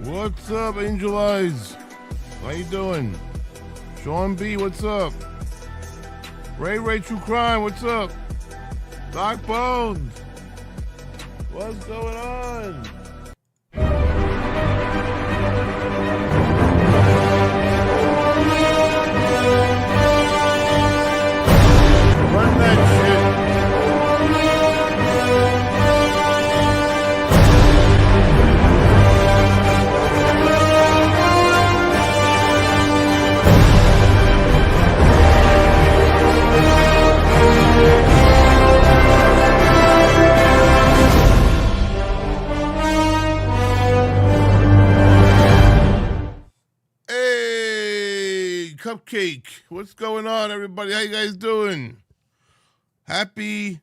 What's up, Angel Eyes? How you doing? Sean B, what's up? Ray True Crime, what's up? Doc Bones, what's going on? Run that shit. Hey, Cupcake, what's going on, everybody? How you guys doing? Happy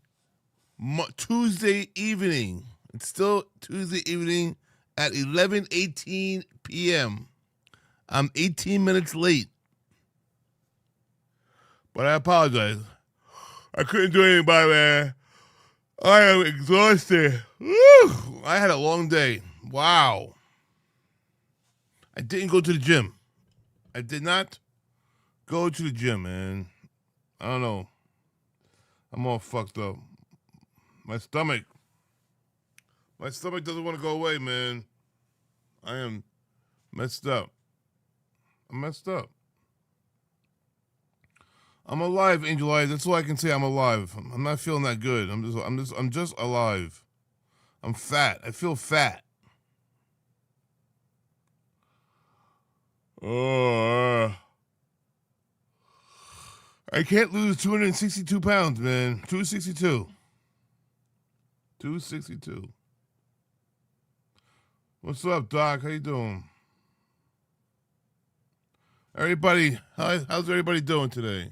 Tuesday evening. It's still Tuesday evening at 11:18 p.m. I'm 18 minutes late, but I apologize. I couldn't do anything about it, man. I am exhausted. Woo! I had a long day. Wow. I didn't go to the gym. I did not go to the gym, man. I don't know. I'm all fucked up. My stomach doesn't want to go away, man. I am messed up. I'm messed up. I'm alive, Angel Eyes. That's all I can say. I'm alive. I'm not feeling that good. I'm just alive. I'm fat. I feel fat. Oh, I can't lose 262 pounds, man. 262. 262. What's up, Doc? How you doing? Everybody, how's everybody doing today?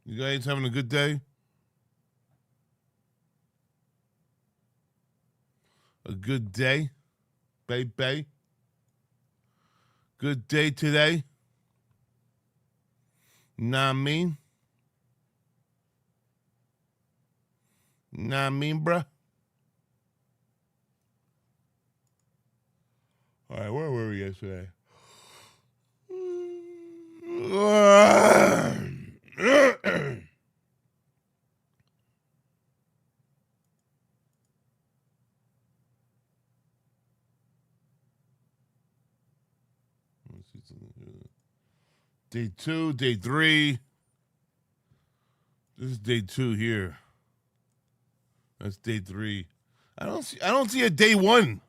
You guys having a good day? A good day, baby? Good day today? Know what I mean? Know what I mean, bruh? All right, where were we yesterday? Day 2, day 3. This is day 2 here. That's day 3. I don't see a day 1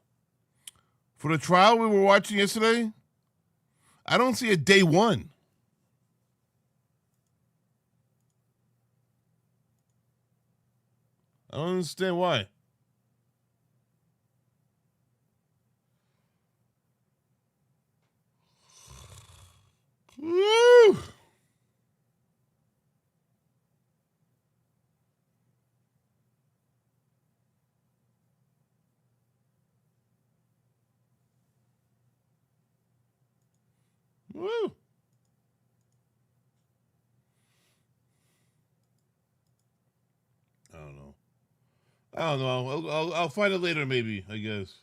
for the trial we were watching yesterday. I don't see a day 1. I don't understand why. Woo! Woo! I don't know. I'll find it later, maybe. I guess.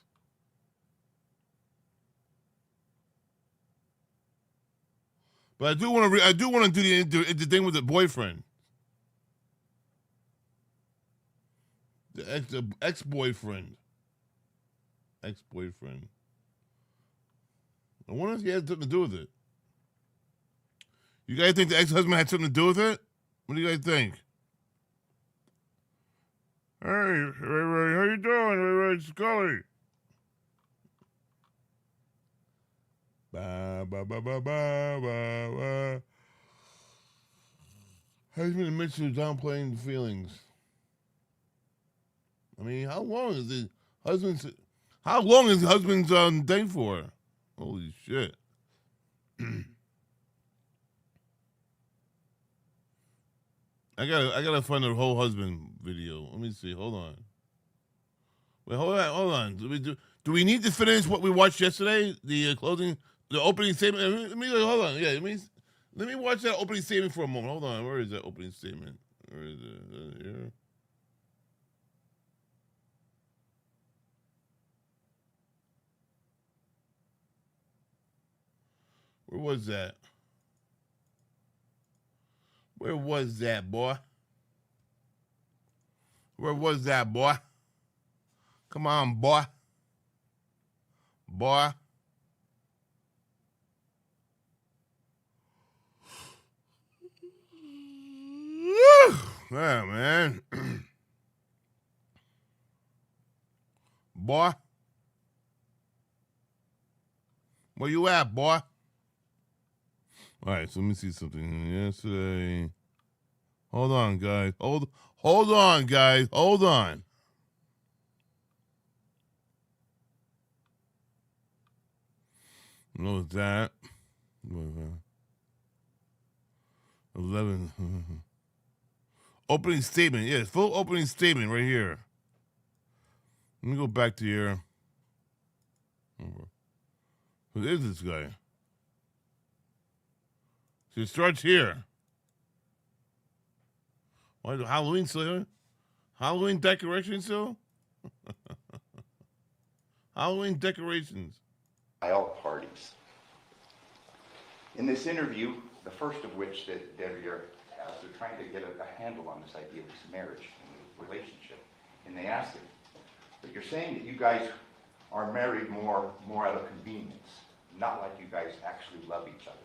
But I do want to. I do want to do the thing with the boyfriend, the ex-boyfriend. Ex-boyfriend. I wonder if he had something to do with it. You guys think the ex-husband had something to do with it? What do you guys think? Hey, Ray, how you doing, Ray Scully? Ba ba ba ba ba ba ba. Husband admits to downplaying the feelings. I mean, how long is the husband's date for? Holy shit! I gotta find the whole husband video. Let me see. Hold on. Wait, hold on. Do we need to finish what we watched yesterday? The the opening statement. Let me hold on. Yeah, let me watch that opening statement for a moment. Hold on. Where is that opening statement? Where is it? Here. Where was that? Where was that, boy? Where was that, boy? Come on, boy. Boy. Yeah, man. Boy. Where you at, boy? All right, so let me see something. Yesterday. Hold on, guys. Hold on, guys. Hold on. What was that? 11. Opening statement. Yes, full opening statement right here. Let me go back to here. Who is this guy? So it starts here. Why is Halloween still here? Halloween decorations still? Halloween decorations. By all parties. In this interview, the first of which that Devyn has, they're trying to get a handle on this idea of this marriage and relationship. And they ask him, but you're saying that you guys are married more out of convenience, not like you guys actually love each other.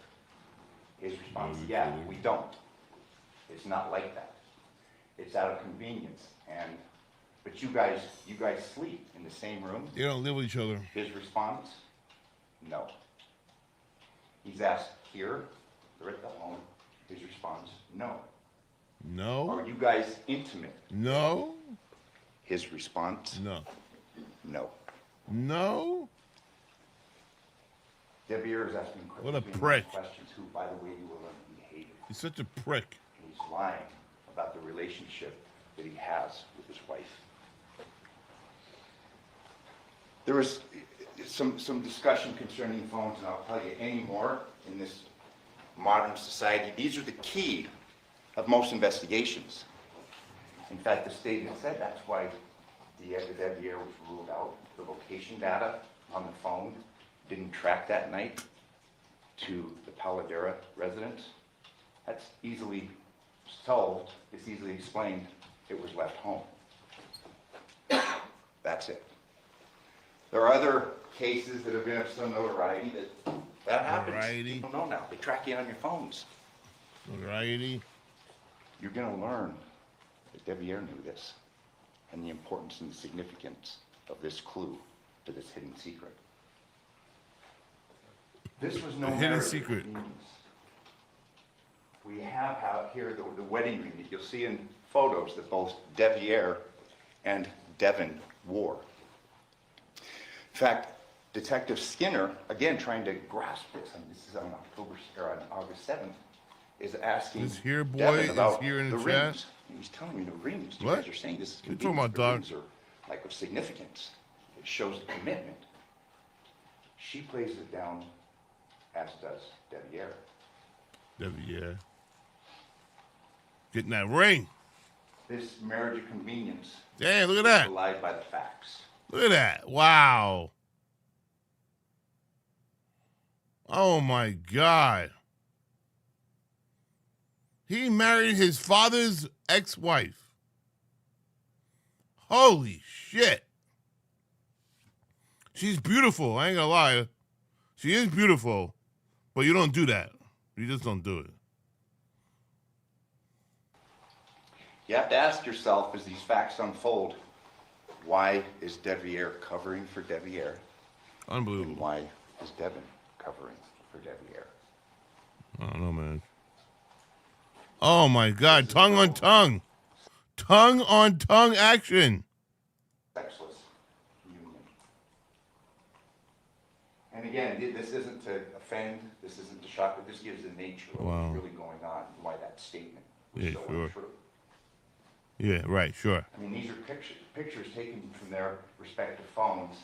His response, yeah, we don't. It's not like that. It's out of convenience. But you guys sleep in the same room? You don't live with each other. His response, no. He's asked here, they're at the home. His response, no. No. Are you guys intimate? No. His response, no. No. No. Devyn is asking questions. What a prick. Questions who, by the way, you will learn he hated. He's such a prick. And he's lying about the relationship that he has with his wife. There was some discussion concerning phones, and I'll tell you any more in this modern society. These are the key of most investigations. In fact, the statement said that's why the Devyn was ruled out. The location data on the phone didn't track that night to the Paladera residence. That's easily solved. It's easily explained. It was left home. That's it. There are other cases that have been of some notoriety that happens. Notoriety. People know now. They track you on your phones. Notoriety. You're going to learn that Devyn knew this and the importance and the significance of this clue to this hidden secret. This was no hidden secret. We have out here the wedding ring that you'll see in photos that both Devyn and Devyn wore. In fact, Detective Skinner, again trying to grasp this, and this is on August 7th, is asking This here boy Devyn is about here in the rings. chat. And he's telling me the rings. You What? guys are saying this is What you talking about, the dog? rings are like of significance. It shows a commitment. She plays it down, as does Devyn. Devyn. Getting that ring. This marriage of convenience Damn, look at is that. belied by the facts. Look at that. Wow. Oh my God. He married his father's ex-wife. Holy shit. She's beautiful. I ain't gonna lie. She is beautiful. But you don't do that. You just don't do it. You have to ask yourself as these facts unfold, why is Devyn covering for Devyn? And Unbelievable. why is Devyn covering for Devyn? I don't know, man. Oh my God. Tongue on tongue. Tongue on tongue action. Sexless union. And again, this isn't to offend, this isn't to shock, but this gives the nature of Wow. what's really going on and why that statement was Yeah, so sure. untrue. Yeah, right, sure. I mean, these are pictures taken from their respective phones,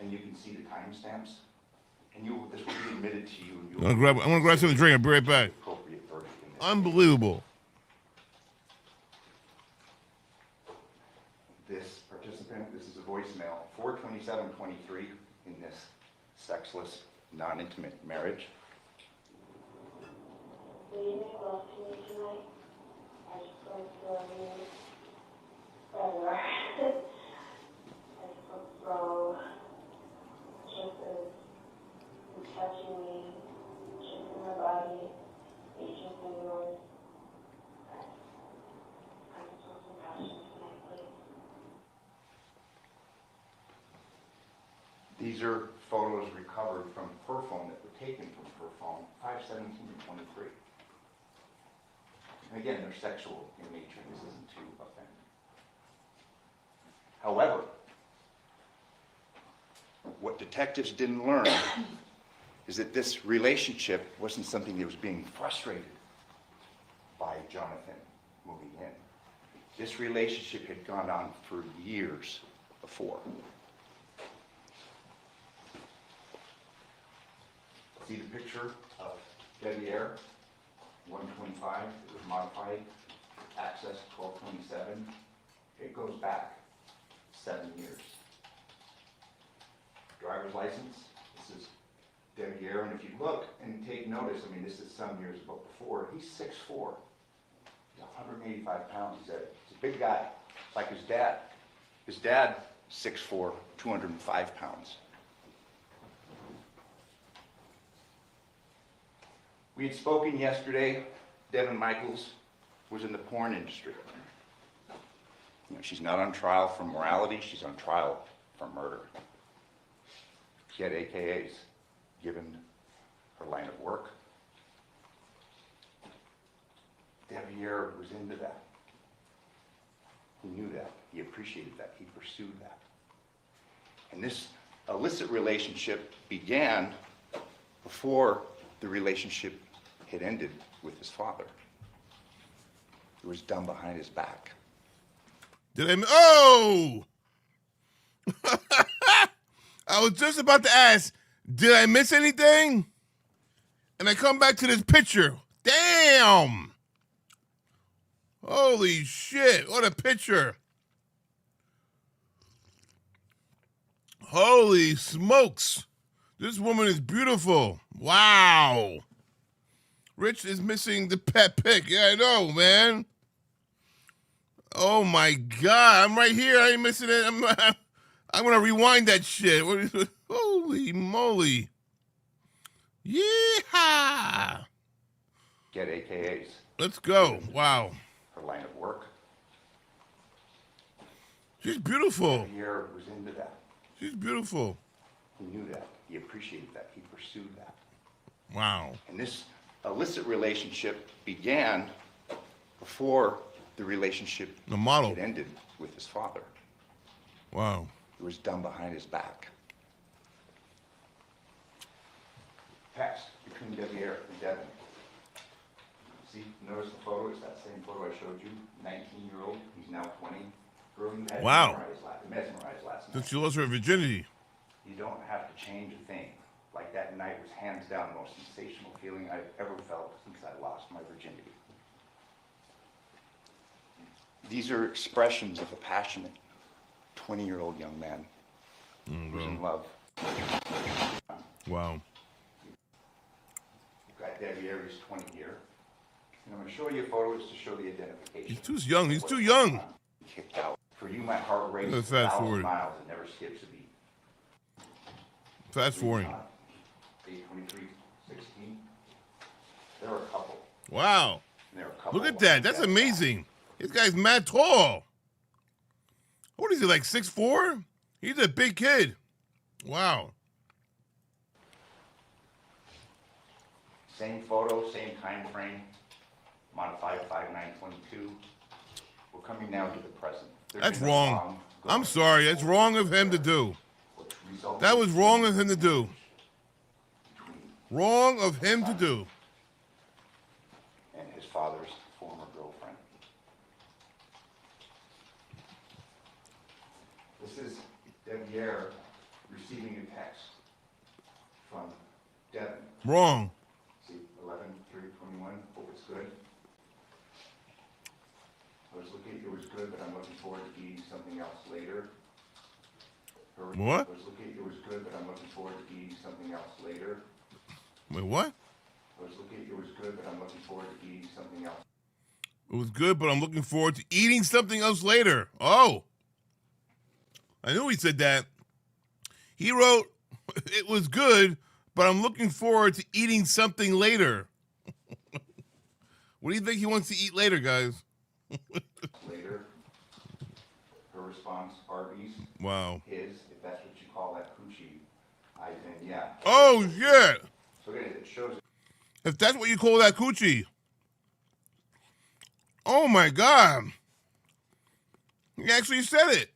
and you can see the timestamps. And this will be admitted to you. And I'm gonna grab something to drink. I'll be right back. Appropriate verdict in this Unbelievable. case. This participant, this is a voicemail, 4/27/23 in this sexless, non-intimate marriage. Will you make love to me tonight? I just don't feel any better. I just feel so, just as you touching me, kissing my body, you kissing yours. I just feel some passion tonight, please. These are photos recovered from her phone that were taken from her phone, 5/17/23. And again, they're sexual in nature. This isn't to offend. However, what detectives didn't learn is that this relationship wasn't something that was being frustrated by Jonathan moving in. This relationship had gone on for years before. See the picture of Devyn, 125, it was modified, access 1227. It goes back 7 years. Driver's license, this is Devyn, and if you look and take notice, I mean, this is some years before, he's 6'4", he's 185 pounds, he's a big guy, like his dad. His dad, 6'4", 205 pounds. We had spoken yesterday. Devyn Michaels was in the porn industry. You know, she's not on trial for morality, she's on trial for murder. She had AKAs given her line of work. Devyn was into that. He knew that, he appreciated that, he pursued that. And this illicit relationship began before the relationship had ended with his father. It was done behind his back. Oh! I was just about to ask, did I miss anything? And I come back to this picture. Damn! Holy shit, what a picture. Holy smokes. This woman is beautiful. Wow. Rich is missing the pet pic. Yeah, I know, man. Oh my God, I'm right here. I ain't missing it. I'm gonna rewind that shit. Holy moly. Yeehaw. Get AKAs. Let's go. Wow. Her line of work. She's beautiful. Devyn was into that. She's beautiful. He knew that. He appreciated that. He pursued that. Wow. And this illicit relationship began before the relationship had ended with his father. Wow. It was done behind his back. Text between Devyn and Devyn. See, notice the photo? It's that same photo I showed you. 19-year-old. He's now 20. Girl you had mesmerized last night. Since she lost her virginity. You don't have to change a thing. Like that night was hands down the most sensational feeling I've ever felt since I lost my virginity. These are expressions of a passionate 20-year-old young man who's in love. Wow. You've got Devyn, who's 20 here. And I'm going to show you photos to show the identification. He's too young. He's too young. Kicked out. For you, my heart races Fast 1,000 forward. miles and never skips a beat. Fast forwarding. 8/23/16. There are a couple. Wow. There are a couple. Look at that. That's amazing. This guy's mad tall. What is he, like 6'4"? He's a big kid. Wow. Same photo, same time frame. Modified 5/9/22. We're coming now to the present. That's wrong. I'm sorry. That's wrong of him to do. That was wrong of him to do. Wrong of him to do. And his father's former girlfriend. This is Devyn receiving a text from Devyn. Wrong. See, 11/3/21. Hope it's good. It was good, but I'm looking forward to eating something else later. What? It was good, but I'm looking forward to eating something else later. Wait, what? It was good, but I'm looking forward to eating something else. It was good, but I'm looking forward to eating something else later. Oh. I knew he said that. He wrote, it was good, but I'm looking forward to eating something later. What do you think he wants to eat later, guys? Later, her response, Arby's. Wow. His, if that's what you call that coochie, I think, yeah. Oh, shit. So it shows. If that's what you call that coochie. Oh, my God. He actually said it.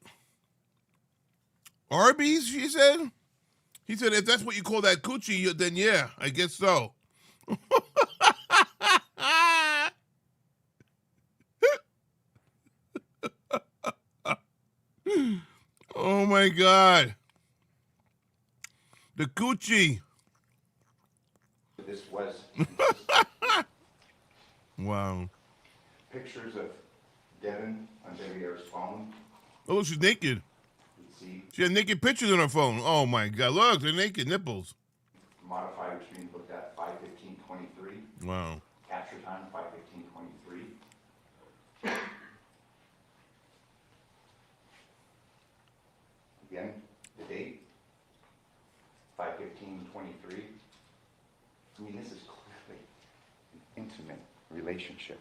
Arby's, she said? He said, if that's what you call that coochie, then yeah, I guess so. Oh, my God. The coochie. This was Wow. pictures of Devyn on Devyn's phone. Oh, look, she's naked. See, She had naked pictures on her phone. Oh, my God. Look, they're naked nipples. modifier between looked at 5:15:23. Wow. Capture time 5:15:23. Again, the date 5:15:23. I mean, this is clearly an intimate relationship.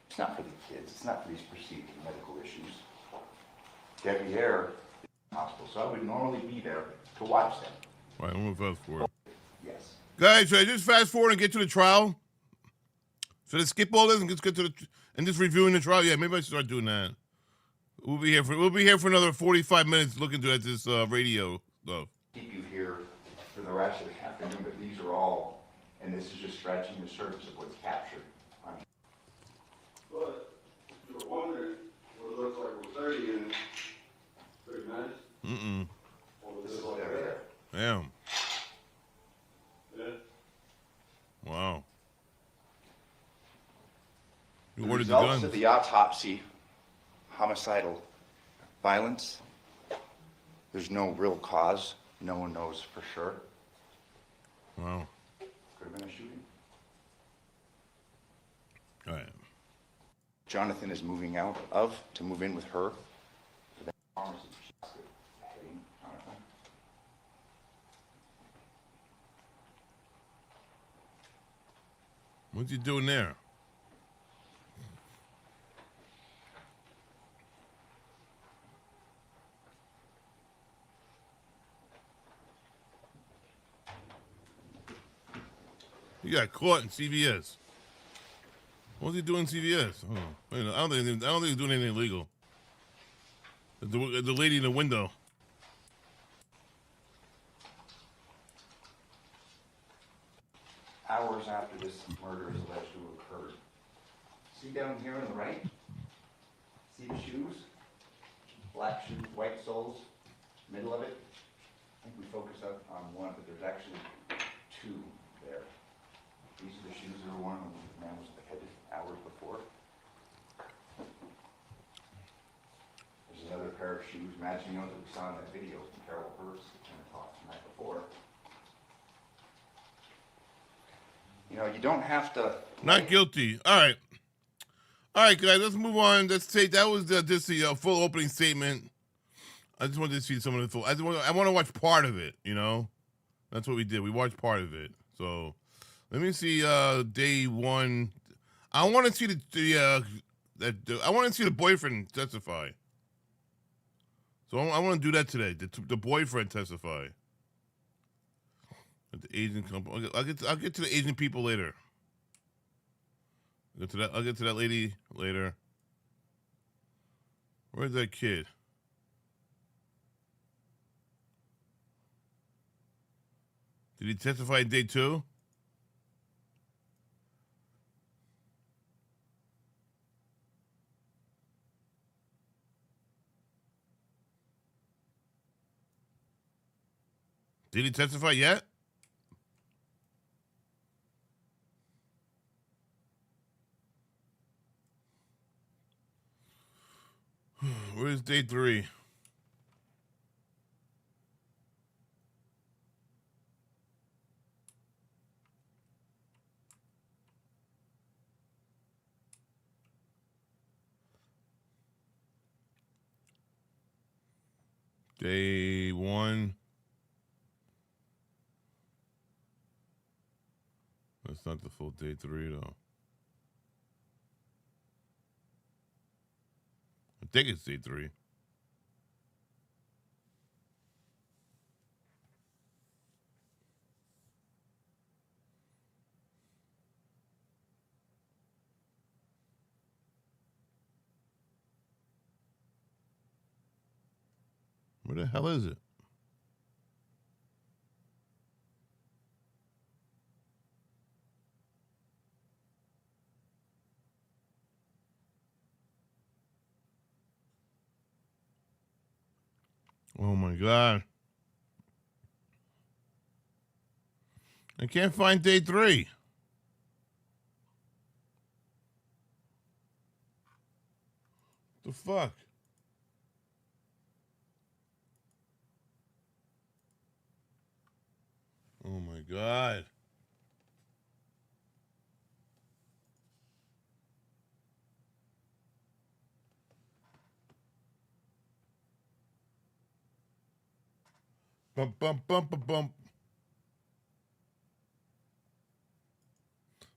It's not for the kids. It's not for these perceived medical issues. Devyn is in the hospital, so I would normally be there to watch them. All right, I'm going to fast forward. Yes. Guys, should I just fast forward and get to the trial? Should I skip all this and just get to the and just reviewing the trial? Yeah, maybe I should start doing that. We'll be here for another 45 minutes looking at this radio stuff. Keep you here for the rest of the afternoon, but these are all, and this is just scratching the surface of what's captured. But you're wondering what it looks like with 30 in 30 minutes? Mm-mm. Or was this like that? Damn. Yeah. Wow. You The ordered the results guns. of the autopsy, homicidal violence, there's no real cause. No one knows for sure. Wow. Could have been a shooting. All right. Jonathan is moving out of to move in with her. For that pharmacy. Beheading, Jonathan. What's he doing there? He got caught in CVS. What was he doing in CVS? Oh, I don't think he's doing anything illegal. The lady in the window. Hours after this murder is alleged to have occurred. See down here on the right? See the shoes? Black shoes, white soles, middle of it. I think we focus up on one, but there's actually two there. These are the shoes that were worn when the man was beheaded hours before. There's another pair of shoes, matching those that we saw in that video from Carol Hurst and the talk the night before. You know, you don't have to. Not guilty. All right. All right, guys, let's move on. Let's take that was just the full opening statement. I just wanted to see some of the full. I want to watch part of it. You know, that's what we did. We watched part of it. So let me see day one. I want to see I want to see the boyfriend testify. So I want to do that today. The boyfriend testify. At the Asian company. I'll get to the Asian people later. I'll get to that lady later. Where's that kid? Did he testify in day 2? Did he testify yet? Where's day 3? Day 1. That's not the full day 3, though. I think it's day 3. Where the hell is it? Oh my God. I can't find day 3. The fuck? Oh my God. Bump, bump, bump, bump, bump.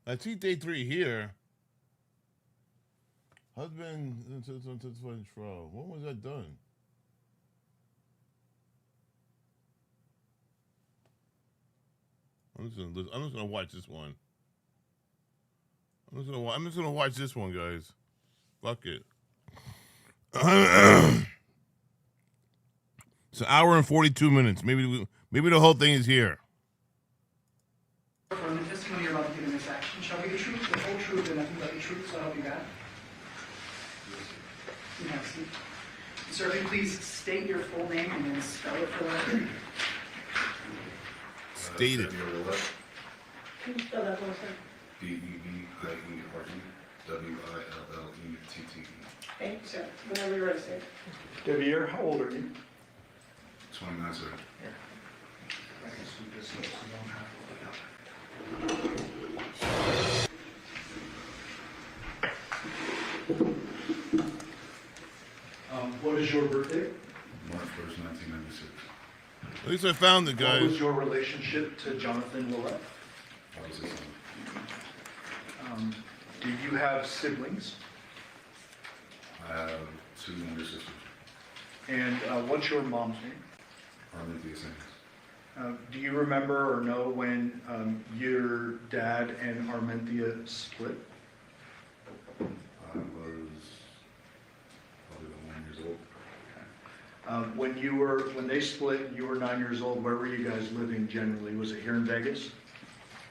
I see day 3 here. Husband, trial. When was that done? I'm just gonna watch this one. I'm just gonna watch this one, guys. Fuck it. It's an hour and 42 minutes. Maybe the whole thing is here. From the testimony you're about to give in this action shall be the truth, the whole truth, and nothing but the truth, so help you God. You have a seat. Sir, if you please state your full name and then spell it for the record. State it. Can you spell that one, sir? Devyn. Thank you, sir. Whenever you're ready, sir. Devyn, how old are you? 29, sir. I can sweep this up so you don't have to look it up. What is your birthday? March 1st, 1996. At least I found it, What was guys. your relationship to Jonathan Willett? I was his son. Do you have siblings? I have 2 younger sisters. And what's your mom's name? Arminthia Sings. Do you remember or know when your dad and Arminthia split? I was probably about 9 years old. When they split and you were 9 years old, where were you guys living generally? Was it here in Vegas?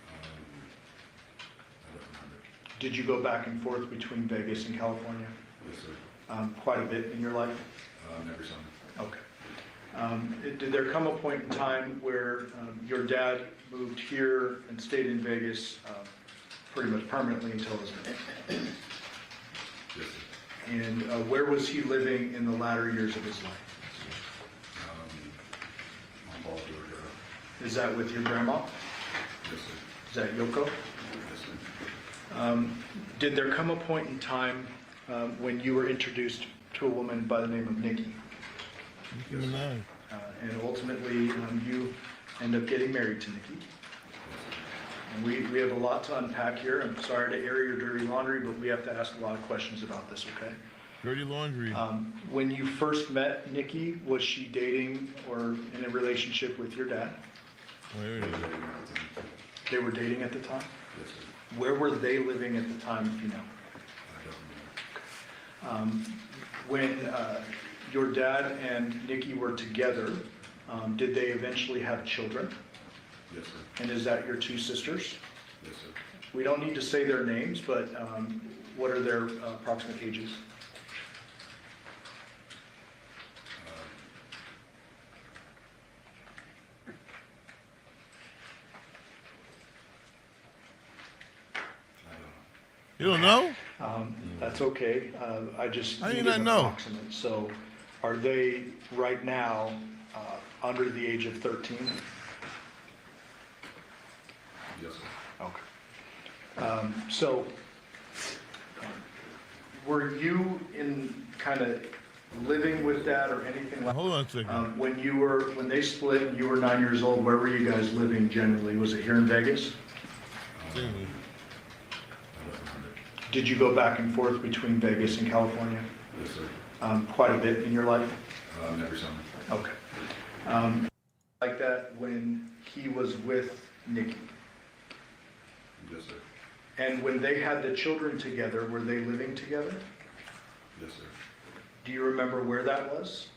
I don't remember. Did you go back and forth between Vegas and California? Yes, sir. Quite a bit in your life? Never saw him. Okay. Did there come a point in time where your dad moved here and stayed in Vegas pretty much permanently until his death? Yes, sir. And where was he living in the latter years of his life? On Ball, Georgia. Is that with your grandma? Yes, sir. Is that Yoko? Yes, sir. Did there come a point in time when you were introduced to a woman by the name of Nikki? And ultimately, you end up getting married to Nikki. And we have a lot to unpack here. I'm sorry to air your dirty laundry, but we have to ask a lot of questions about this, okay? Dirty laundry. When you first met Nikki, was she dating or in a relationship with your dad? Where is it? They were dating at the time? Yes, sir. Where were they living at the time, if you know? I don't remember. When your dad and Nikki were together, did they eventually have children? Yes, sir. And is that your 2 sisters? Yes, sir. We don't need to say their names, but what are their approximate ages? You don't know? That's okay. I just How do you needed not an know? approximate. So are they right now under the age of 13? Yes, sir. Okay. So were you in kind of living with dad or anything like Hold on a second. when they split and you were 9 years old, where were you guys living generally? Was it here in Vegas? Did you go back and forth between Vegas and California? Yes, sir. Quite a bit in your life? Every summer. Okay. Like that when he was with Nikki? Yes, sir. And when they had the children together, were they living together? Yes, sir. Do you remember where that was?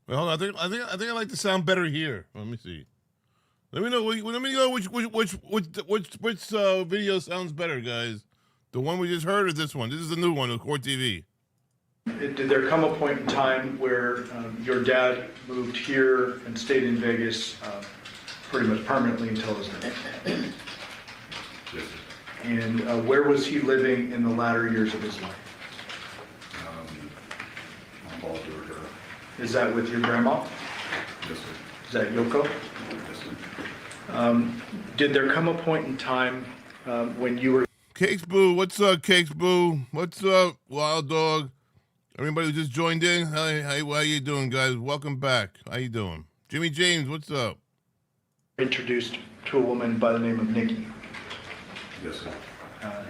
Well, hold on. I think I like to sound better here. Let me see. Let me know. Let me know which video sounds better, guys. The one we just heard or this one? This is the new one, of Court TV. Did there come a point in time where your dad moved here and stayed in Vegas pretty much permanently until his death? Yes, sir. And where was he living in the latter years of his life? On Ball, Georgia. Is that with your grandma? Yes, sir. Is that Yoko? Yes, sir. Did there come a point in time when you were... Cakes Boo, what's up, Cakes Boo? What's up, Wild Dog? Everybody who just joined in, how you doing, guys? Welcome back. How you doing? Jimmy James, what's up? introduced to a woman by the name of Nikki? Yes, sir.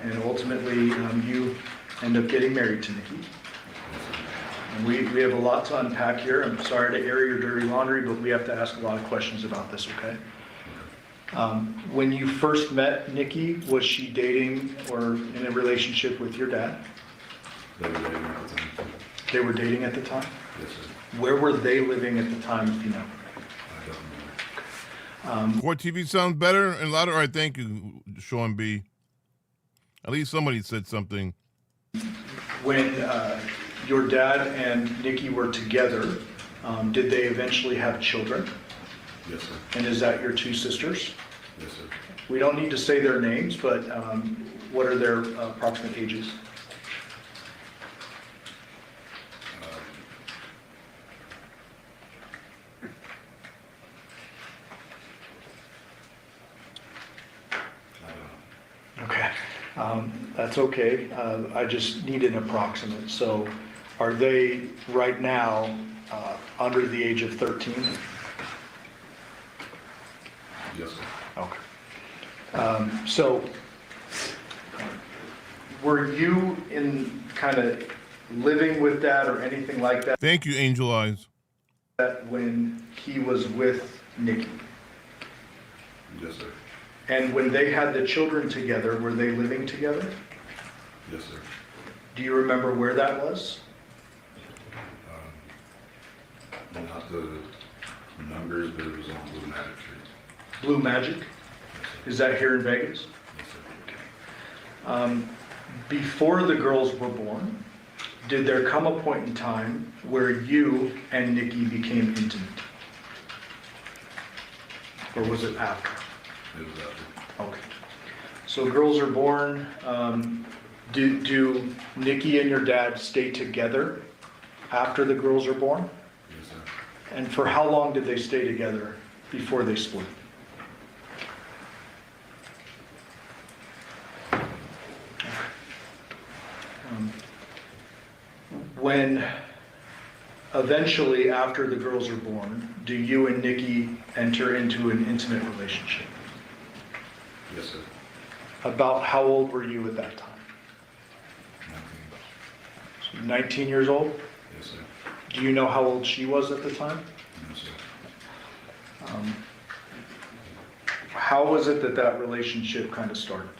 And ultimately, you end up getting married to Nikki. And we have a lot to unpack here. I'm sorry to air your dirty laundry, but we have to ask a lot of questions about this, okay? When you first met Nikki, was she dating or in a relationship with your dad? They were dating at the time. They were dating at the time? Yes, sir. Where were they living at the time, if you know? I don't know. Court TV sounds better and louder. All right, thank you, Sean B. At least somebody said something. When your dad and Nikki were together, did they eventually have children? Yes, sir. And is that your two sisters? Yes, sir. We don't need to say their names, but what are their approximate ages? Okay, that's okay. I just need an approximate. So are they right now under the age of 13? Yes, sir. Okay. So were you in kind of living with dad or anything like that Thank you, Angel Eyes. when he was with Nikki? Yes, sir. And when they had the children together, were they living together? Yes, sir. Do you remember where that was? Not the numbers, but it was on Blue Magic Street. Blue Magic? Yes, sir. Is that here in Vegas? Yes, sir. Before the girls were born, did there come a point in time where you and Nikki became intimate? Or was it after? It was after. Okay. So girls are born. Do Nikki and your dad stay together after the girls are born? Yes, sir. And for how long did they stay together before they split? When eventually, after the girls are born, do you and Nikki enter into an intimate relationship? Yes, sir. About how old were you at that time? 19. 19 years old? Yes, sir. Do you know how old she was at the time? No, sir. How was it that that relationship kind of started?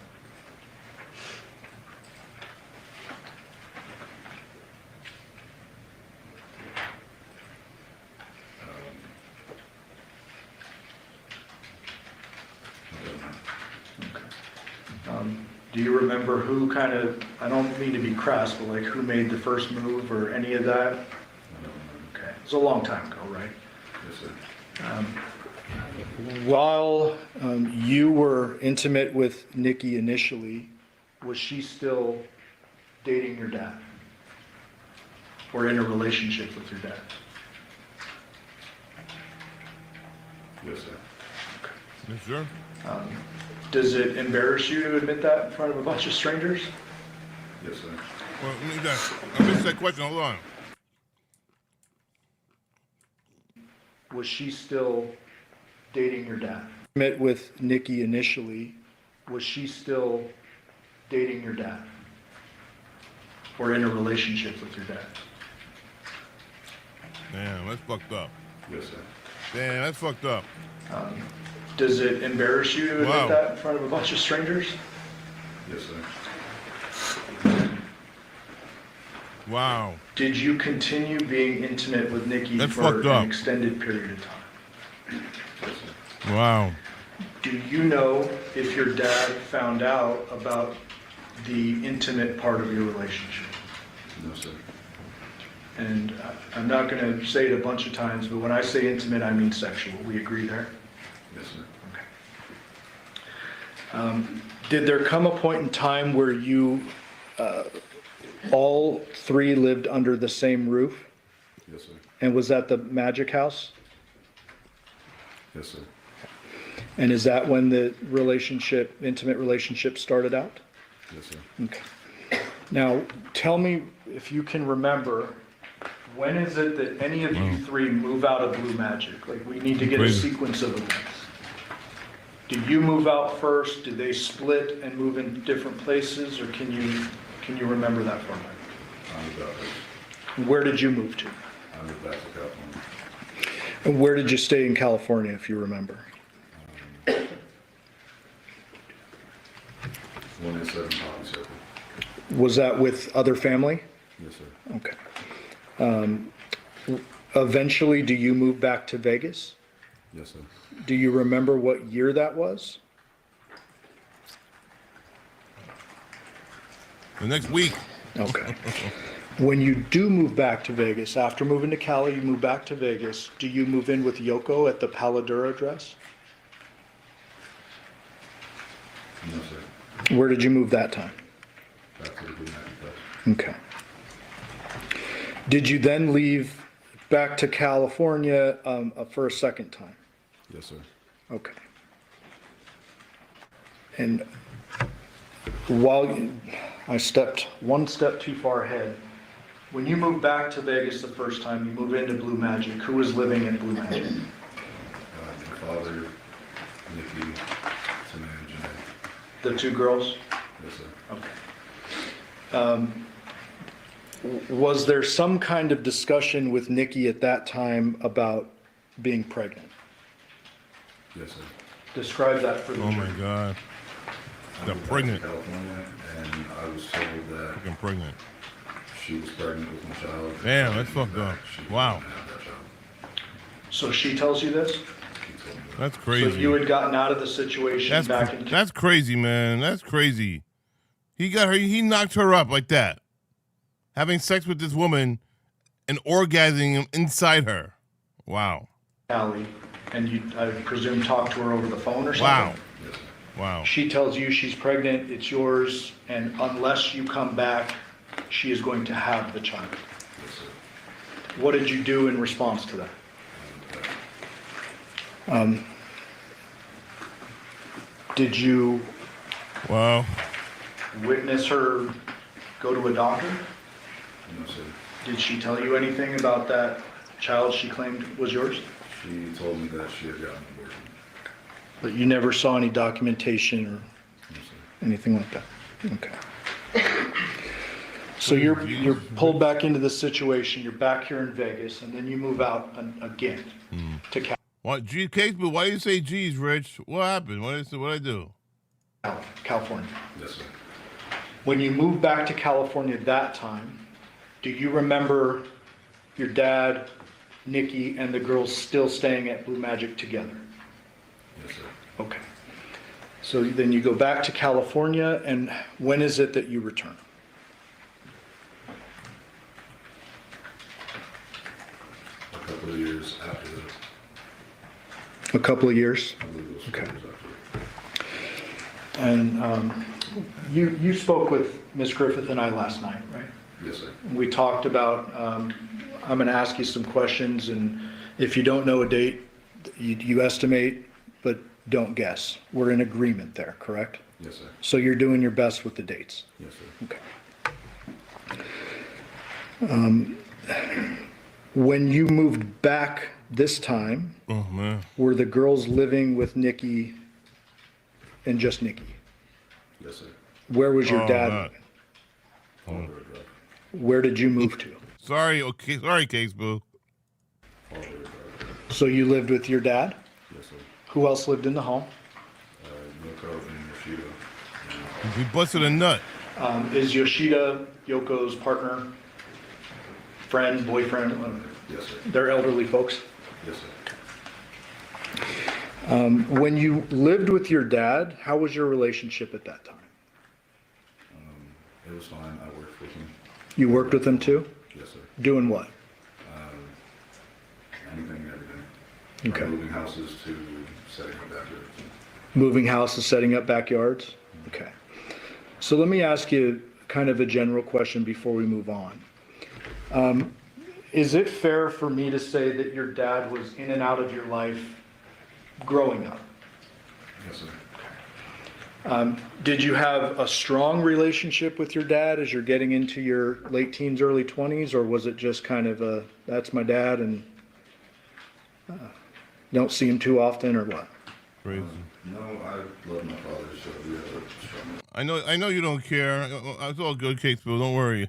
Do you remember who kind of, I don't mean to be crass, but like who made the first move or any of that? I don't know. Okay, it was a long time ago, right? Yes, sir. While you were intimate with Nikki initially, was she still dating your dad? Or in a relationship with your dad? Yes, sir. Yes, sir. Does it embarrass you to admit that in front of a bunch of strangers? Yes, sir. Well, I missed that question. Hold on. was she still dating your dad? Met with Nikki initially, was she still dating your dad? Or in a relationship with your dad? Damn, that's fucked up. Yes, sir. Damn, that's fucked up. Does it embarrass you to admit Wow. that in front of a bunch of strangers? Yes, sir. Wow. Did you continue being intimate with Nikki That's for fucked an up. extended period of time? Yes, sir. Wow. Do you know if your dad found out about the intimate part of your relationship? No, sir. And I'm not going to say it a bunch of times, but when I say intimate, I mean sexual. We agree there? Yes, sir. Did there come a point in time where you all three lived under the same roof? Yes, sir. And was that the Magic House? Yes, sir. And is that when the relationship, intimate relationship started out? Yes, sir. Okay. Now, tell me if you can remember, when is it that any of you three move out of Blue Magic? Like, we need to get a Crazy. sequence of events. Do you move out first? Do they split and move in different places? Or can you remember that for me? I moved out first. Where did you move to? I moved back to California. And where did you stay in California, if you remember? 187 Poppy Circle. Was that with other family? Yes, sir. Okay. Eventually, do you move back to Vegas? Yes, sir. Do you remember what year that was? The next week. Okay. When you do move back to Vegas, after moving to Cali, you move back to Vegas, do you move in with Yoko at the Paladura address? No, sir. Where did you move that time? Back to the Blue Magic House. Okay. Did you then leave back to California for a second time? Yes, sir. Okay. And I stepped one step too far ahead. When you moved back to Vegas the first time, you moved into Blue Magic. Who was living in Blue Magic? My father, Nikki, Samantha, and Jeanette. The two girls? Yes, sir. Okay. Was there some kind of discussion with Nikki at that time about being pregnant? Yes, sir. Describe that for the Oh my jury. God. I Got moved back to pregnant. California, and I was told that Fucking pregnant. she was pregnant with my child. Damn, that's fucked up. She Wow. didn't have that child. So she tells you this? She told me that. That's So crazy. you had gotten out of the situation back in... That's crazy, man. That's crazy. He got her. He knocked her up like that, having sex with this woman, and orgasming inside her. Wow. Cali, and you, I presume, talked to her over the phone or something? Wow. Yes, sir. Wow. She tells you she's pregnant, it's yours, and unless you come back, she is going to have the child. Yes, sir. What did you do in response to that? I moved back. Did you Wow. witness her go to a doctor? No, sir. Did she tell you anything about that child she claimed was yours? She told me that she had gotten an abortion. But you never saw any documentation or No, sir. anything like that? Okay. So you're pulled back into the situation, you're back here in Vegas, and then you move out again to What? G case, but why you say G's, Rich? What happened? What did I do? California. Yes, sir. When you moved back to California that time, do you remember your dad, Nikki, and the girls still staying at Blue Magic together? Yes, sir. Okay. So then you go back to California, and when is it that you return? A couple of years after this. A couple of years? I believe it was 4 Okay. years after. And you spoke with Ms. Griffith and I last night, right? Yes, sir. We talked about, I'm going to ask you some questions, and if you don't know a date, you estimate, but don't guess. We're in agreement there, correct? Yes, sir. So you're doing your best with the dates? Yes, sir. Okay. When you moved back this time, Oh, man. were the girls living with Nikki and just Nikki? Yes, sir. Where was your Oh, dad man. living? Fallbrook Drive. Where did you move to? Sorry, okay. Sorry, Case Boo. Fallbrook Drive. So you lived with your dad? Yes, sir. Who else lived in the home? Yoko and Yoshida. We busted a nut. Is Yoshida Yoko's partner, friend, boyfriend? Yes, sir. They're elderly folks. Yes, sir. When you lived with your dad, how was your relationship at that time? It was fine. I worked with him. You worked with him too? Yes, sir. Doing what? Anything and everything. Okay. From moving houses to setting up backyards. Moving houses, setting up backyards? Okay. So let me ask you kind of a general question before we move on. Is it fair for me to say that your dad was in and out of your life growing up? Yes, sir. Did you have a strong relationship with your dad as you're getting into your late teens, early 20s, or was it just kind of a, that's my dad and don't see him too often, or what? Crazy. No, I love my father, so we have a strong. I know you don't care. It's all good, Case Boo. Don't worry.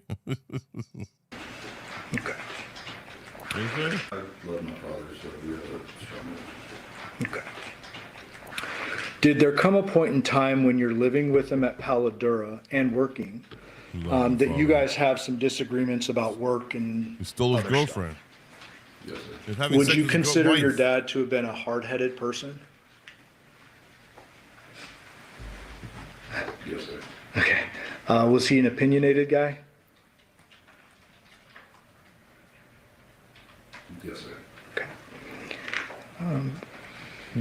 Okay. What you say? I love my father, so we have a strong. Okay. Did there come a point in time when you're living with him at Paladura and working that you guys have some disagreements about work and He stole his other stuff? girlfriend. Yes, sir. He's having Would sex you with his consider your wife. dad to have been a hard-headed person? Yes, sir. Okay. Was he an opinionated guy? Yes, sir. Okay.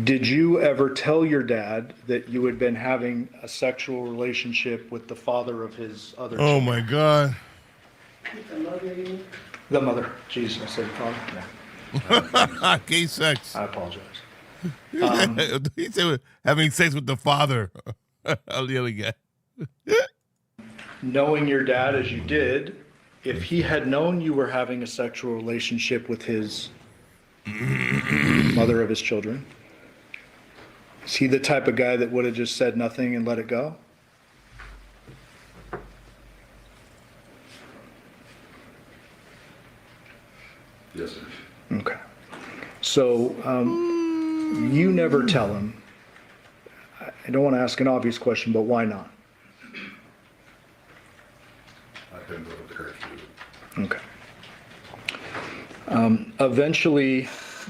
Did you ever tell your dad that you had been having a sexual relationship with the father of his other Oh, children? my God. The mother. Jesus, I said father. Gay sex. I apologize. He said having sex with the father of the other guy. Knowing your dad as you did, if he had known you were having a sexual relationship with his mother of his children, is he the type of guy that would have just said nothing and let it go? Yes, sir. Okay. So you never tell him. I don't want to ask an obvious question, but why not? I couldn't go up the courage to do it. Okay. Eventually,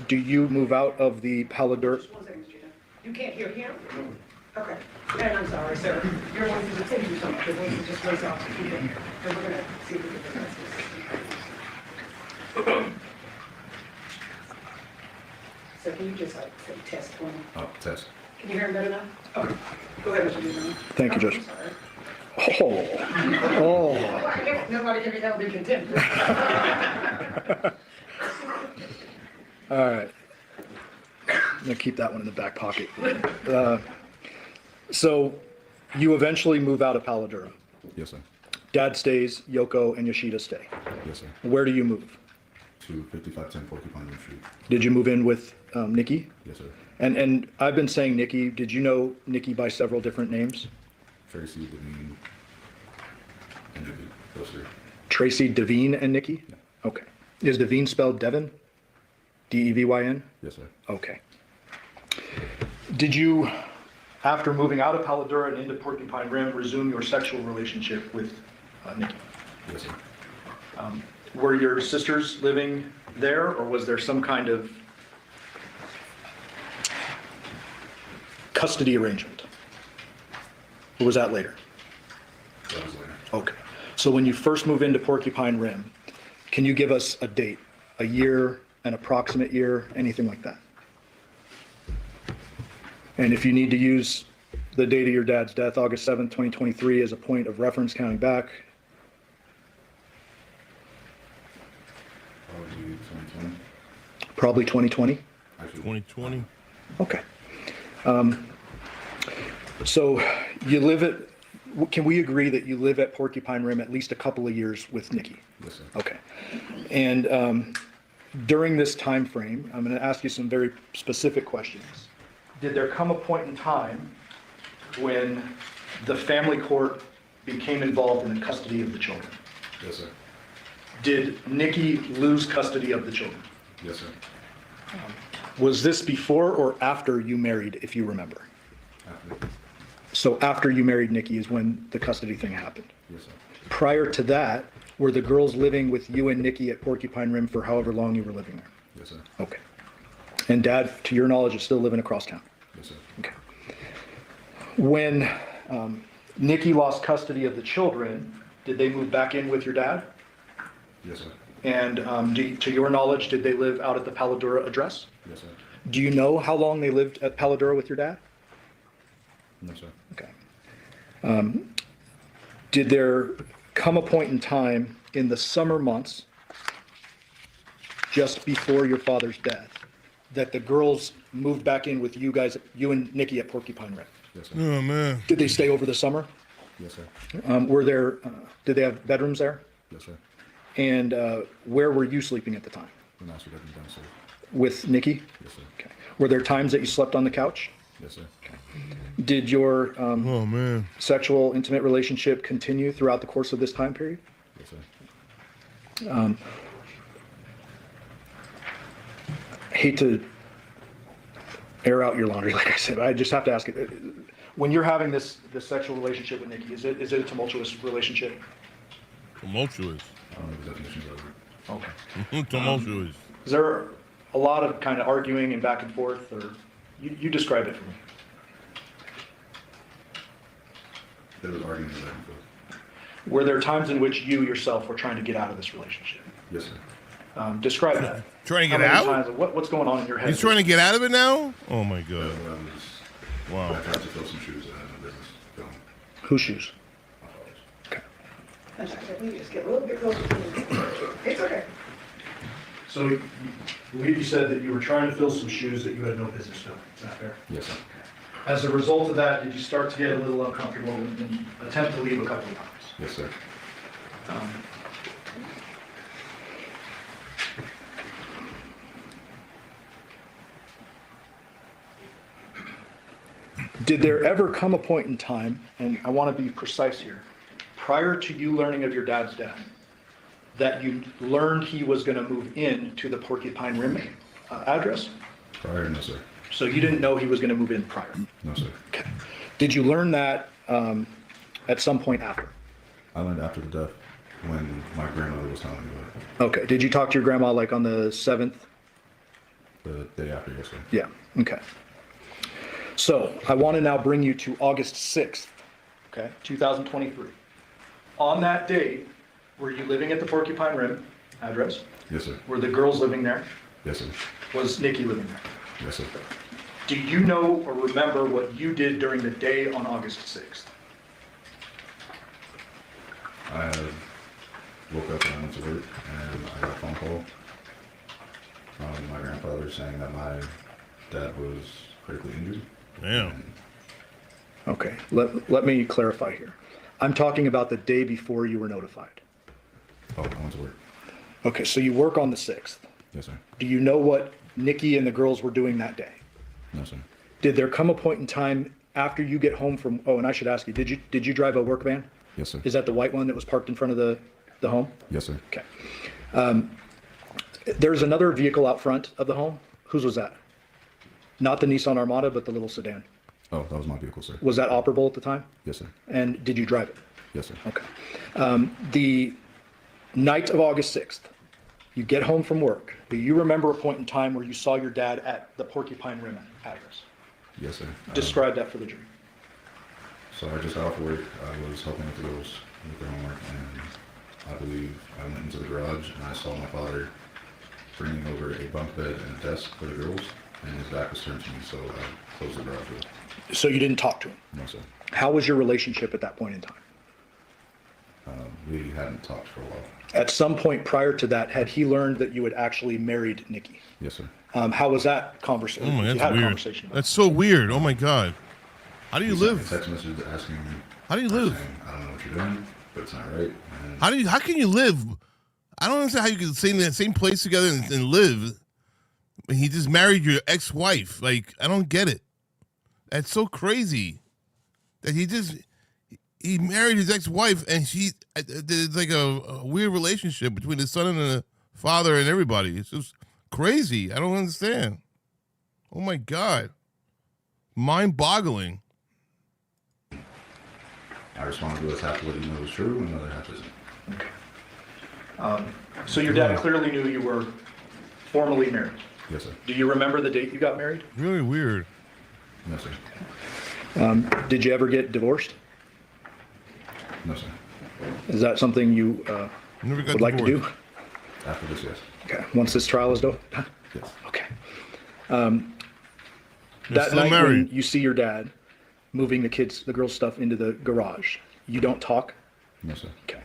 do you move out of the Paladura? One second, Gina. You can't hear him? Okay. And I'm sorry, sir. Your voice is just, thank you so much. Your voice is just way off. So we're gonna see if we can fix this. So can you just like say test one? Test. Can you hear him better now? Okay. Go ahead, Mr. Devyn. Thank you, Judge. I'm sorry. Oh. Nobody can be held in contempt. All right. I'm gonna keep that one in the back pocket. So you eventually move out of Paladura. Yes, sir. Dad stays, Yoko and Yoshida stay. Yes, sir. Where do you move? To 5510 Porcupine Rim Street. Did you move in with Nikki? Yes, sir. And I've been saying Nikki. Did you know Nikki by several different names? Tracy, Devyn, and Devyn. Those three. Tracy, Devyn, and Nikki? Yeah. Okay. Is Devyn spelled Devyn? Devyn? Yes, sir. Okay. Did you, after moving out of Paladura and into Porcupine Rim, resume your sexual relationship with Nikki? Yes, sir. Were your sisters living there, or was there some kind of custody arrangement? Or was that later? That was later. Okay. So when you first move into Porcupine Rim, can you give us a date, a year, an approximate year, anything like that? And if you need to use the date of your dad's death, August 7th, 2023, as a point of reference counting back, Probably 2020. probably 2020? Actually, 2020. Okay. So you live at, can we agree that you live at Porcupine Rim at least a couple of years with Nikki? yes, sir. Okay. And During this time frame, I'm going to ask you some very specific questions. Did there come a point in time when the family court became involved in the custody of the children? Yes, sir. Did Nikki lose custody of the children? Yes, sir. Was this before or after you married, if you remember? After. So after you married Nikki is when the custody thing happened. Yes, sir. Prior to that, were the girls living with you and Nikki at Porcupine Rim for however long you were living there? Yes, sir. Okay. And Dad, to your knowledge, is still living across town? Yes, sir. Okay. When Nikki lost custody of the children, did they move back in with your dad? Yes, sir. And to your knowledge, did they live out at the Paladura address? Yes, sir. Do you know how long they lived at Paladura with your dad? No, sir. Okay. Did there come a point in time in the summer months, just before your father's death, that the girls moved back in with you guys, you and Nikki at Porcupine Rim? Yes, sir. Oh, man. Did they stay over the summer? Yes, sir. Were there, did they have bedrooms there? Yes, sir. And where were you sleeping at the time? The master bedroom downstairs. With Nikki? Yes, sir. Okay. Were there times that you slept on the couch? Yes, sir. Did your Oh, man. sexual intimate relationship continue throughout the course of this time period? Yes, sir. Hate to air out your laundry, like I said, but I just have to ask it. When you're having this sexual relationship with Nikki, is it a tumultuous relationship? Tumultuous. I don't know the definition of it. Okay. Tumultuous. Is there a lot of kind of arguing and back and forth, or you describe it for me? There was arguing back and forth. Were there times in which you yourself were trying to get out of this relationship? Yes, sir. Describe that. Trying to How get many out? times- what's going on in your head? He's trying to get out of it now? Oh, my God. I Wow. tried to fill some shoes that I had no business filling. Whose shoes? My father's. Okay. That's right, we just get a little bit closer to the, it's okay. So I believe you said that you were trying to fill some shoes that you had no business filling. Is that fair? Yes, sir. As a result of that, did you start to get a little uncomfortable and attempt to leave a couple of times? Yes, sir. Did there ever come a point in time, and I want to be precise here, prior to you learning of your dad's death, that you learned he was going to move in to the Porcupine Rim address? Prior, no, sir. So you didn't know he was going to move in prior? No, sir. Okay. Did you learn that at some point after? I learned after the death when my grandmother was telling me about it. Okay. Did you talk to your grandma like on the 7th? The day after, yes, sir. Yeah. Okay. So I want to now bring you to August 6th, okay, 2023. On that day, were you living at the Porcupine Rim address? Yes, sir. Were the girls living there? Yes, sir. Was Nikki living there? Yes, sir. Do you know or remember what you did during the day on August 6th? I woke up and I went to work, and I got a phone call from my grandfather saying that my dad was critically injured. Damn. Okay, let me clarify here. I'm talking about the day before you were notified. Oh, I went to work. Okay, so you work on the 6th. Yes, sir. Do you know what Nikki and the girls were doing that day? No, sir. Did there come a point in time after you get home from, oh, and I should ask you, did you drive a work van? Yes, sir. Is that the white one that was parked in front of the home? Yes, sir. Okay. There's another vehicle out front of the home. Whose was that? Not the Nissan Armada, but the little sedan. Oh, that was my vehicle, sir. Was that operable at the time? Yes, sir. And did you drive it? Yes, sir. Okay. The night of August 6th, you get home from work. Do you remember a point in time where you saw your dad at the Porcupine Rim address? Yes, sir. Describe that for the jury. So I just got off work. I was helping with the girls with their homework, and I believe I went into the garage and I saw my father bringing over a bunk bed and a desk for the girls, and his back was turned to me, so I closed the garage door. So you didn't talk to him. No, sir. How was your relationship at that point in time? We hadn't talked for a while. At some point prior to that, had he learned that you had actually married Nikki? Yes, sir. How was that conversation? Oh, my, You that's had a weird. conversation about That's so weird. Oh, my God. How do you He sent me live? a text message asking me. How do you live? Saying, I don't know what you're doing, but it's not right. And How can you live I don't understand how you can stay in the same place together and live. When he just married your ex-wife. Like, I don't get it. That's so crazy that he married his ex-wife, and there's like a weird relationship between the son and the father and everybody. It's just crazy. I don't understand. Oh my God. Mind-boggling. I responded with half of what he knows is true and another half isn't. Okay. So your dad clearly knew you were formally married. Yes, sir. Do you remember the date you got married? Really weird. No, sir. Did you ever get divorced? No, sir. Is that something you Never got would like to do? divorced. After this, yes. Okay. Once this trial is done? Yes. Okay. You're That still night married. when you see your dad moving the girls' stuff into the garage, you don't talk? No, sir. Okay.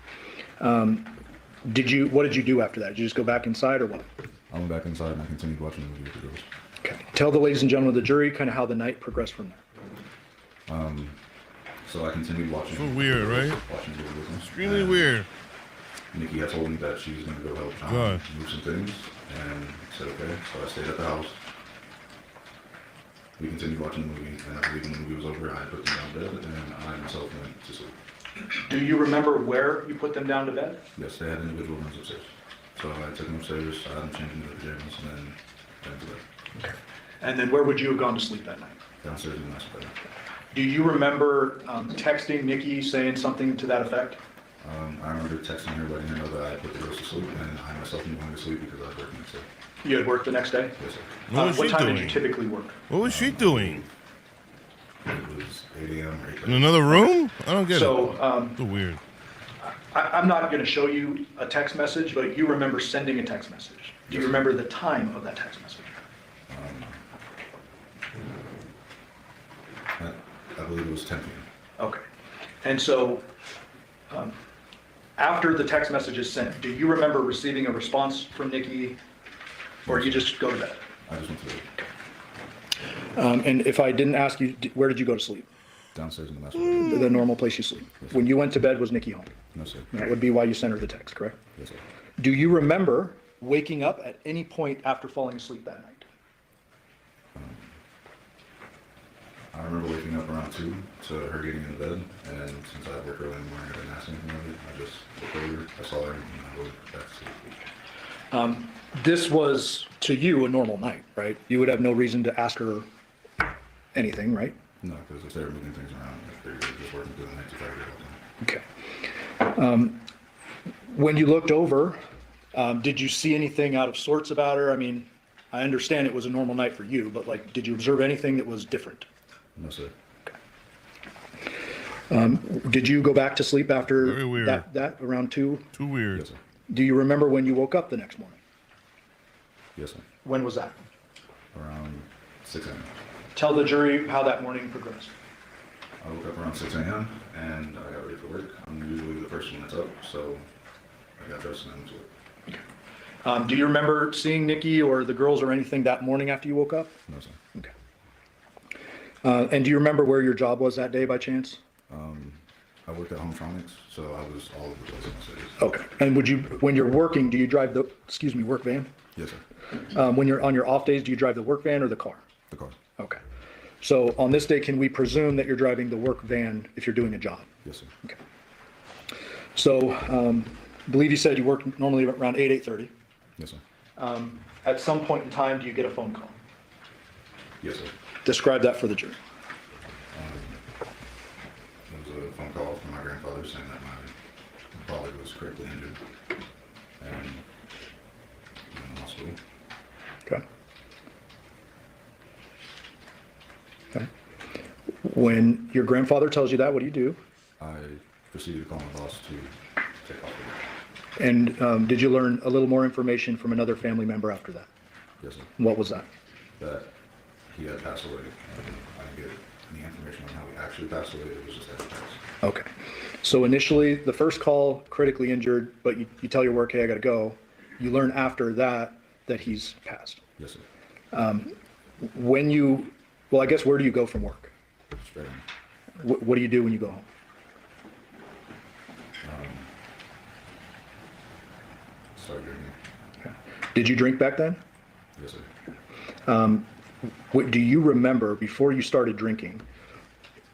What did you do after that? Did you just go back inside or what? I went back inside and I continued watching the movie with the girls. Okay. Tell the ladies and gentlemen of the jury kind of how the night progressed from there. So I continued watching. So weird, right? Watching the movie with them. Extremely And weird. Nikki had told me that she was going to go help John God. move some things, and I said okay. So I stayed at the house. We continued watching the movie, and I believe when the movie was over, I put them down to bed, and I myself went to sleep. Do you remember where you put them down to bed? Yes, they had individual rooms upstairs. So I took them upstairs, I had them change into their pajamas, and then went to bed. Okay. And then where would you have gone to sleep that night? Downstairs in the master bedroom. Do you remember texting Nikki saying something to that effect? I remember texting her, letting her know that I put the girls to sleep, and I myself didn't going to sleep because I was working next day. You had work the next day? Yes, sir. What was What she time doing? did you typically work? What was she doing? It was 8 a.m. or 8 In another room? I don't get it. So So weird. I'm not going to show you a text message, but you remember sending a text message. Do you remember the time of that text message? I believe it was 10 p.m. Okay. And so after the text message is sent, do you remember receiving a response from Nikki, or you just go to bed? I just went to bed. And if I didn't ask you, where did you go to sleep? Downstairs in the master bedroom. The normal place you sleep. When you went to bed, was Nikki home? No, sir. That would be why you sent her the text, correct? Yes, sir. Do you remember waking up at any point after falling asleep that night? I remember waking up around 2 to her getting into bed, and since I work early in the morning, I didn't ask anything of it. I just looked over, I saw her, and I went back to sleep. This was, to you, a normal night, right? You would have no reason to ask her anything, right? No, because if they were moving things around, they were just working through the night to try to get help. Okay. When you looked over, did you see anything out of sorts about her? I mean, I understand it was a normal night for you, but like, did you observe anything that was different? No, sir. Did you go back to sleep after Very weird. that around 2? Too weird. Yes, sir. Do you remember when you woke up the next morning? Yes, sir. When was that? Around 6 a.m. Tell the jury how that morning progressed. I woke up around 6 a.m. and I got ready for work. I'm usually the first one that's up, so I got dressed and I went to work. Do you remember seeing Nikki or the girls or anything that morning after you woke up? No, sir. Okay. And do you remember where your job was that day by chance? I worked at Hometronics, so I was all over the place in the city. Okay. And when you're working, do you drive the, work van? Yes, sir. When you're on your off days, do you drive the work van or the car? The car. Okay. So on this day, can we presume that you're driving the work van if you're doing a job? Yes, sir. Okay. So, I believe you said you work normally around 8:30. Yes, sir. At some point in time, do you get a phone call? Yes, sir. Describe that for the jury. It was a phone call from my grandfather saying that my father was critically injured and in the hospital. Okay. Okay. When your grandfather tells you that, what do you do? I proceeded to call my boss to take off the work. And did you learn a little more information from another family member after that? Yes, sir. What was that? That he had passed away, and I didn't get any information on how he actually passed away. It was just that he passed. Okay. So initially, the first call, critically injured, but you tell your work, hey, I got to go. You learn after that he's passed. Yes, sir. Well, I guess where do you go from work? Straight on. What do you do when you go home? started drinking. Did you drink back then? Yes, sir. What do you remember before you started drinking,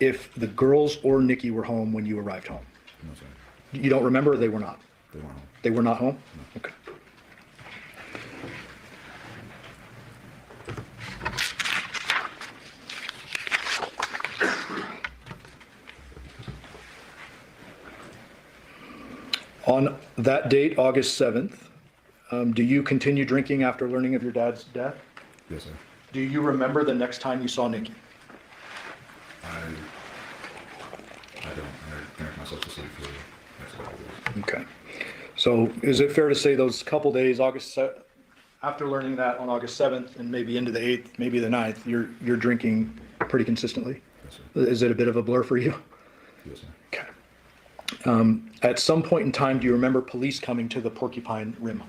if the girls or Nikki were home when you arrived home? No, sir. You don't remember, or they were not? They weren't home. They were not home? No. Okay. On that date, August 7th, do you continue drinking after learning of your dad's death? Yes, sir. Do you remember the next time you saw Nikki? I don't. I drank myself to sleep for the next couple of days. Okay. So is it fair to say those couple days, after learning that on August 7th and maybe into the 8th, maybe the 9th, you're drinking pretty consistently? Yes, sir. Is it a bit of a blur for you? Yes, sir. Okay. At some point in time, do you remember police coming to the Porcupine Rim?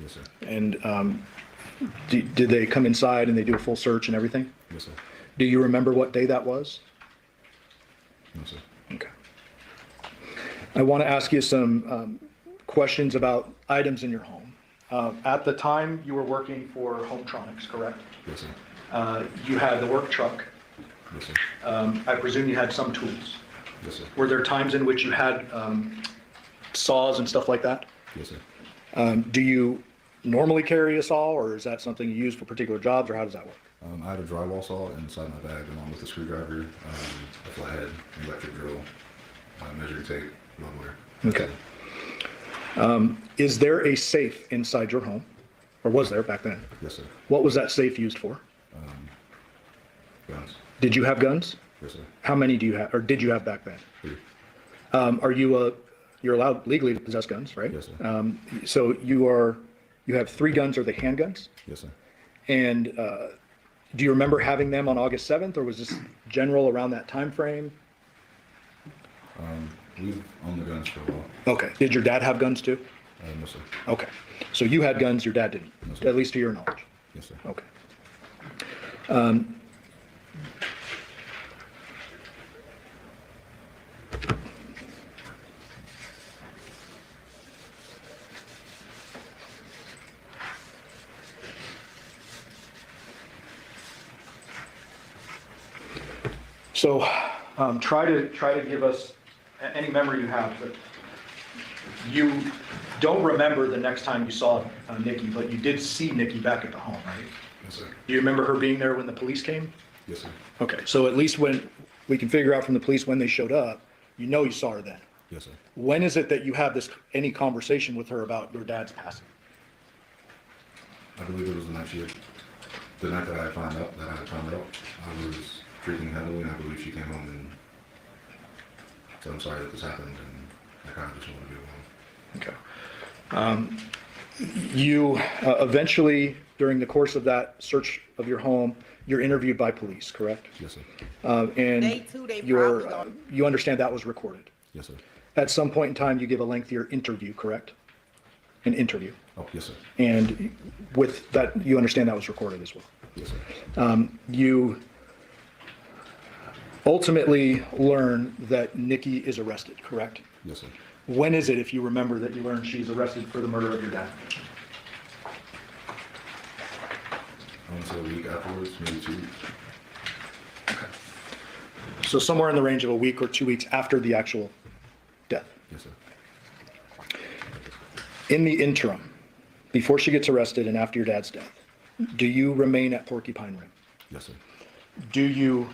Yes, sir. And did they come inside and they do a full search and everything? Yes, sir. Do you remember what day that was? No, sir. Okay. I want to ask you some questions about items in your home. At the time, you were working for Hometronics, correct? Yes, sir. You had the work truck. Yes, sir. I presume you had some tools. Yes, sir. Were there times in which you had saws and stuff like that? Yes, sir. Do you normally carry a saw, or is that something you use for particular jobs, or how does that work? I had a drywall saw inside my bag along with a screwdriver, a flathead, an electric drill, measuring tape, blood wire. Okay. Is there a safe inside your home, or was there back then? Yes, sir. What was that safe used for? Guns. Did you have guns? Yes, sir. How many do you have, or did you have back then? 3. Are you're allowed legally to possess guns, right? Yes, sir. So you have 3 guns. Are they handguns? Yes, sir. And do you remember having them on August 7th, or was this general around that time frame? We've owned the guns for a while. Okay. Did your dad have guns too? No, sir. Okay. So you had guns, your dad didn't, No, sir. at least to your knowledge. Yes, sir. Okay. So try to give us any memory you have. But you don't remember the next time you saw Nikki, but you did see Nikki back at the home, right? Yes, sir. Do you remember her being there when the police came? Yes, sir. Okay, so at least when we can figure out from the police when they showed up, you know you saw her then. Yes, sir. When is it that you have any conversation with her about your dad's passing? I believe it was the night that I found out, I was drinking heavily, and I believe she came home and said, "I'm sorry that this happened," and I kind of just wanted to be alone. Okay. You eventually, during the course of that search of your home, you're interviewed by police, correct? Yes, sir. And Day 2, they probably gonna- you understand that was recorded. Yes, sir. At some point in time, you give a lengthier interview, correct? An interview. Oh, yes, sir. And with that, you understand that was recorded as well. Yes, sir. You ultimately learn that Nikki is arrested, correct? Yes, sir. When is it, if you remember, that you learn she's arrested for the murder of your dad? I want to say a week afterwards, maybe 2 weeks. So somewhere in the range of a week or 2 weeks after the actual death. Yes, sir. In the interim, before she gets arrested and after your dad's death, do you remain at Porcupine Rim? Yes, sir. Do you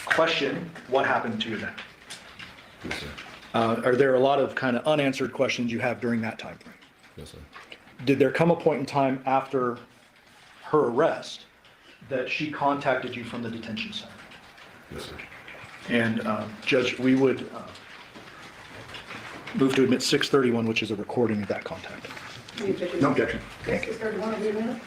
question what happened to your dad? Yes, sir. Are there a lot of kind of unanswered questions you have during that time frame? Yes, sir. Did there come a point in time after her arrest that she contacted you from the detention center? Yes, sir. And Judge, we would move to admit 631, which is a recording of that contact. No objection. Thank you. 631 of the minute?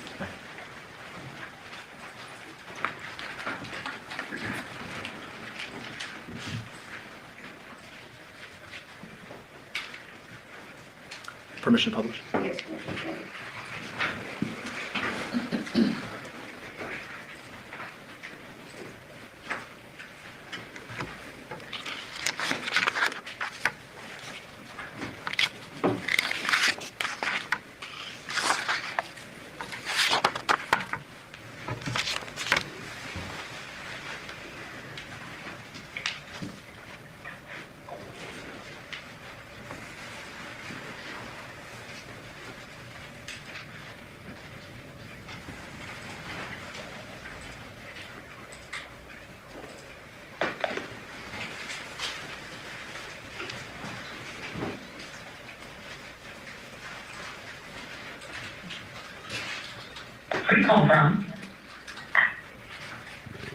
Permission to publish. Yes. Please call from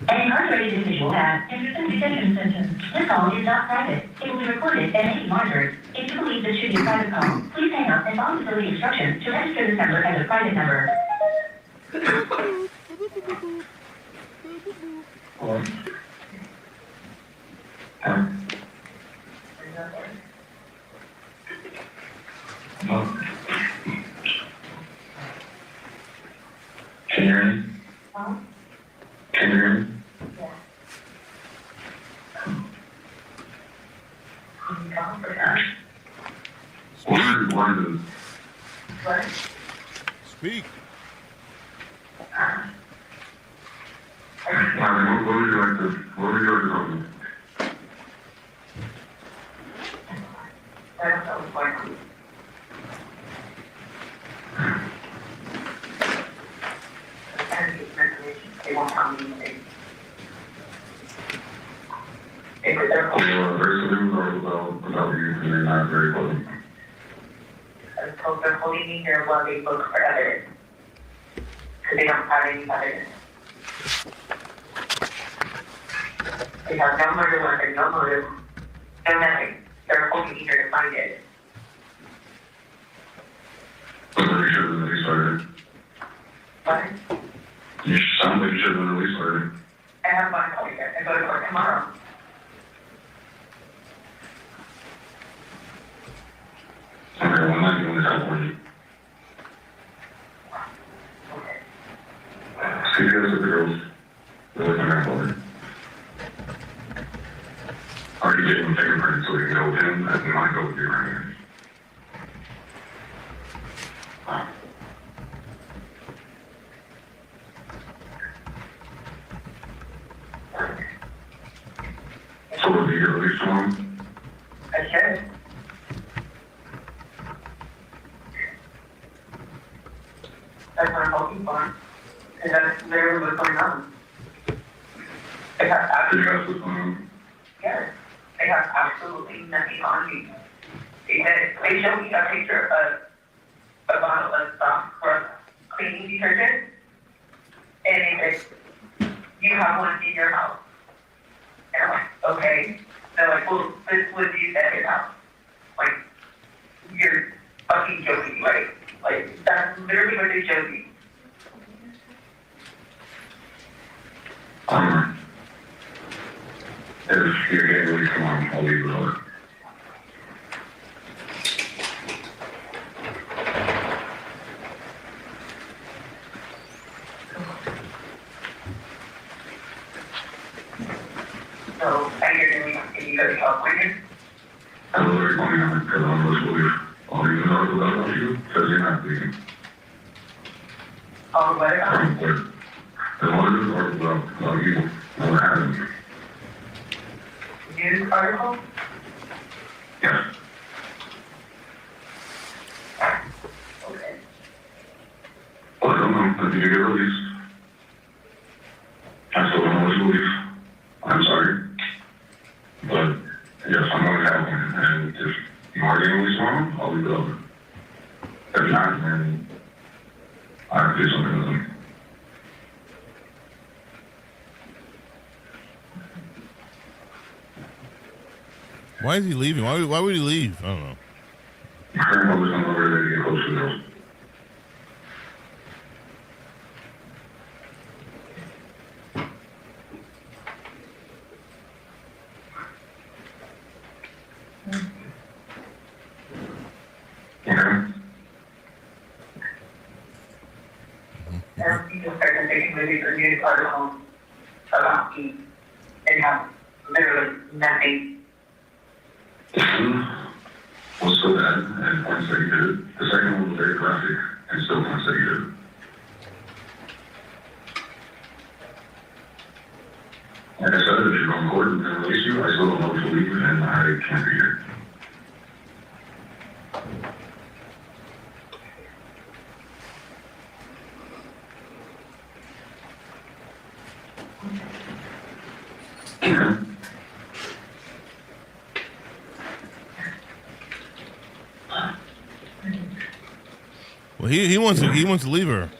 an incarcerated individual that enters a detention sentence. This call is not private. It will be recorded and may be monitored. If you believe this should be a private call, please hang up and follow facility instructions to register this number as a private number. Hello? Hello? Can you hear me? Can you hear me? Yeah. What? Speak. What would you like to tell me? They won't tell me anything. If they're about you, and they're not very pleasant. So they're holding me here while they look for evidence. Because they don't have any evidence. They have no murder weapon, no motive, no nothing. They're holding me here to find it. I'm pretty sure that they started. What? You sound like you should have been released already. I have my call yet. I go to court tomorrow. Okay, well, I'm not doing this out for you. Okay. See you guys at the girls. They're looking at for Are you getting fingerprints so you can go with him? I might go with you right here. So will you get released tomorrow? I should. That's what I'm hoping for. Because that's literally what's going on. They have absolutely, yes, they have absolutely nothing on me. They showed me a picture of a bottle of stock for cleaning detergent, and they said, you have one in your house. And I'm like, okay. They're like, well, this was used at your house. Like, you're fucking joking, right? Like, that's literally what they showed me. If you're getting released tomorrow, I'll leave it over. So, and you're doing, can you go to California? I'm already going on it because I'm supposed to leave. I'll leave an article about you because you're not leaving. Oh, what about? There's one news article about you. What happened? News article? Yes. Okay. Well, I don't know. If you get released, I still don't know what you leave. I'm sorry. But, yes, I'm going to have one. And if you are getting released tomorrow, I'll leave it over. If not, then I have to do something with them. Why is he leaving? Why would he leave? I don't know. I'm always on the way to get close to those. Okay. And you just started taking movies or news articles about me and have literally nothing. Was so bad and points that you did it. The second one was very graphic and still points that you did it. Like I said, if you're going to court and release you, I still don't know what to leave and I can't be here. Well, he wants to leave her.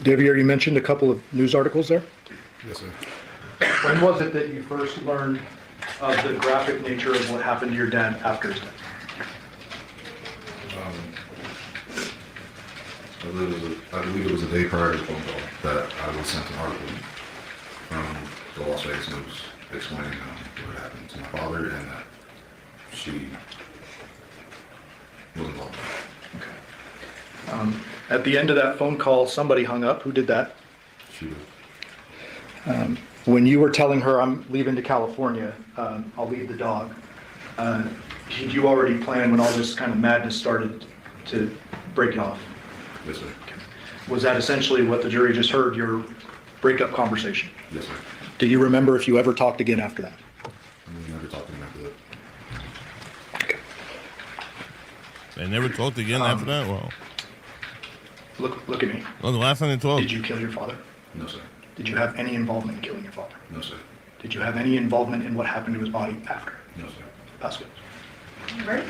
Devyn, you mentioned a couple of news articles there. Yes, sir. When was it that you first learned of the graphic nature of what happened to your dad after his death? I believe it was a day prior to the phone call that I was sent an article from the Las Vegas News explaining what happened to my father and that she was involved. Okay. At the end of that phone call, somebody hung up. Who did that? She was. When you were telling her, I'm leaving to California, I'll leave the dog, did you already plan when all this kind of madness started to break off? Yes, sir. Was that essentially what the jury just heard, your breakup conversation? Yes, sir. Do you remember if you ever talked again after that? We never talked to him after that. They never talked again after that? Well, Look at me. well, the last time they talked. Did you kill your father? No, sir. Did you have any involvement in killing your father? No, sir. Did you have any involvement in what happened to his body after? No, sir. That's good. All right.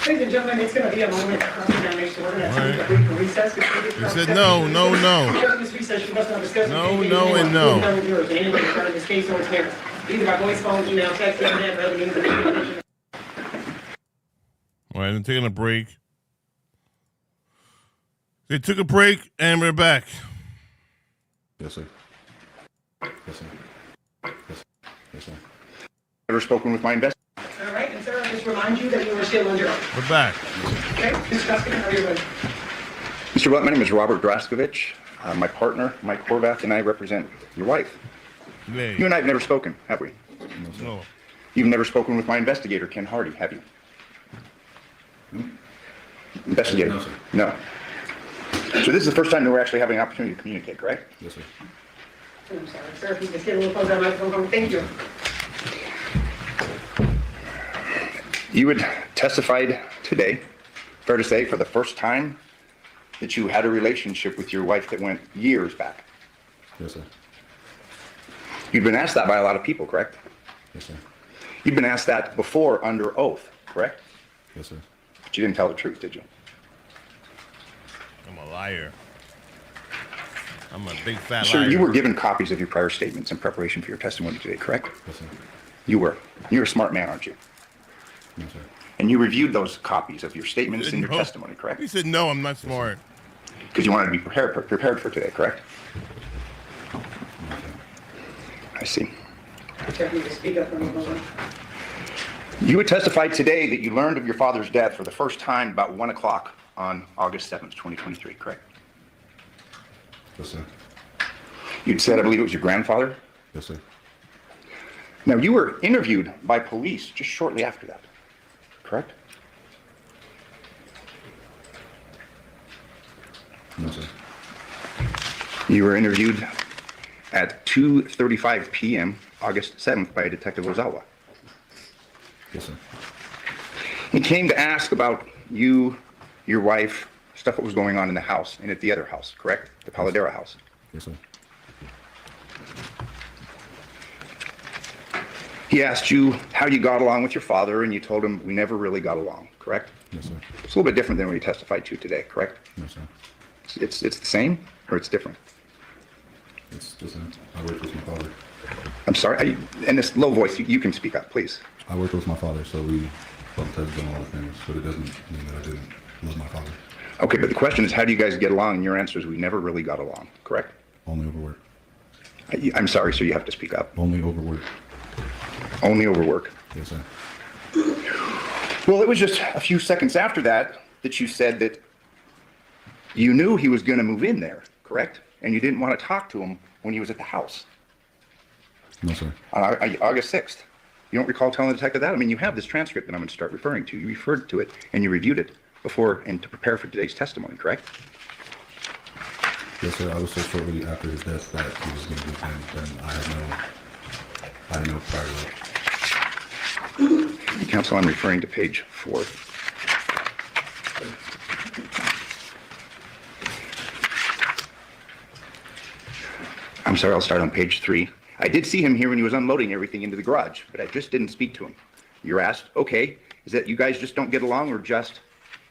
Ladies and gentlemen, it's going to be a moment of cross-examination. We're going to have to take a brief recess. They said no, no, no. During this recess, you must not discuss No, anything no, and no. yours, anybody regarding this case or its merits, either by voice, phone, email, text, internet, or other means of communication. All right, I'm taking a break. They took a break, and we're back. Yes, sir. Yes, sir. Yes, yes, sir. Ever spoken with my investigator? All right, and sir, I just remind you that you are still under oath. We're back. Okay, Mr. Dustin, how are you doing? Mr. Blunt, my name is Robert Draskovich. My partner, Mike Horvath, and I represent your wife. Yay. You and I have never spoken, have we? No. You've never spoken with my investigator, Ken Hardy, have you? Investigator? No, sir. No. So this is the first time that we're actually having an opportunity to communicate, correct? Yes, sir. I'm sorry, sir, if you just get a little closer on the microphone, thank you. You had testified today, fair to say, for the first time, that you had a relationship with your wife that went years back. Yes, sir. You'd been asked that by a lot of people, correct? Yes, sir. You'd been asked that before under oath, correct? Yes, sir. But you didn't tell the truth, did you? I'm a liar. I'm a big fat Sir, liar. you were given copies of your prior statements in preparation for your testimony today, correct? Yes, sir. You were. You're a smart man, aren't you? No, sir. And you reviewed those copies of your statements in your No. testimony, correct? He said, no, I'm not smart. Because you wanted to be prepared for today, correct? No, sir. I see. Sir, if you just speak up for me, please. You had testified today that you learned of your father's death for the first time about 1 o'clock on August 7th, 2023, correct? Yes, sir. You'd said, I believe it was your grandfather. Yes, sir. Now, you were interviewed by police just shortly after that, correct? No, sir. You were interviewed at 2:35 p.m. August 7th by Detective Ozawa. Yes, sir. He came to ask about you, your wife, stuff that was going on in the house and at the other house, correct? The Paladera house. Yes, sir. He asked you how you got along with your father, and you told him we never really got along, correct? Yes, sir. It's a little bit different than what you testified to today, correct? No, sir. It's the same, or it's different? It's just I worked with my father. I'm sorry, in this low voice, you can speak up, please. I worked with my father, so we bumped heads on a lot of things, but it doesn't mean that I didn't love my father. Okay, but the question is, how do you guys get along? And your answer is we never really got along, correct? Only over work. I'm sorry, sir, you have to speak up. Only over work. Only over work. Yes, sir. Well, it was just a few seconds after that that you said that you knew he was going to move in there, correct? And you didn't want to talk to him when he was at the house No, sir. on August 6th. You don't recall telling the detective that? I mean, you have this transcript that I'm going to start referring to. You referred to it and you reviewed it before and to prepare for today's testimony, correct? Yes, sir. I was so shortly after his death that he was going to be him, and I had no prior to that. Counsel, I'm referring to page 4. I'm sorry, I'll start on page 3. I did see him here when he was unloading everything into the garage, but I just didn't speak to him. You're asked, okay, is that you guys just don't get along or just?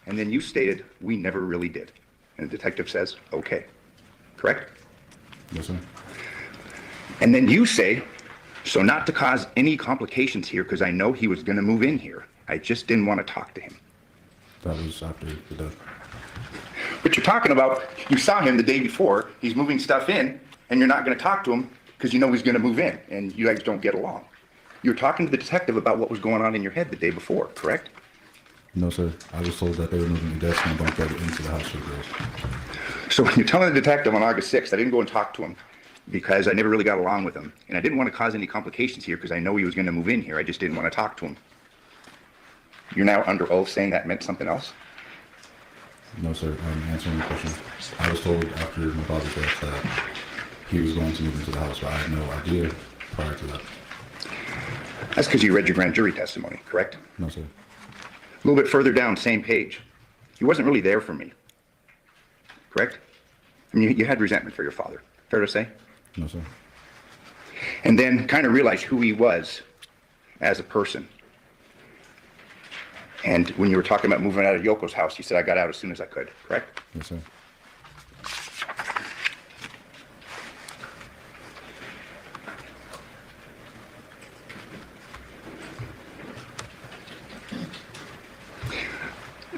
And then you stated, we never really did. And the detective says, okay, correct? correct? Yes, sir. And then you say, so not to cause any complications here, because I know he was going to move in here. I just didn't want to talk to him. That was after the death. But you're talking about, you saw him the day before, he's moving stuff in, and you're not going to talk to him because you know he's going to move in, and you guys don't get along. You're talking to the detective about what was going on in your head the day before, correct? No, sir. I was told that they were moving the desk and bunk bed into the house for the girls. So when you're telling the detective on August 6th, I didn't go and talk to him because I never really got along with him, and I didn't want to cause any complications here because I know he was going to move in here. I just didn't want to talk to him. You're now under oath saying that meant something else? No, sir. I'm answering the question. I was told after my father's death that he was going to move into the house, but I had no idea prior to that. That's because you read your grand jury testimony, correct? No, sir. A little bit further down, same page. He wasn't really there for me, correct? I mean, you had resentment for your father, fair to say? No, sir. And then kind of realized who he was as a person. And when you were talking about moving out of Yoko's house, you said, I got out as soon as I could, correct? Yes, sir.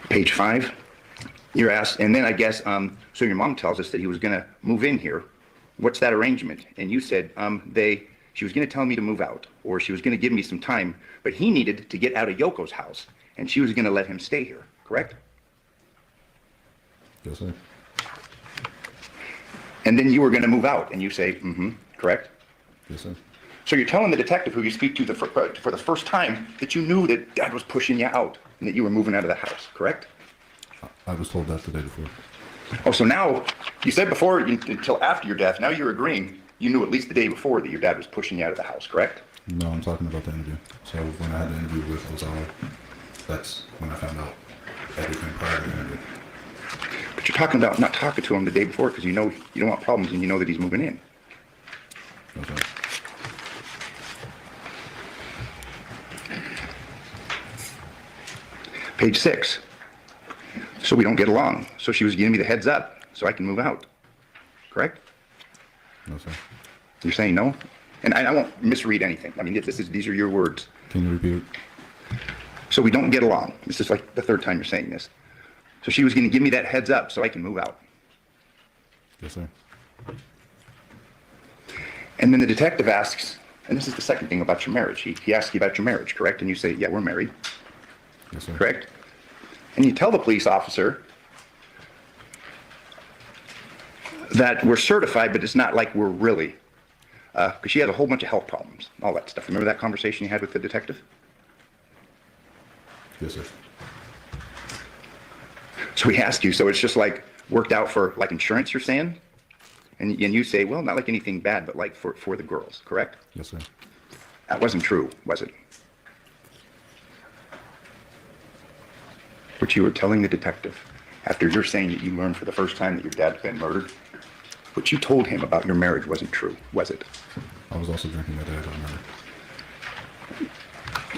Page 5, you're asked, and then I guess, so your mom tells us that he was going to move in here. What's that arrangement? And you said she was going to tell me to move out, or she was going to give me some time, but he needed to get out of Yoko's house, and she was going to let him stay here, correct? Yes, sir. And then you were going to move out, and you say, correct? Yes, sir. So you're telling the detective who you speak to for the first time that you knew that Dad was pushing you out and that you were moving out of the house, correct? I was told that the day before. Oh, so now, you said before, until after your death, now you're agreeing you knew at least the day before that your dad was pushing you out of the house, correct? No, I'm talking about the interview. So when I had the interview with Ozawa, that's when I found out everything prior to the interview. But you're talking about not talking to him the day before because you know you don't want problems and you know that he's moving in. No, sir. Page 6. So we don't get along. So she was giving me the heads up so I can move out, correct? No, sir. You're saying no? And I won't misread anything. I mean, these are your words. Can you repeat it? So we don't get along. This is like the third time you're saying this. So she was going to give me that heads up so I can move out. Yes, sir. And then the detective asks, and this is the second thing about your marriage. He asks you about your marriage, correct? And you say, yeah, we're married, Yes, sir. correct? And you tell the police officer that we're certified, but it's not like we're really, because she has a whole bunch of health problems, all that stuff. Remember that conversation you had with the detective? Yes, sir. So he asked you, so it's just like worked out for like insurance, you're saying? And you say, well, not like anything bad, but like for the girls, correct? Yes, sir. That wasn't true, was it? But you were telling the detective, after you're saying that you learned for the first time that your dad's been murdered, what you told him about your marriage wasn't true, was it? I was also drinking that day, I don't remember.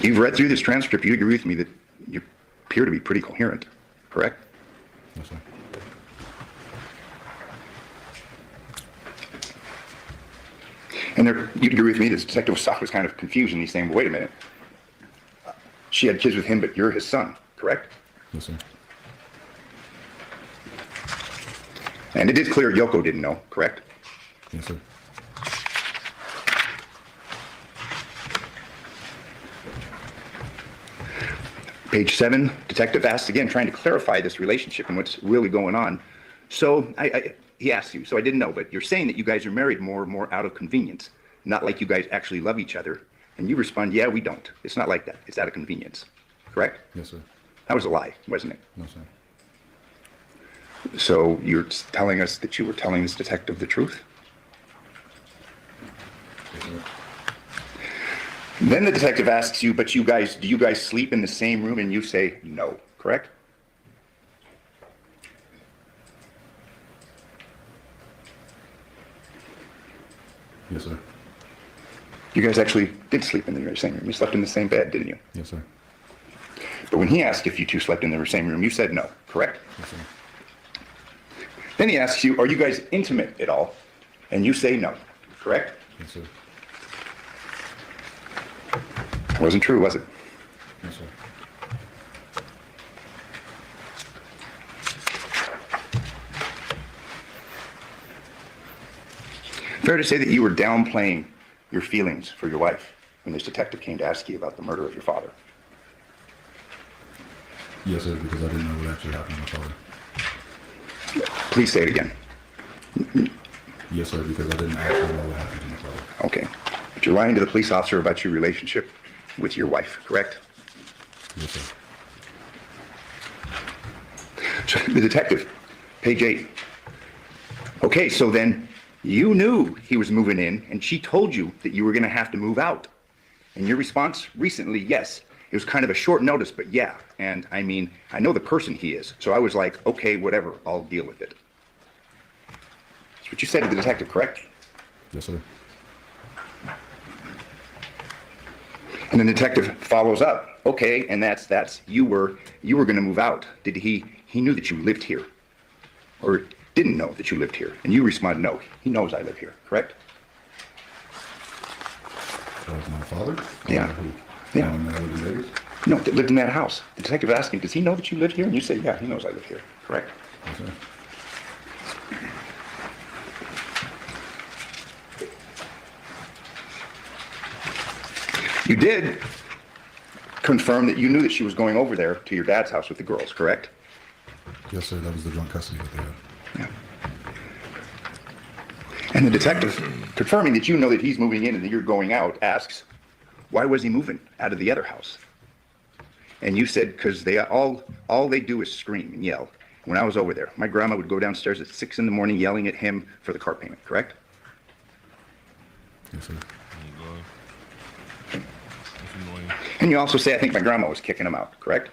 You've read through this transcript, you agree with me that you appear to be pretty coherent, correct? Yes, sir. And you agree with me, this detective was kind of confused, and he's saying, well, wait a minute. She had kids with him, but you're his son, correct? Yes, sir. And it is clear Yoko didn't know, correct? Yes, sir. Page 7, detective asks again, trying to clarify this relationship and what's really going on. So he asks you, so I didn't know, but you're saying that you guys are married more out of convenience, not like you guys actually love each other. And you respond, yeah, we don't. It's not like that. It's out of convenience, correct? Yes, sir. That was a lie, wasn't it? No, sir. So you're telling us that you were telling this detective the truth? Yes, sir. Then the detective asks you, but do you guys sleep in the same room? And you say no, correct? Yes, sir. You guys actually did sleep in the same room. You slept in the same bed, didn't you? Yes, sir. But when he asked if you two slept in the same room, you said no, correct? Yes, sir. Then he asks you, are you guys intimate at all? And you say no, correct? Yes, sir. Wasn't true, was it? Yes, sir. Fair to say that you were downplaying your feelings for your wife when this detective came to ask you about the murder of your father. Yes, sir, because I didn't know what actually happened to my father. Please say it again. Yes, sir, because I didn't actually know what happened to my father. Okay. But you're lying to the police officer about your relationship with your wife, correct? Yes, sir. The detective, page 8. Okay, so then you knew he was moving in, and she told you that you were going to have to move out. And your response recently, yes. It was kind of a short notice, but yeah. And I mean, I know the person he is, so I was like, okay, whatever, I'll deal with it. That's what you said to the detective, correct? Yes, sir. And the detective follows up. Okay, and that's you were going to move out. Did he knew that you lived here, or didn't know that you lived here? And you responded, no, he knows I live here, correct? That was my father? Yeah. Who? Yeah. That lived in Vegas? No, that lived in that house. The detective asked him, does he know that you live here? And you say, yeah, he knows I live here, correct? Yes, sir. You did confirm that you knew that she was going over there to your dad's house with the girls, correct? Yes, sir, that was the joint custody that they had. Yeah. And the detective, confirming that you know that he's moving in and that you're going out, asks, why was he moving out of the other house? And you said, because they all they do is scream and yell. When I was over there, my grandma would go downstairs at 6 in the morning yelling at him for the car payment, correct? Yes, sir. And you also say, I think my grandma was kicking him out, correct?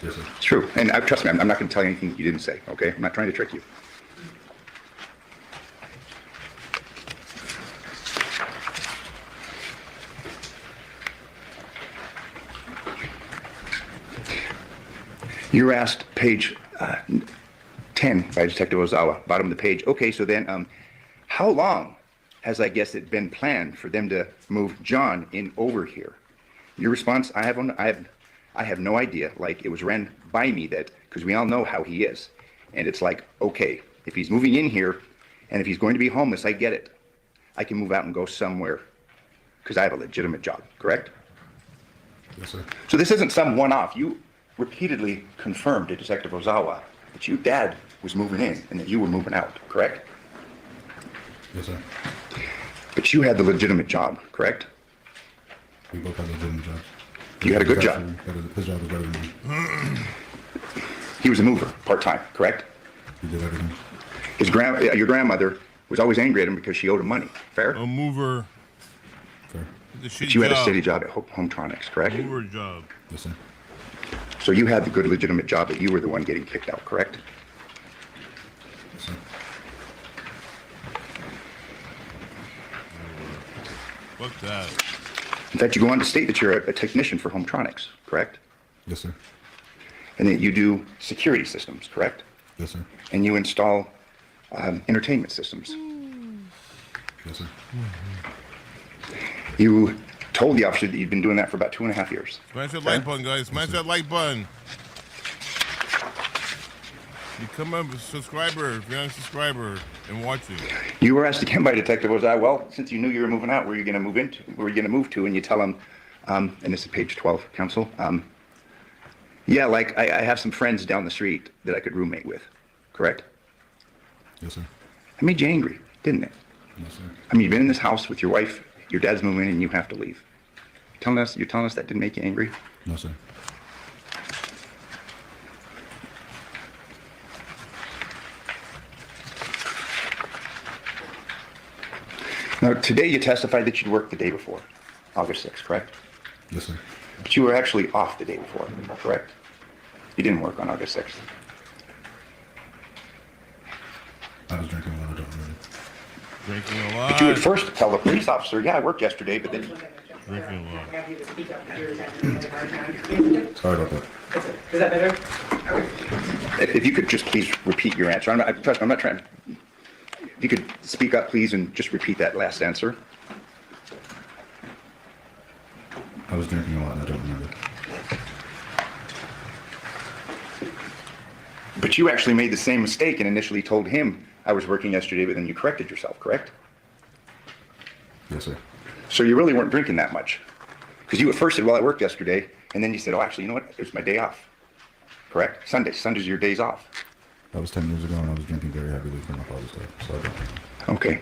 Yes, sir. It's true. And trust me, I'm not going to tell you anything you didn't say, okay? I'm not trying to trick you. You were asked, page 10 by Detective Ozawa, bottom of the page. Okay, so then how long has, I guess, it been planned for them to move John in over here? Your response, I have no idea. Like, it was ran by me that, because we all know how he is. And it's like, okay, if he's moving in here, and if he's going to be homeless, I get it. I can move out and go somewhere, because I have a legitimate job, correct? Yes, sir. So this isn't some one-off. You repeatedly confirmed to Detective Ozawa that your dad was moving in and that you were moving out, correct? Yes, sir. But you had the legitimate job, correct? We both had legitimate jobs. You had a good job. His job was better than me. He was a mover, part-time, correct? He did everything. Your grandmother was always angry at him because she owed him money, fair? A mover. Fair. But you had a steady job at Hometronics, correct? Mover job. Yes, sir. So you had the good legitimate job that you were the one getting kicked out, correct? Yes, sir. Fuck that. In fact, you go on to state that you're a technician for Hometronics, correct? Yes, sir. And that you do security systems, correct? Yes, sir. And you install entertainment systems. Yes, sir. You told the officer that you'd been doing that for about 2.5 years. Smash that like button, guys. Smash that like button. Become a subscriber if you're not a subscriber and watching. You were asked again by Detective Ozai, well, since you knew you were moving out, where are you going to move into? Where are you going to move to? And you tell him, and this is page 12, counsel, yeah, like I have some friends down the street that I could roommate with, correct? Yes, sir. That made you angry, didn't it? Yes, sir. I mean, you've been in this house with your wife, your dad's moving in, and you have to leave. You're telling us that didn't make you angry? No, sir. Now, today you testified that you'd worked the day before, August 6th, correct? Yes, sir. But you were actually off the day before, correct? You didn't work on August 6th. I was drinking a lot of don't remember. Drinking a But you would lot. first tell the police officer, yeah, I worked yesterday, but then Drinking a lot. Sorry about that. Is that better? Okay. If you could just please repeat your answer. Trust me, I'm not trying. If you could speak up, please, and just repeat that last answer. I was drinking a lot and I don't remember. But you actually made the same mistake and initially told him I was working yesterday, but then you corrected yourself, correct? Yes, sir. So you really weren't drinking that much. Because you at first said, well, I worked yesterday, and then you said, oh, actually, you know what? It was my day off. Correct? Sundays are your days off. That was 10 years ago and I was drinking very heavily from my father's death. So I don't. Okay.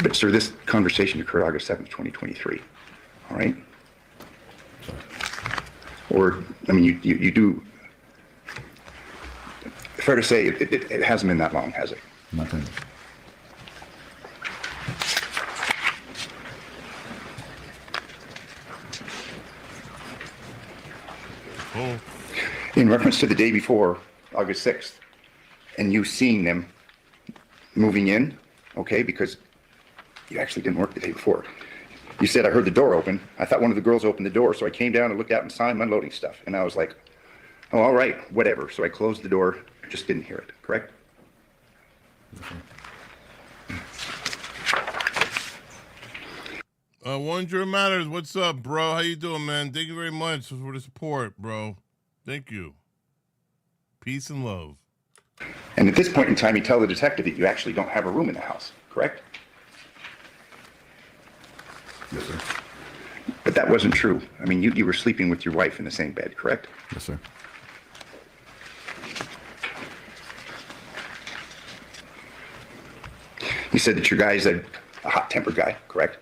But sir, this conversation occurred August 7th, 2023. All right? Sorry. Or, I mean, you do, fair to say, it hasn't been that long, has it? Not 10 years. Oh, In reference to the day before, August 6th, and you seeing them moving in, okay, because you actually didn't work the day before. You said, I heard the door open. I thought one of the girls opened the door, so I came down and looked out and saw him unloading stuff. And I was like, oh, all right, whatever. So I closed the door, just didn't hear it, correct? Wonder Matters, what's up, bro? How you doing, man? Thank you very much for the support, bro. Thank you. Peace and love. And at this point in time, you tell the detective that you actually don't have a room in the house, correct? Yes, sir. But that wasn't true. I mean, you were sleeping with your wife in the same bed, correct? Yes, sir. You said that your guy is a hot-tempered guy, correct?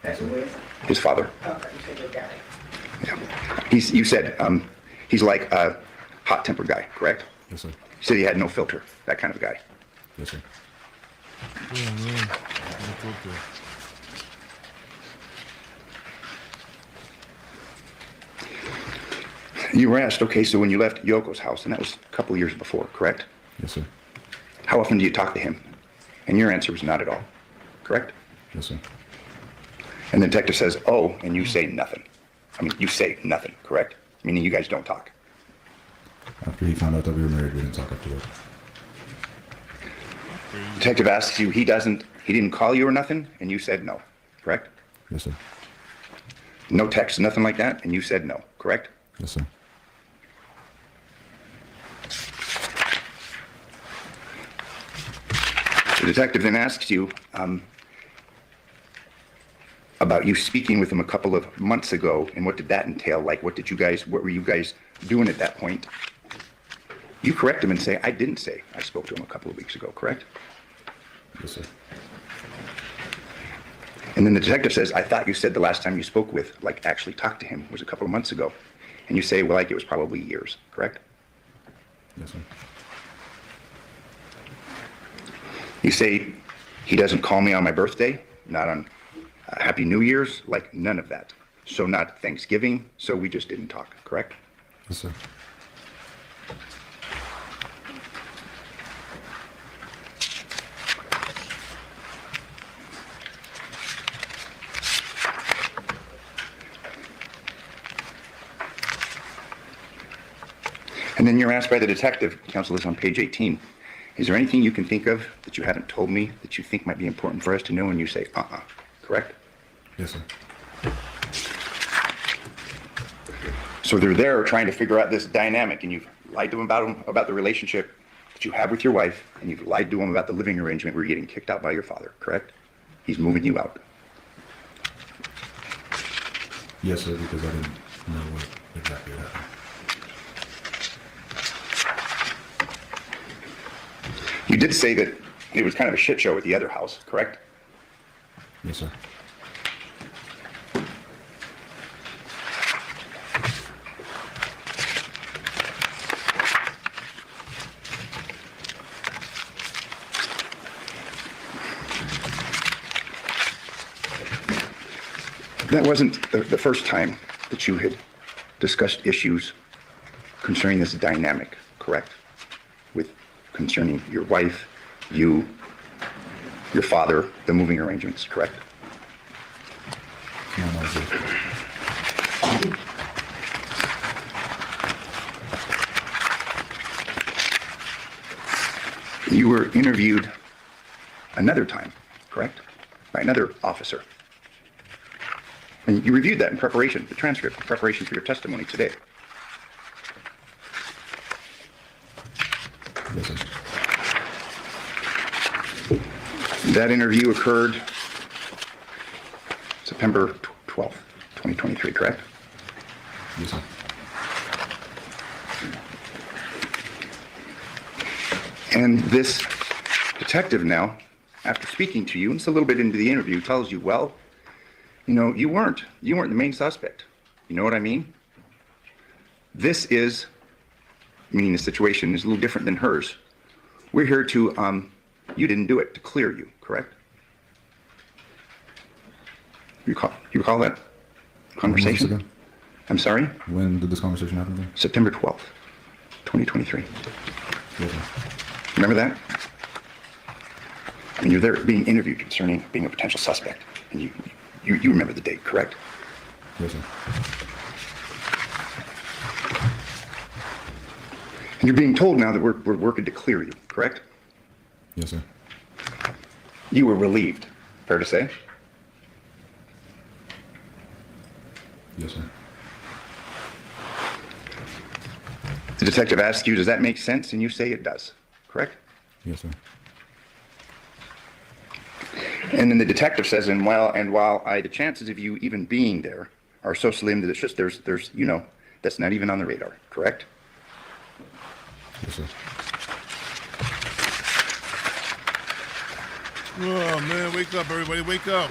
That's who is? His father. Okay, you said your guy. Yeah. You said he's like a hot-tempered guy, correct? Yes, sir. You said he had no filter, that kind of guy. Yes, sir. Yeah, man. That's okay. You were asked, okay, so when you left Yoko's house, and that was a couple years before, correct? Yes, sir. How often do you talk to him? And your answer was not at all, correct? Yes, sir. And the detective says, oh, and you say nothing. I mean, you say nothing, correct? Meaning you guys don't talk. After he found out that we were married, we didn't talk after that. Detective asks you, he didn't call you or nothing, and you said no, correct? Yes, sir. No text, nothing like that, and you said no, correct? Yes, sir. The detective then asks you about you speaking with him a couple of months ago, and what did that entail? Like, what were you guys doing at that point? You correct him and say, I didn't say I spoke to him a couple of weeks ago, correct? Yes, sir. And then the detective says, I thought you said the last time you spoke with, like actually talked to him, was a couple of months ago. And you say, well, like it was probably years, correct? Yes, sir. You say, he doesn't call me on my birthday, not on Happy New Year's, like none of that. So not Thanksgiving, so we just didn't talk, correct? Yes, sir. And then you're asked by the detective, counsel is on page 18, is there anything you can think of that you haven't told me that you think might be important for us to know? And you say, correct? Yes, sir. So they're there trying to figure out this dynamic, and you've lied to them about the relationship that you have with your wife, and you've lied to them about the living arrangement where you're getting kicked out by your father, correct? He's moving you out. Yes, sir, because I didn't know what exactly happened. You did say that it was kind of a shit show at the other house, correct? Yes, sir. That wasn't the first time that you had discussed issues concerning this dynamic, correct? Concerning your wife, you, your father, the moving arrangements, correct? No, no, sir. You were interviewed another time, correct? By another officer. And you reviewed that in preparation, the transcript, in preparation for your testimony today. Yes, sir. That interview occurred September 12th, 2023, correct? Yes, sir. And this detective now, after speaking to you, and it's a little bit into the interview, tells you, well, you know, you weren't the main suspect. You know what I mean? This is, meaning the situation is a little different than hers. We're here to, you didn't do it, to clear you, correct? You recall that conversation? When was this again? I'm sorry? When did this conversation happen again? September 12th, 2023. Yes, sir. Remember that? And you're there being interviewed concerning being a potential suspect. And you remember the date, correct? Yes, sir. And you're being told now that we're working to clear you, correct? Yes, sir. You were relieved, fair to say? Yes, sir. The detective asks you, does that make sense? And you say it does, correct? Yes, sir. And then the detective says, and while the chances of you even being there are so slim that it's just, there's, you know, that's not even on the radar, correct? Yes, sir. Oh, man, wake up, everybody, wake up.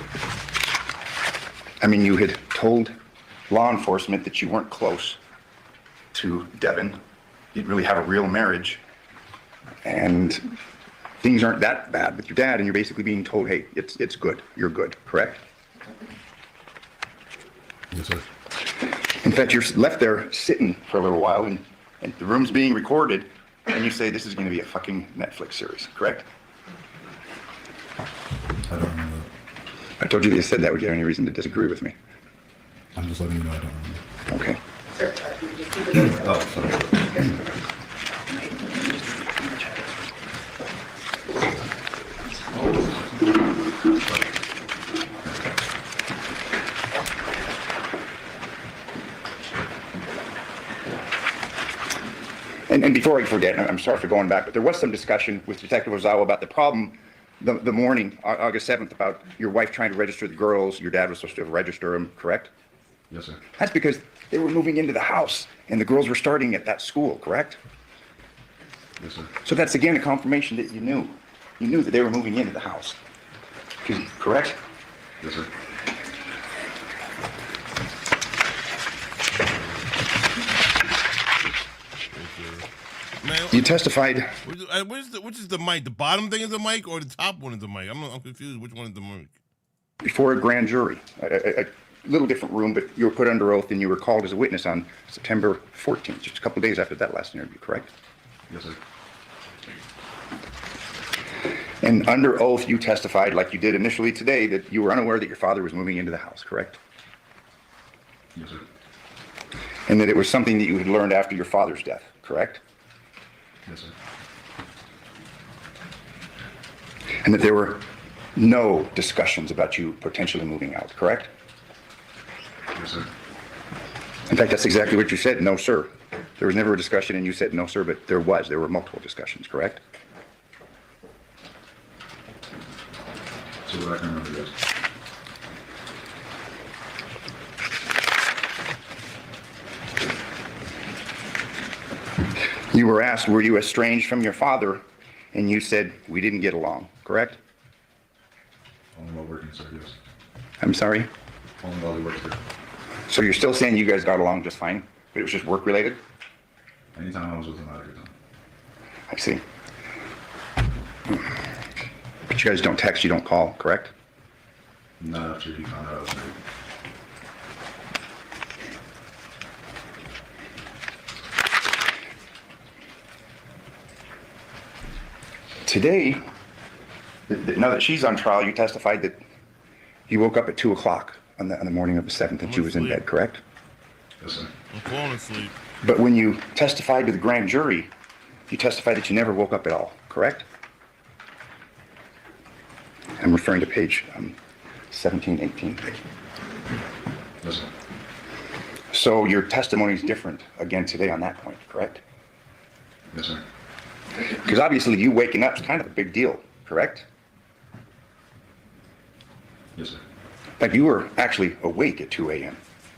I mean, you had told law enforcement that you weren't close to Devyn. You didn't really have a real marriage. And things aren't that bad with your dad, and you're basically being told, hey, it's good. You're good, correct? Yes, sir. In fact, you're left there sitting for a little while, and the room's being recorded, and you say this is going to be a fucking Netflix series, correct? I don't remember that. I told you they said that. Would you have any reason to disagree with me? I'm just letting you know I don't remember. Okay. Sir, can you just keep it Oh, sorry. And before I forget, I'm sorry for going back, but there was some discussion with Detective Ozawa about the problem the morning, August 7th, about your wife trying to register the girls. Your dad was supposed to register them, correct? Yes, sir. That's because they were moving into the house and the girls were starting at that school, correct? Yes, sir. So that's again a confirmation that you knew. You knew that they were moving into the house. Correct? Yes, sir. Man, You testified which is the mic? The bottom thing is the mic or the top one is the mic? I'm confused. Which one is the mic? before a grand jury, a little different room, but you were put under oath and you were called as a witness on September 14th, just a couple of days after that last interview, correct? Yes, sir. And under oath, you testified, like you did initially today, that you were unaware that your father was moving into the house, correct? Yes, sir. And that it was something that you had learned after your father's death, correct? Yes, sir. And that there were no discussions about you potentially moving out, correct? Yes, sir. In fact, that's exactly what you said, no, sir. There was never a discussion and you said no, sir, but there were multiple discussions, correct? So that I can remember, yes. You were asked, were you estranged from your father? And you said, we didn't get along, correct? Only while working, sir, yes. I'm sorry? Only while we worked, sir. So you're still saying you guys got along just fine, but it was just work related? Anytime I was with him, I had a good time. I see. But you guys don't text, you don't call, correct? Not after he found out I was married. Today, now that she's on trial, you testified that you woke up at 2 o'clock on the morning of the 7th and she was in bed, correct? Yes, sir. I'm falling asleep. But when you testified to the grand jury, you testified that you never woke up at all, correct? I'm referring to page 17, 18. Yes, sir. So your testimony is different again today on that point, correct? Yes, sir. Because obviously you waking up is kind of a big deal, correct? Yes, sir. In fact, you were actually awake at 2 a.m.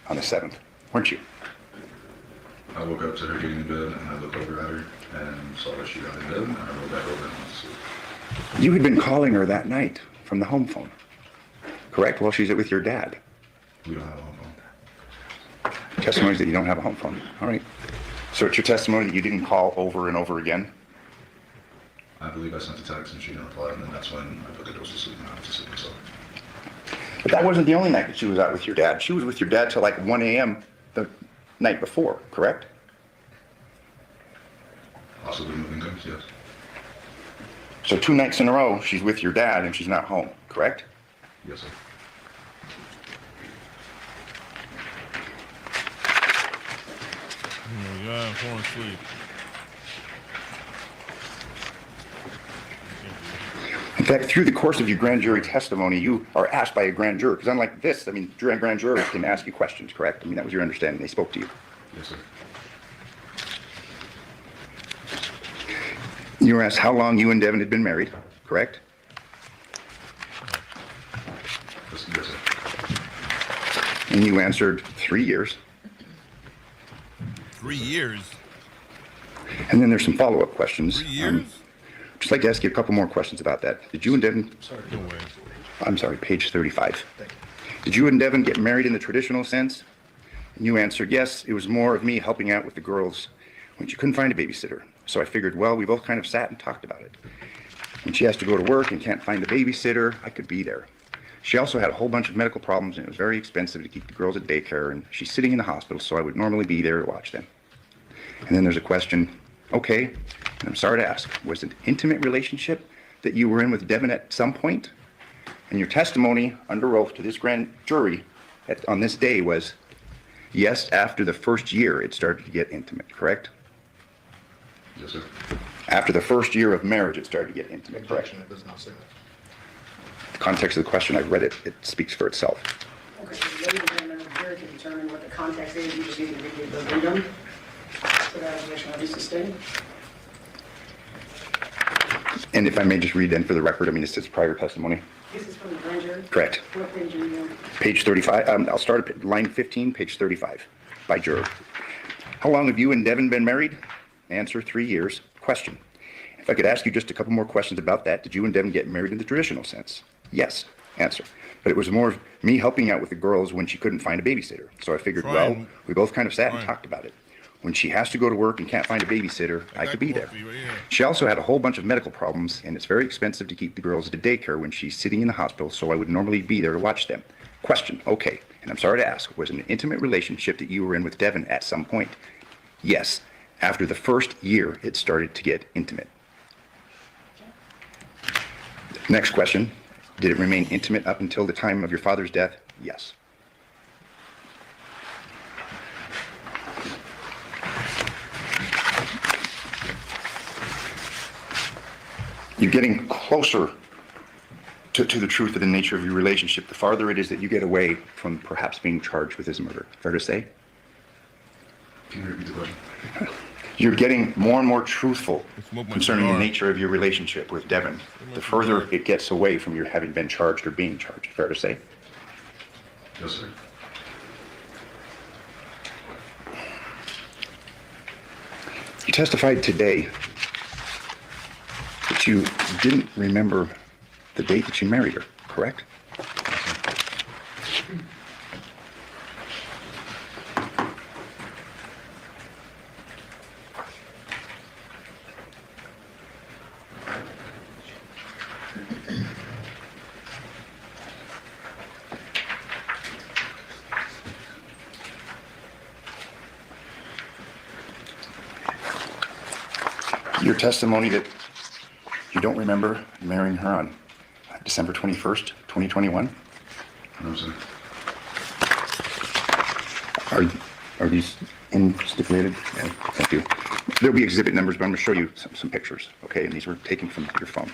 on the 7th, weren't you? I woke up to her getting in bed, and I looked over at her and saw that she got in bed, and I rolled back over and went to sleep. You had been calling her that night from the home phone, correct? While she's with your dad. We don't have a home phone. Testimony is that you don't have a home phone. All right. So it's your testimony that you didn't call over and over again? I believe I sent a text and she didn't reply, and then that's when I put the girls to sleep and I went to sleep myself. But that wasn't the only night that she was out with your dad. She was with your dad till like 1 a.m. the night before, correct? Possibly moving goods, yes. So 2 nights in a row, she's with your dad and she's not home, correct? Yes, sir. Oh my God, I'm falling asleep. In fact, through the course of your grand jury testimony, you are asked by a grand juror, because unlike this, I mean, grand jurors can ask you questions, correct? I mean, that was your understanding. They spoke to you. Yes, sir. You were asked how long you and Devyn had been married, correct? Yes, sir. And you answered 3 years. 3 years. And then there's some follow-up questions. 3 years? Just like to ask you a couple more questions about that. Did you and Devyn, No way. I'm sorry, page 35. Did you and Devyn get married in the traditional sense? And you answered, yes, it was more of me helping out with the girls when she couldn't find a babysitter. So I figured, well, we both kind of sat and talked about it. When she has to go to work and can't find a babysitter, I could be there. She also had a whole bunch of medical problems, and it was very expensive to keep the girls at daycare, and she's sitting in the hospital, so I would normally be there to watch them. And then there's a question, okay, and I'm sorry to ask, was it an intimate relationship that you were in with Devyn at some point? And your testimony under oath to this grand jury on this day was, yes, after the first year it started to get intimate, correct? Yes, sir. After the first year of marriage it started to get intimate, correct? Objection, it does not say that. The context of the question, I've read it, it speaks for itself. Okay, so ladies and gentlemen, the jury can determine what the context is, you just need to read the verbatim. So that objection will be sustained. And if I may just read then for the record, I mean, this is prior testimony. This is from the grand jury? Correct. What page are you on? Page 35, I'll start at line 15, page 35, by juror. How long have you and Devyn been married? Answer, 3 years. Question. If I could ask you just a couple more questions about that, did you and Devyn get married in the traditional sense? Yes. Answer. But it was more of me helping out with the girls when she couldn't find a babysitter. So I figured, Fine. well, we both kind of sat and Fine. talked about it. When she has to go to work and can't find a babysitter, I got could be there. coffee right here. She also had a whole bunch of medical problems, and it's very expensive to keep the girls at a daycare when she's sitting in the hospital, so I would normally be there to watch them. Question, okay, and I'm sorry to ask, was it an intimate relationship that you were in with Devyn at some point? Yes. After the first year, it started to get intimate. Next question, did it remain intimate up until the time of your father's death? Yes. You're getting closer to the truth of the nature of your relationship, the farther it is that you get away from perhaps being charged with his murder. Fair to say? Can you repeat the question? You're getting more and more truthful Smoke my concerning the cigar. nature of your relationship with Devyn, the further it gets away from your having been charged or being charged. Fair to say? Yes, sir. You testified today that you didn't remember the date that you married her, correct? Your testimony that you don't remember marrying her on December 21st, 2021? No, sir. Are these stipulated? Yeah, thank you. There'll be exhibit numbers, but I'm going to show you some pictures, okay? And these were taken from your phone.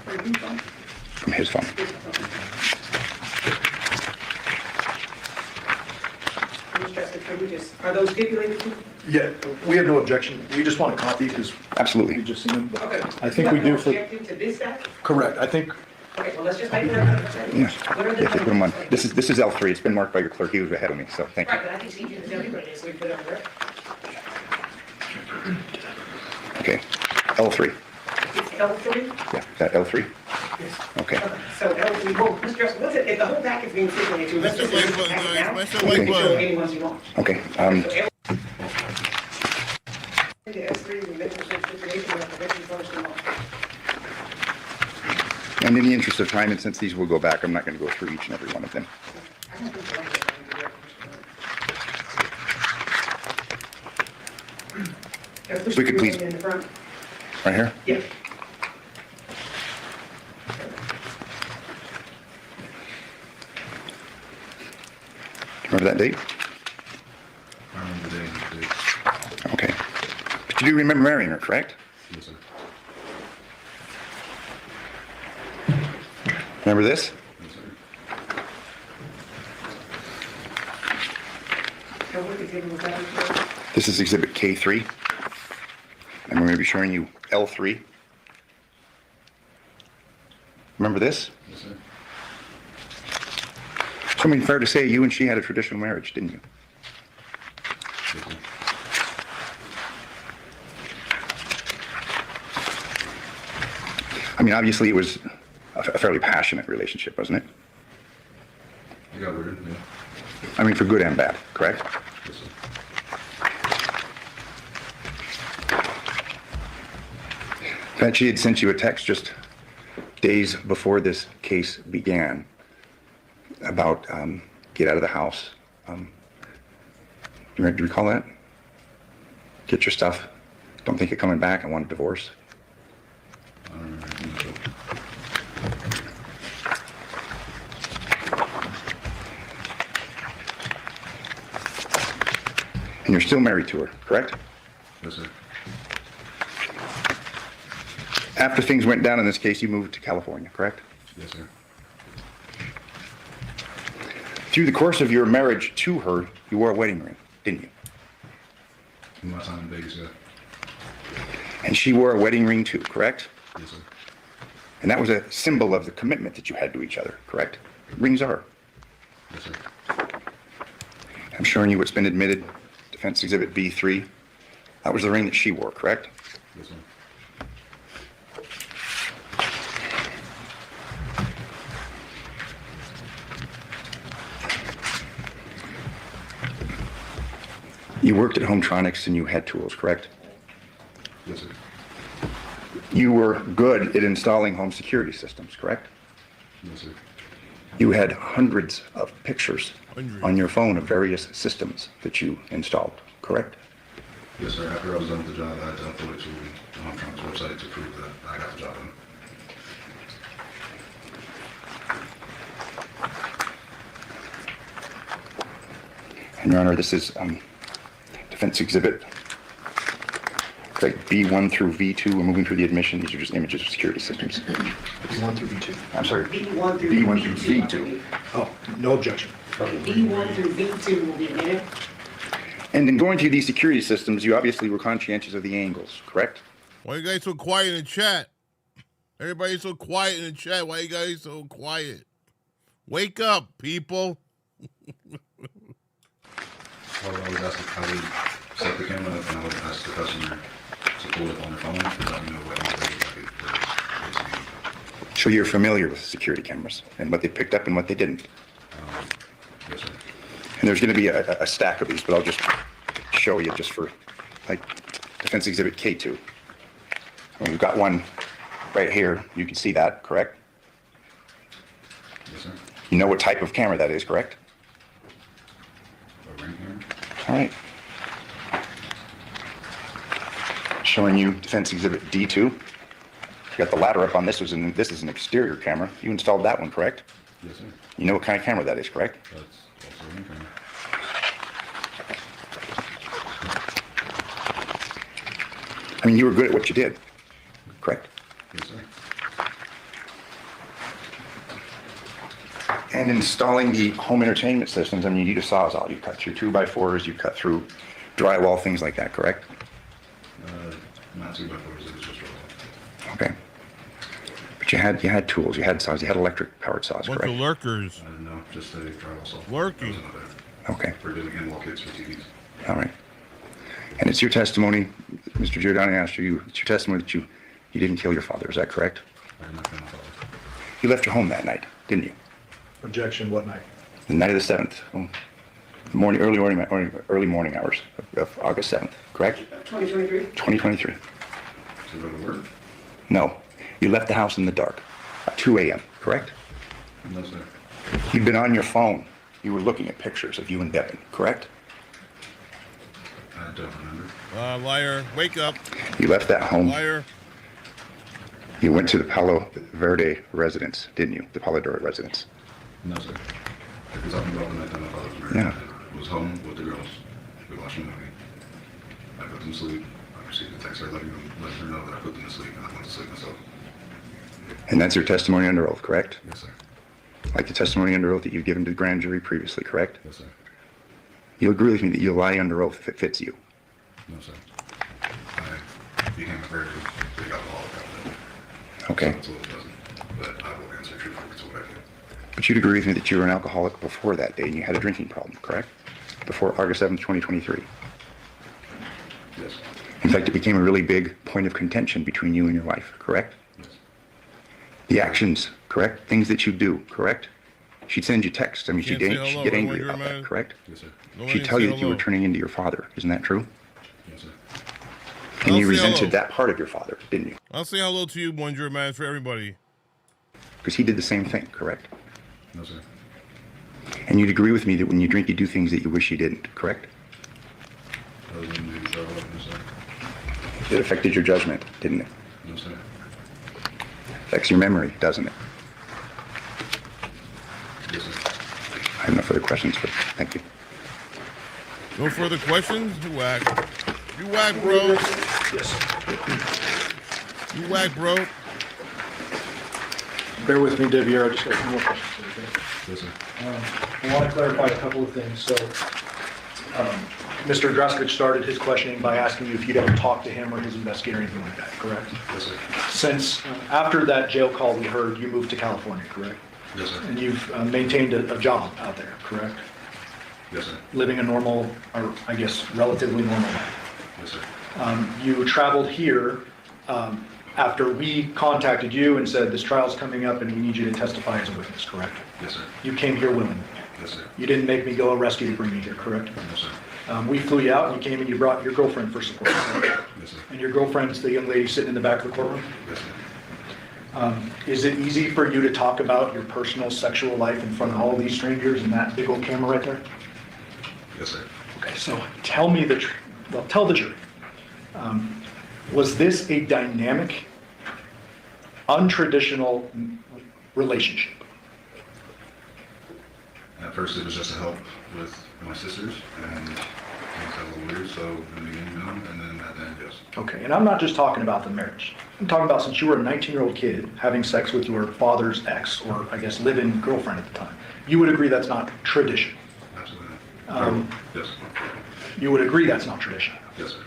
From whose phone? from his phone. Mr. Justice, can we just, are those stipulated to? Yeah, we have no objection. We just want a copy because we Absolutely. just seen them. Okay. I think we do for, Objective to this guy? correct. I think, Okay, well, let's just make it. Yeah, yeah, put them on. This is L3. It's been marked by your clerk. He was ahead of me, so thank Right, you. but I think she didn't tell me what it is, so we put it on record. Okay, L3. It's L3? Yeah, is that L3? Yes. Okay. So L3, well, Mr. Justice, what's it, if the whole package being stipulated to, let's just Wait, say wait, pack it wait, down. wait, You wait, can show wait. any ones you want. Okay, So L- The S3, we mentioned stipulation of the veteran first and all. and in the interest of time, and since these will go back, I'm not going to go through each and every one of them. I don't think so. We could please- In the front. Right here? Yeah. Remember that date? I remember the day and the date. Okay. But you do remember marrying her, correct? Yes, sir. Remember this? Yes, sir. And what exhibit was that? This is exhibit K3. And we're going to be showing you L3. Remember this? Yes, sir. So, I mean, fair to say you and she had a traditional marriage, didn't you? Yes, sir. I mean, obviously it was a fairly passionate relationship, wasn't it? You got word, yeah. I mean, for good and bad, correct? Yes, sir. That she had sent you a text just days before this case began about get out of the house. Do you recall that? Get your stuff. Don't think you're coming back. I want a divorce. I don't remember anything about it. And you're still married to her, correct? Yes, sir. After things went down in this case, you moved to California, correct? Yes, sir. Through the course of your marriage to her, you wore a wedding ring, didn't you? In my time in Vegas, yeah. And she wore a wedding ring too, correct? Yes, sir. And that was a symbol of the commitment that you had to each other, correct? Rings are. Yes, sir. I'm showing you what's been admitted, Defense Exhibit B3. That was the ring that she wore, correct? Yes, sir. You worked at Hometronics and you had tools, correct? Yes, sir. You were good at installing home security systems, correct? Yes, sir. You had hundreds of pictures Hundreds. on your phone of various systems that you installed, correct? Yes, sir. After I was done with the job, I had to upload it to the Hometronic's website to prove that I got the job done. And Your Honor, this is Defense Exhibit like B1 through V2. We're moving through the admission. These are just images of security systems. B1 through B2. I'm sorry. B1 through B1 through B2. V2. Oh, no objection. B1 through B2 will be admitted. And in going through these security systems, you obviously were conscientious of the angles, correct? Why you guys so quiet in the chat? Everybody's so quiet in the chat. Why you guys so quiet? Wake up, people. I would always ask how we set the camera up, and I would ask the customer to pull it on their phone and let me know what angles I could. So you're familiar with security cameras and what they picked up and what they didn't. Yes, sir. And there's going to be a stack of these, but I'll just show you just for like Defense Exhibit K2. We've got one right here. You can see that, correct? Yes, sir. You know what type of camera that is, correct? A ring camera? All right. Showing you Defense Exhibit D2. You got the ladder up on this. This is an exterior camera. You installed that one, correct? Yes, sir. You know what kind of camera that is, correct? That's also a ring camera. I mean, you were good at what you did, correct? Yes, sir. And installing the home entertainment systems, I mean, you use a Sawzall, you cut through 2x4s, you cut through drywall, things like that, correct? Not 2x4s, it was just roll. Okay. But you had tools, you had saws, you had electric powered saws, Bunch correct? of lurkers. I didn't know, just a drywall saw. Lurking. That was another. Okay, For doing in-wall kits for TVs. all right. And it's your testimony, Mr. Giordani asked you, it's your testimony that you didn't kill your father, is that correct? I did not kill my father. You left your home that night, didn't you? Objection, what night? The night of the 7th, early morning hours of August 7th, correct? 2023? 2023. To go to work? No, you left the house in the dark at 2 a.m., correct? No, sir. You'd been on your phone. You were looking at pictures of you and Devyn, correct? I don't remember. Liar. Wake up. You left that home. Liar. You went to the Palo Verde residence, didn't you? The Palo Verde residence. No, sir. If you're talking about the night that my father was married, Yeah. I was home with the girls. We watched a movie. I put them to sleep. I received a text letting her know that I put them to sleep, and I went to sleep myself. And that's your testimony under oath, correct? Yes, sir. Like the testimony under oath that you've given to the grand jury previously, correct? Yes, sir. You'll agree with me that you'll lie under oath if it fits you. No, sir. I became a very big alcoholic after that. Okay. So it doesn't. But I will answer truthfully to what I do. But you'd agree with me that you were an alcoholic before that day and you had a drinking problem, correct? Before August 7th, 2023. Yes. In fact, it became a really big point of contention between you and your wife, correct? Yes. The actions, correct? Things that you do, correct? She'd send you texts. I mean, she'd Can't say she'd hello, get right angry when you're about that, mad. correct? Yes, sir. No one She'd tell say you that you were hello. turning into your father. Isn't that true? Yes, sir. And I'll you say resented hello. that part of your father, didn't you? I'll say hello to you when you're mad for everybody. Because he did the same thing, correct? No, sir. And you'd agree with me that when you drink, you do things that you wish you didn't, correct? Other than maybe throw up, no, sir. It affected your judgment, didn't it? No, sir. Affects your memory, doesn't it? Yes, sir. I have no further questions, but thank you. No further questions? You whack. You whack, bro. Yes. You whack, bro. Bear with me, Devyn, I just got a few more questions. Okay? Yes, sir. I want to clarify a couple of things. So, Mr. Draskich started his questioning by asking you if you'd ever talked to him or his investigator or anything like that, correct? Yes, sir. Since after that jail call we heard, you moved to California, correct? Yes, sir. And you've maintained a job out there, correct? Yes, sir. Living a normal, or I guess relatively normal life. Yes, sir. You traveled here after we contacted you and said this trial's coming up and we need you to testify as a witness, correct? Yes, sir. You came here willingly. Yes, sir. You didn't make me go arrest you to bring you here, correct? No, sir. We flew you out and you came and you brought your girlfriend for support. Correct? Yes, sir. And your girlfriend's the young lady sitting in the back of the courtroom? Yes, sir. Is it easy for you to talk about your personal sexual life in front of all of these strangers and that big old camera right there? Yes, sir. Okay, so tell me tell the jury. Was this a dynamic, untraditional relationship? At first, it was just to help with my sisters, and things got a little weird, so in the beginning, no, and then at the end, yes. Okay, and I'm not just talking about the marriage. I'm talking about since you were a 19-year-old kid having sex with your father's ex, or I guess live-in girlfriend at the time. You would agree that's not tradition. Absolutely not. Yes. You would agree that's not tradition. Yes, sir.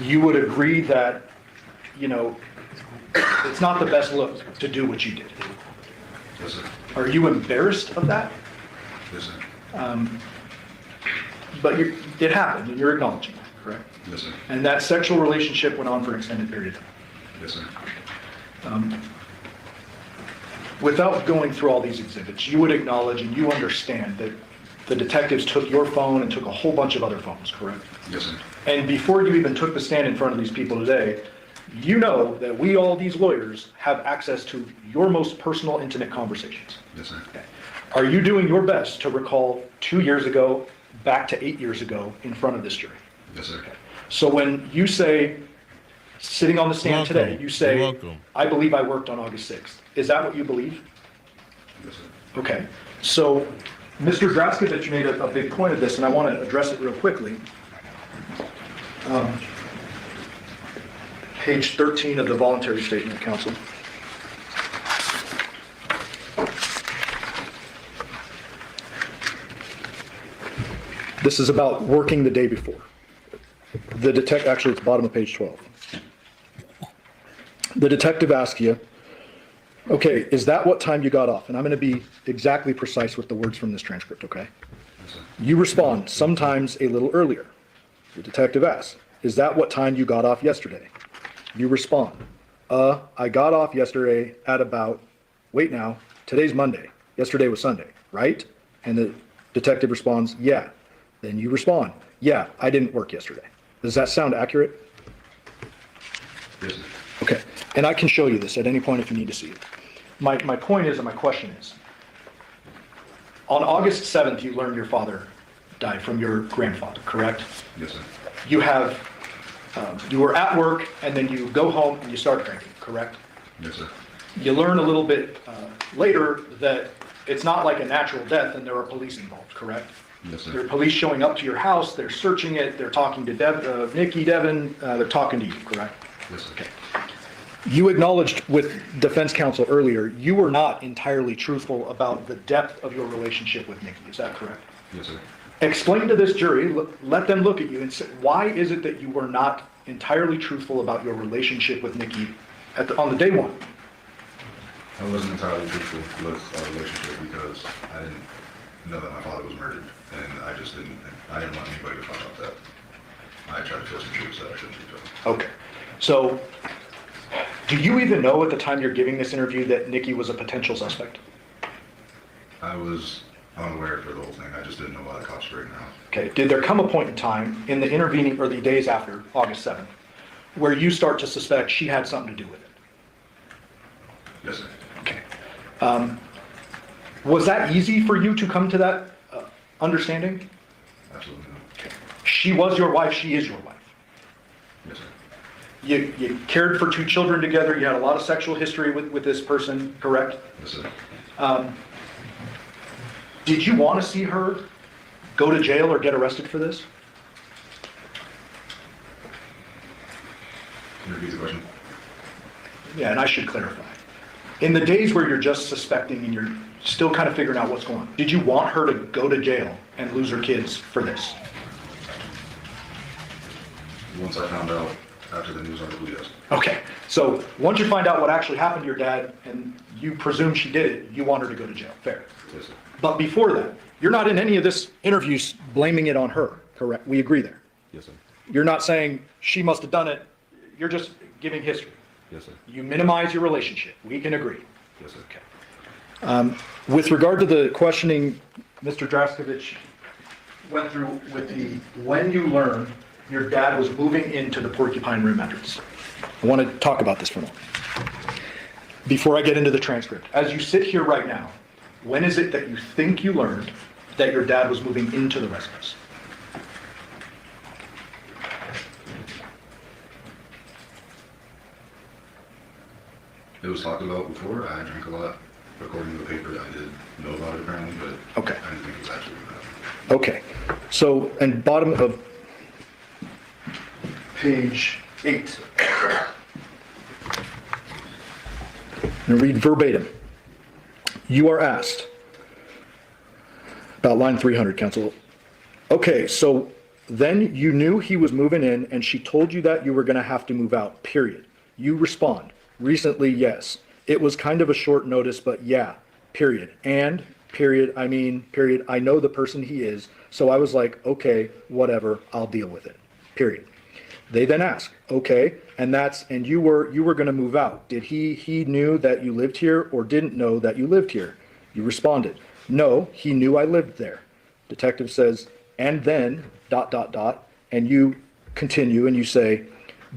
You would agree that, you know, it's not the best look to do what you did. Yes, sir. Are you embarrassed of that? Yes, sir. But it happened, and you're acknowledging that, correct? Yes, sir. And that sexual relationship went on for an extended period of time. Yes, sir. Without going through all these exhibits, you would acknowledge and you understand that the detectives took your phone and took a whole bunch of other phones, correct? Yes, sir. And before you even took the stand in front of these people today, you know that we, all these lawyers, have access to your most personal, intimate conversations. Yes, sir. Okay. Are you doing your best to recall 2 years ago, back to 8 years ago, in front of this jury? Yes, sir. So when you say, sitting on the stand Welcome. today, you say, You're welcome. I believe I worked on August 6th. Is that what you believe? Yes, sir. Okay. So, Mr. Draskevich made a big point of this, and I want to address it real quickly. Page 13 of the voluntary statement, counsel. This is about working the day before. Actually, it's bottom of page 12. The detective asks you, okay, is that what time you got off? And I'm going to be exactly precise with the words from this transcript, okay? You respond, sometimes a little earlier. The detective asks, is that what time you got off yesterday? You respond, I got off yesterday at about, wait now, today's Monday. Yesterday was Sunday, right? And the detective responds, yeah. Then you respond, yeah, I didn't work yesterday. Does that sound accurate? Yes, sir. Okay, and I can show you this at any point if you need to see it. My point is, and my question is, on August 7th, you learned your father died from your grandfather, correct? Yes, sir. You have, you were at work and then you go home and you start drinking, correct? Yes, sir. You learn a little bit later that it's not like a natural death and there are police involved, correct? Yes, There are sir. police showing up to your house, they're searching it, they're talking to Nikki, Devyn, they're talking to you, correct? Yes, sir. Okay. You acknowledged with defense counsel earlier, you were not entirely truthful about the depth of your relationship with Nikki, is that correct? Yes, sir. Explain to this jury, let them look at you and say, why is it that you were not entirely truthful about your relationship with Nikki on the day one? I wasn't entirely truthful with our relationship because I didn't know that my father was murdered, and I didn't want anybody to find out that. I tried to tell some truths that I shouldn't be telling. Okay, so do you even know at the time you're giving this interview that Nikki was a potential suspect? I was unaware for the whole thing. I just didn't know why the cops were in the house. Okay, did there come a point in time in the intervening or the days after August 7th where you start to suspect she had something to do with it? Yes, sir. Okay. Was that easy for you to come to that understanding? Absolutely not. She was your wife, she is your wife. Yes, sir. You cared for 2 children together, you had a lot of sexual history with this person, correct? Yes, sir. Did you want to see her go to jail or get arrested for this? Can you repeat the question? Yeah, and I should clarify. In the days where you're just suspecting and you're still kind of figuring out what's going on, did you want her to go to jail and lose her kids for this? Once I found out after the news article, yes. Okay, so once you find out what actually happened to your dad and you presume she did it, you want her to go to jail, fair. Yes, sir. But before that, you're not in any of this interviews blaming it on her, correct? We agree there. Yes, sir. You're not saying she must have done it, you're just giving history. Yes, sir. You minimize your relationship, we can agree. Yes, sir. Okay. With regard to the questioning Mr. Draskovich went through with the, when you learned your dad was moving into the Porcupine Room entrance. I want to talk about this for a moment. Before I get into the transcript, as you sit here right now, when is it that you think you learned that your dad was moving into the residence? It was talked about before. I drank a lot. According to the paper, I did know about it apparently, but Okay. I didn't think it was actually going to happen. Okay, so, and bottom of page 8. And read verbatim. You are asked, about line 300, counsel. Okay, so then you knew he was moving in and she told you that you were going to have to move out, period. You respond, recently, yes. It was kind of a short notice, but yeah, period. And, period, I mean, period, I know the person he is, so I was like, okay, whatever, I'll deal with it, period. They then ask, okay, and you were going to move out. Did he knew that you lived here or didn't know that you lived here? You responded, no, he knew I lived there. Detective says, and then, ... and you continue and you say,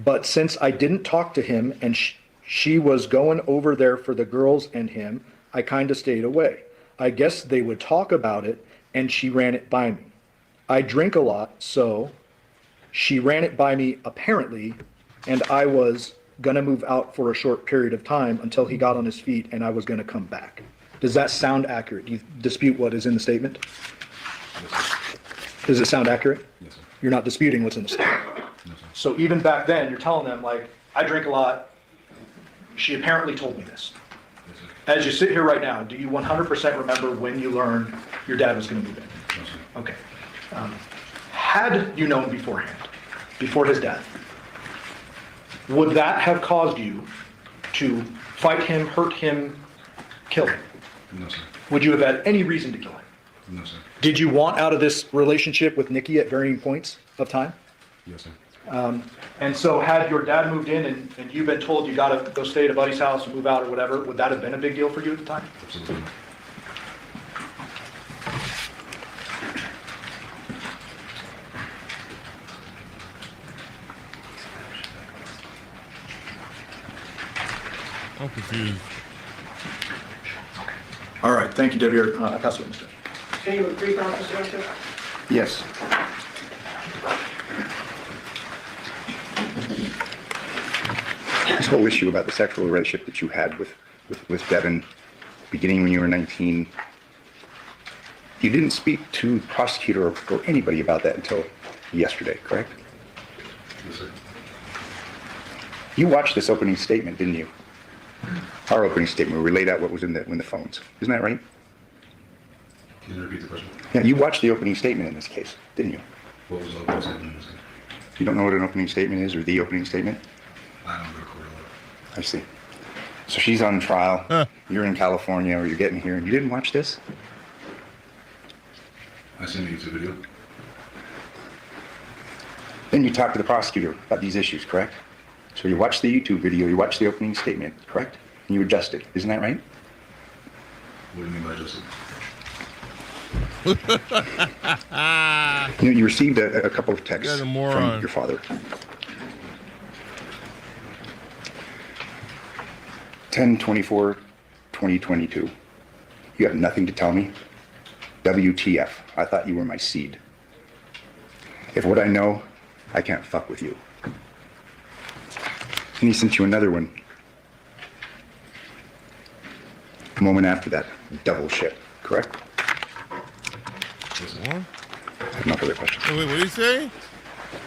but since I didn't talk to him and she was going over there for the girls and him, I kind of stayed away. I guess they would talk about it and she ran it by me. I drink a lot, so she ran it by me apparently, and I was gonna move out for a short period of time until he got on his feet and I was gonna come back. Does that sound accurate? Do you dispute what is in the statement? Yes, sir. Does it sound accurate? Yes, sir. You're not disputing what's in the statement. No, sir. So even back then, you're telling them like, I drink a lot. She apparently told me this. Yes, sir. As you sit here right now, do you 100% remember when you learned your dad was gonna move in? No, sir. Okay. had you known beforehand, before his death, would that have caused you to fight him, hurt him, kill him? No, sir. Would you have had any reason to kill him? No, sir. Did you want out of this relationship with Nikki at varying points of time? Yes, sir. And so had your dad moved in and you've been told you gotta go stay at a buddy's house and move out or whatever, would that have been a big deal for you at the time? Absolutely. I'm confused. All right, thank you, Devyn. I pass it on, Mr. Can you brief on this one, too? Yes. This whole issue about the sexual relationship that you had with Devyn, beginning when you were 19, you didn't speak to the prosecutor or anybody about that until yesterday, correct? Yes, sir. You watched this opening statement, didn't you? Our opening statement, where we laid out what was in the phones. Isn't that right? Can you repeat the question? Yeah, you watched the opening statement in this case, didn't you? What was the opening statement in this case? You don't know what an opening statement is, or the opening statement? I don't go to court a lot. I see. So she's on trial, you're in California, or you're getting here, and you didn't watch this? I seen the YouTube video. Then you talked to the prosecutor about these issues, correct? So you watched the YouTube video, you watched the opening statement, correct? And you adjusted, isn't that right? What do you mean by adjusted? You received a couple of texts You're a from moron. your father. 10/24/2022. You have nothing to tell me? WTF. I thought you were my seed. If what I know, I can't fuck with you. And he sent you another one. A moment after that, double shit, correct? Yes, sir. What? I have no further questions. Wait, what did he say?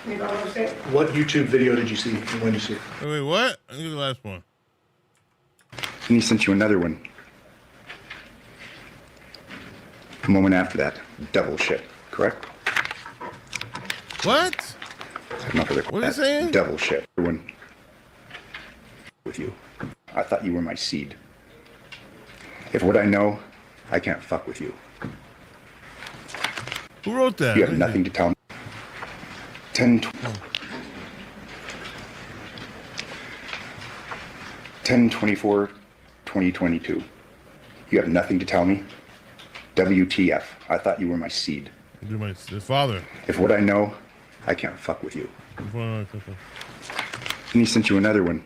You know what I'm saying? What YouTube video did you see and when did you see it? Wait, what? I think the last one. And he sent you another one. A moment after that, double shit, correct? What? I have no further What are you saying? Double shit. One with you. I thought you were my seed. If what I know, I can't fuck with you. Who wrote that? You have nothing to tell me. 10/24/2022. You have nothing to tell me? WTF. I thought you were my seed. You're my his father. If what I know, I can't fuck with you. Okay. And he sent you another one.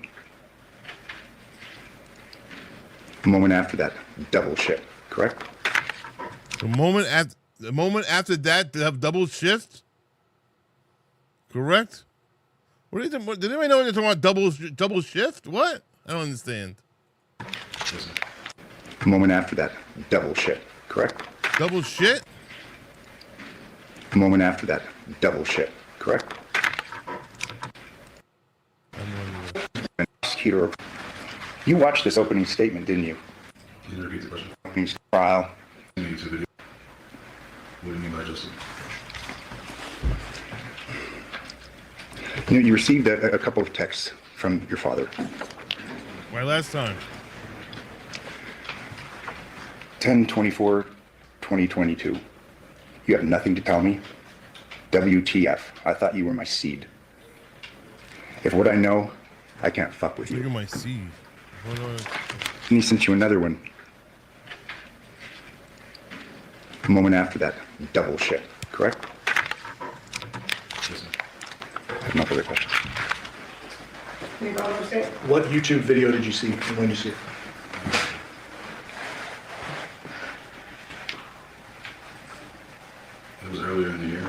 A moment after that, double shit, correct? The moment after that, they have double shift. Correct. What do you think? Did anybody know what they're talking about? Double shift? What? I don't understand. Yes, sir. A moment after that, double shit, correct? Double shit? A moment after that, double shit, correct? Prosecutor, you watched this opening statement, didn't you? Can you repeat the question? Opening trial. I seen the YouTube video. What do you mean by adjusted? You received a couple of texts from your father. My last time. 10/24/2022. You have nothing to tell me? WTF. I thought you were my seed. If what I know, I can't fuck with Look you. at my seed. What do I- And he sent you another one. A moment after that, double shit, correct? Yes, sir. I have no further questions. You know what I'm saying? What YouTube video did you see and when did you see it? It was earlier in the year.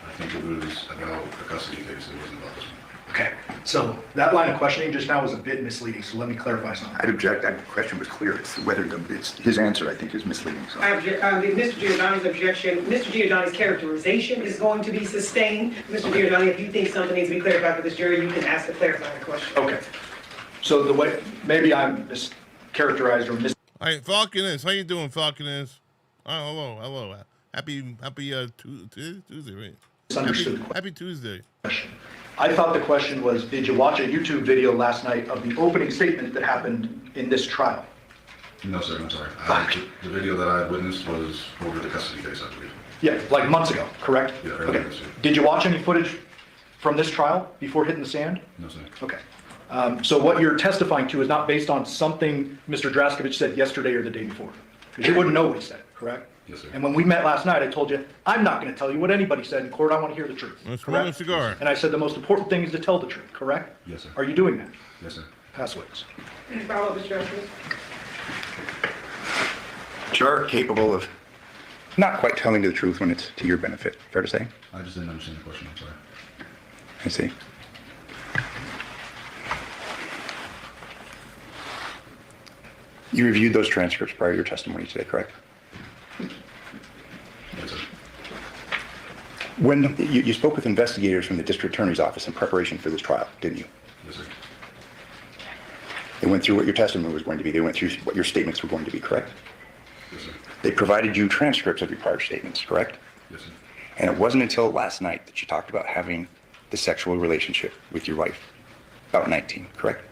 I think it was about a custody case. It wasn't about this one. Okay, so that line of questioning just now was a bit misleading, so let me clarify something. I'd object. That question was clear. It's whether it's his answer, I think, is misleading. So. I object, Mr. Giordani's objection, Mr. Giordani's characterization is going to be sustained. Mr. Giordani, if you think something needs to be clarified for this jury, you can ask the clarifying question. Okay, so the way, maybe I'm mischaracterized or All right, Falcon is. How you doing, Falcon is? Oh, hello. Happy Tuesday, right? Misunderstood the Happy Tuesday. question. I thought the question was, did you watch a YouTube video last night of the opening statement that happened in this trial? No, sir, I'm sorry. The video that I witnessed was over the custody case, I believe. Yeah, like months ago, correct? Yeah, earlier Okay. this year. Did you watch any footage from this trial before hitting the sand? No, sir. Okay. So what you're testifying to is not based on something Mr. Draskevich said yesterday or the day before? Because you wouldn't know what he said, correct? Yes, sir. And when we met last night, I told you, I'm not going to tell you what anybody said in court. I want to hear the truth. Let's smoke a Correct? cigar. And I said the most important thing is to tell the truth, correct? Yes, sir. Are you doing that? Yes, sir. Pass witness. Any follow-up, Mr. Justice? You're capable of not quite telling the truth when it's to your benefit. Fair to say? I just didn't understand the question, I'm sorry. I see. You reviewed those transcripts prior to your testimony today, correct? Yes, sir. When you spoke with investigators from the district attorney's office in preparation for this trial, didn't you? Yes, sir. They went through what your testimony was going to be. They went through what your statements were going to be, correct? Yes, sir. They provided you transcripts of your prior statements, correct? Yes, sir. And it wasn't until last night that you talked about having the sexual relationship with your wife, about 19, correct?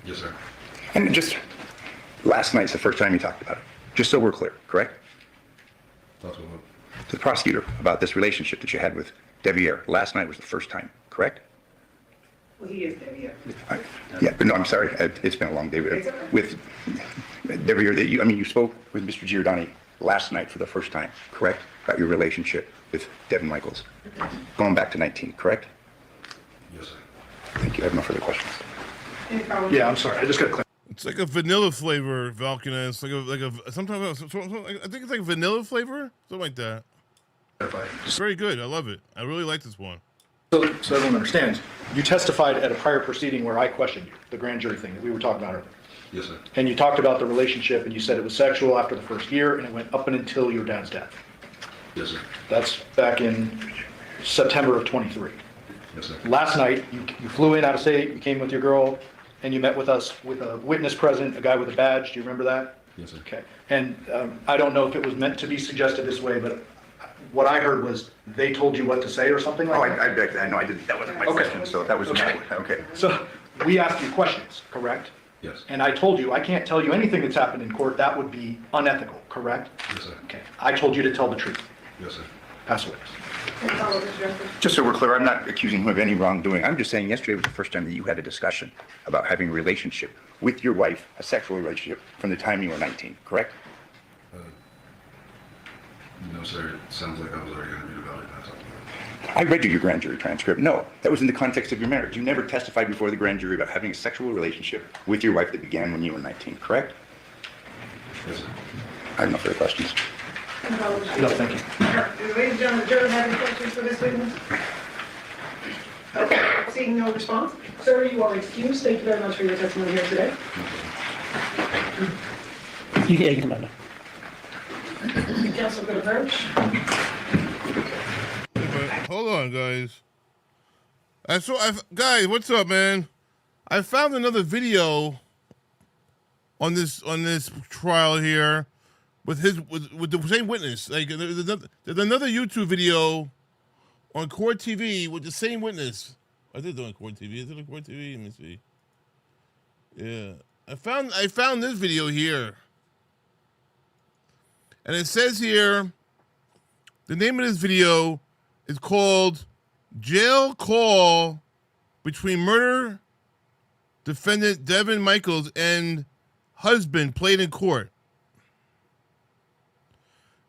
Yes, sir. And just last night's the first time you talked about it, just so we're clear, correct? Talk to what? To the prosecutor about this relationship that you had with Devyn. Last night was the first time, correct? Well, he is there, yeah. Yeah, but no, I'm sorry. It's been a long day It's okay. with Devyn. You spoke with Mr. Giordani last night for the first time, correct? About your relationship with Devyn Michaels, going back to 19, correct? Yes, sir. Thank you. I have no further questions. Any follow-up? Yeah, I'm sorry. I just got to clarify. It's like a vanilla flavor, Valkina. It's like a sometimes I think it's like vanilla flavor, something like that. It's very good. I love it. I really like this one. So everyone understands, you testified at a prior proceeding where I questioned you, the grand jury thing that we were talking about earlier. Yes, sir. And you talked about the relationship and you said it was sexual after the first year and it went up and until your dad's death. Yes, sir. That's back in September of 23. Yes, sir. Last night, you flew in out of state, you came with your girl, and you met with us with a witness present, a guy with a badge. Do you remember that? Yes, sir. Okay. And I don't know if it was meant to be suggested this way, but what I heard was they told you what to say or something Oh, like that? I know I didn't. That wasn't my Okay. question. So that was Okay. okay. So we asked you questions, correct? Yes. And I told you, I can't tell you anything that's happened in court. That would be unethical, correct? Yes, sir. Okay. I told you to tell the truth. Yes, sir. Pass witness. Any follow-up, Mr. Justice? Just so we're clear, I'm not accusing him of any wrongdoing. I'm just saying yesterday was the first time that you had a discussion about having a relationship with your wife, a sexual relationship, from the time you were 19, correct? No, sir. It sounds like I was already interviewed about it. That's all. I read you your grand jury transcript. No, that was in the context of your marriage. You never testified before the grand jury about having a sexual relationship with your wife that began when you were 19, correct? Yes, sir. I have no further questions. Any follow-up, Mr. No, Justice? thank you. Ladies and gentlemen, the jury have any questions for this witness? Okay, seeing no response. Sir, you are excused. Thank you very much for your testimony here today. You can come on. Counsel could approach. But hold on, guys. Guys, what's up, man? I found another video on this trial here with the same witness. Like there's another YouTube video on Court TV with the same witness. I did it on Court TV. Is it on Court TV? Let me see. Yeah, I found this video here, and it says here the name of this video is called "Jail Call Between Murder Defendant Devyn Michaels and Husband Played in Court."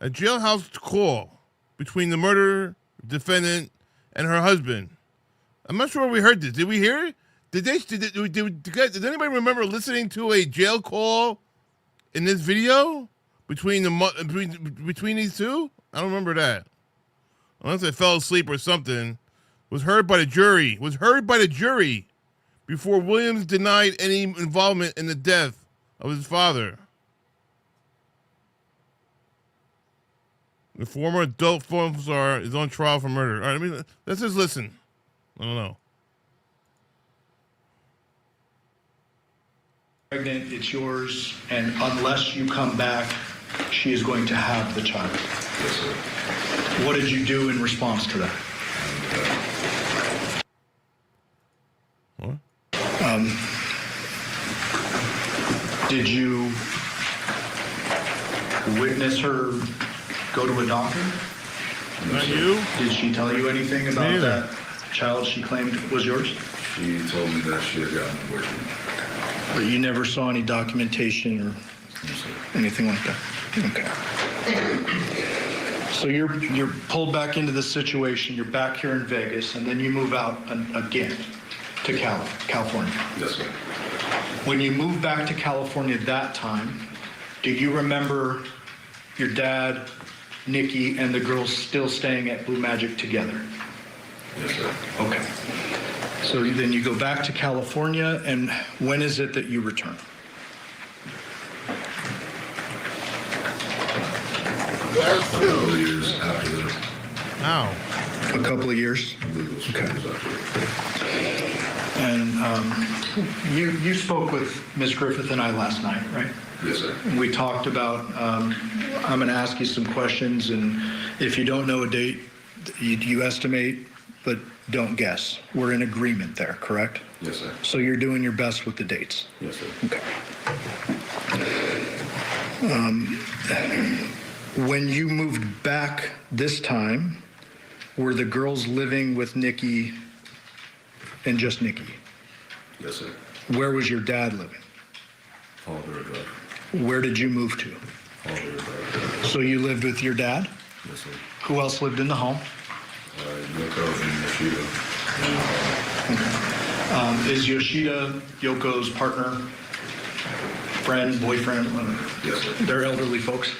A jailhouse call between the murder defendant and her husband. I'm not sure we heard this. Did we hear it? Did anybody remember listening to a jail call in this video between these two? I don't remember that. Unless I fell asleep or something. Was heard by the jury before Williams denied any involvement in the death of his father. The former adult film star is on trial for murder. All right, let's just listen. I don't know. Pregnant, it's yours, and unless you come back, she is going to have the child. Yes, sir. What did you do in response to that? What? Did you witness her go to a doctor? Not you? Did she tell you anything about Neither. that child she claimed was yours? She told me that she had gotten an abortion. But you never saw any documentation or No, sir. anything like that? Okay. So you're pulled back into this situation, you're back here in Vegas, and then you move out again to California. Yes, sir. When you moved back to California that time, do you remember your dad, Nikki, and the girls still staying at Blue Magic together? Yes, sir. Okay. So then you go back to California, and when is it that you return? Several years after the How? A couple of years? legal struggles after. And you spoke with Ms. Griffith and I last night, right? Yes, sir. And we talked about, I'm going to ask you some questions, and if you don't know a date, you estimate, but don't guess. We're in agreement there, correct? Yes, sir. So you're doing your best with the dates. Yes, sir. Okay. When you moved back this time, were the girls living with Nikki and just Nikki? Yes, sir. Where was your dad living? Paul Drive. Where did you move to? Paul Drive. So you lived with your dad? Yes, sir. Who else lived in the home? Yoko and Yoshida. Is Yoshida Yoko's partner, friend, boyfriend? Yes, sir. They're elderly folks.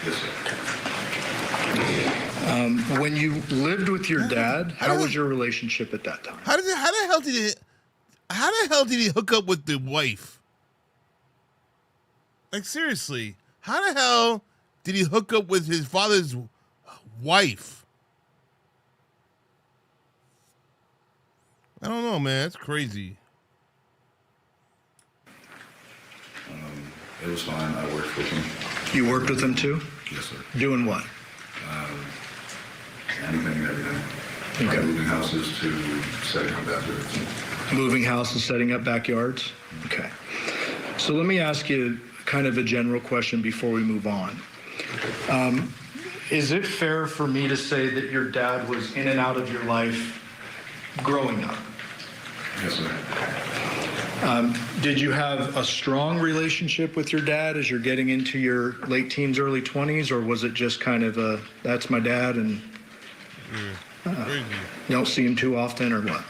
Yes, sir. When you lived with your dad, how was your relationship at that time? How the hell did he hook up with the wife? Like, seriously, how the hell did he hook up with his father's wife? I don't know, man. That's crazy. It was fine. I worked with him. You worked with him too? Yes, sir. Doing what? Anything and everything. Okay. From moving houses to setting up bathrooms. Moving houses, setting up backyards? Okay. So let me ask you kind of a general question before we move on. Is it fair for me to say that your dad was in and out of your life growing up? Yes, sir. Did you have a strong relationship with your dad as you're getting into your late teens, early 20s, or was it just kind of a, that's my dad and Crazy. you don't see him too often, or what?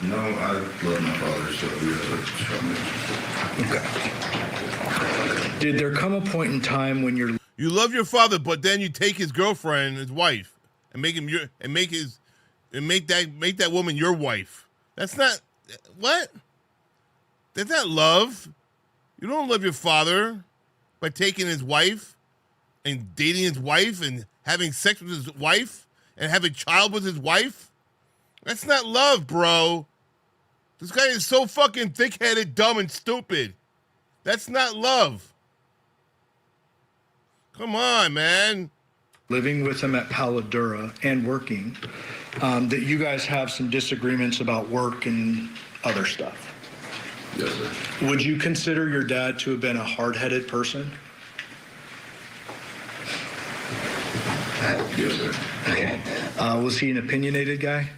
No, I love my father, so we have a strong relationship. Okay. Did there come a point in time when you're You love your father, but then you take his girlfriend, his wife, and make him your make that woman your wife. That's not what? That's not love. You don't love your father by taking his wife and dating his wife and having sex with his wife and having a child with his wife. That's not love, bro. This guy is so fucking thick-headed, dumb, and stupid. That's not love. Come on, man. living with him at Paladura and working, that you guys have some disagreements about work and other stuff. Yes, sir. Would you consider your dad to have been a hard-headed person? Yes, sir. Okay. Was he an opinionated guy?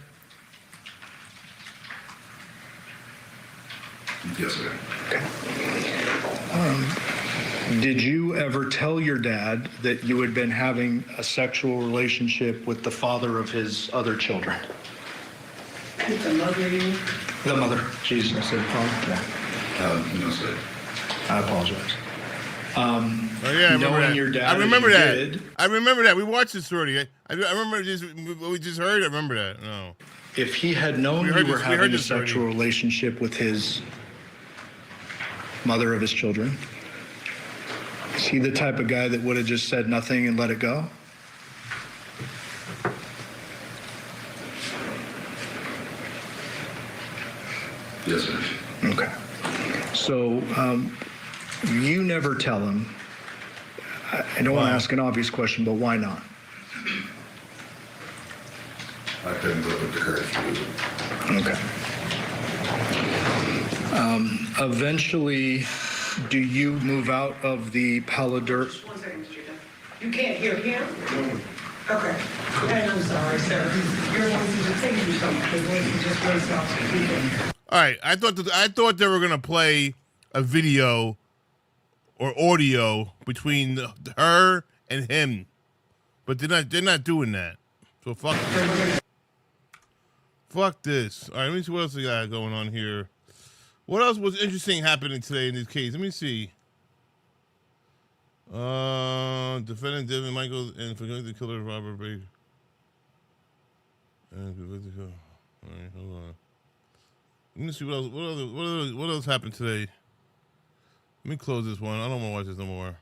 Yes, sir. Did you ever tell your dad that you had been having a sexual relationship with the father of his other children? The mother, you mean? The mother. Jesus, I said wrong. Yeah. No, sir. I apologize. Oh yeah, I remember Knowing that. your dad I as remember you that. did. I remember that. We watched this already. I remember just what we just heard. I remember that. No. If he had known We you heard were this- we having heard a this already. sexual relationship with his mother of his children, is he the type of guy that would have just said nothing and let it go? Yes, sir. Okay. So you never tell him. I don't want to ask an obvious question, but why not? I couldn't go with the courage to do it. Okay. Eventually, do you move out of the pile of dirt? One second, Mr. Devyn. You can't hear him? Okay. And I'm sorry, sir. Your voices are thank you so much. Your voices just raised up to people. All right, I thought they were gonna play a video or audio between her and him, but they're not doing that. So fuck this. Fuck this. All right, let me see what else we got going on here. What else was interesting happening today in this case? Let me see. Defendant Devyn Michaels and convicted killer Robert Baker. And convicted killer. All right, hold on. Let me see what else. What else happened today? Let me close this one. I don't want to watch this no more.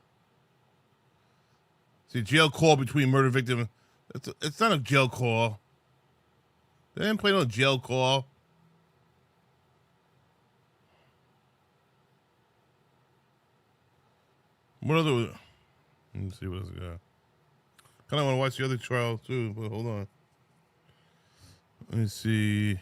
See, jail call between murder victim. It's not a jail call. They didn't play no jail call. What other? Let me see what else we got. Kind of want to watch the other trial too, but hold on. Let me see.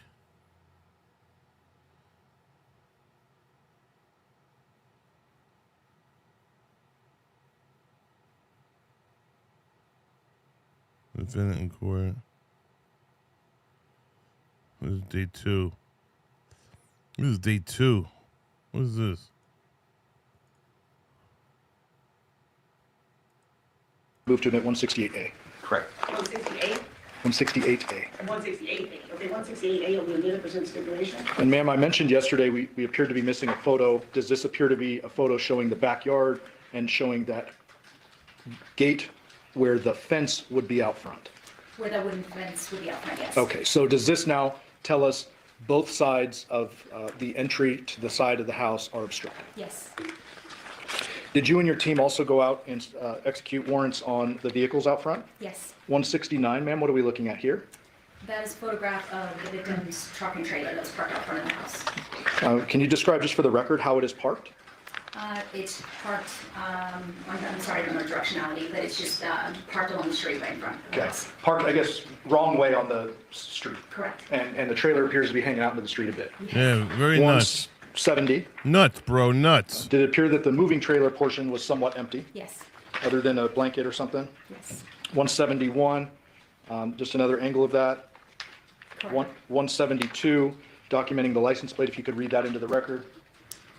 Defendant in court. This is day 2. This is day 2. What is this? Move to admit 168A. Correct. 168? 168A. 168A. Okay, 168A will be admitted for stipulation. And ma'am, I mentioned yesterday we appeared to be missing a photo. Does this appear to be a photo showing the backyard and showing that gate where the fence would be out front? Where the wooden fence would be out front, yes. Okay, so does this now tell us both sides of the entry to the side of the house are obstructed? Yes, Did you and your team also go out and execute warrants on the vehicles out front? yes. 169, ma'am, what are we looking at here? That is a photograph of the victim's truck and trailer that was parked out front of the house. Can you describe just for the record how it is parked? It's parked, I'm sorry, I don't know directionality, but it's just parked along the street right in front of the Okay, house. parked, I guess, wrong way on the street. Correct. And the trailer appears to be hanging out into the street a bit. Yeah, very nuts. 170. Nuts, bro, nuts. Did it appear that the moving trailer portion was somewhat empty, Yes, other than a blanket or something? yes. 171, just another angle of that. Correct. 172, documenting the license plate, if you could read that into the record.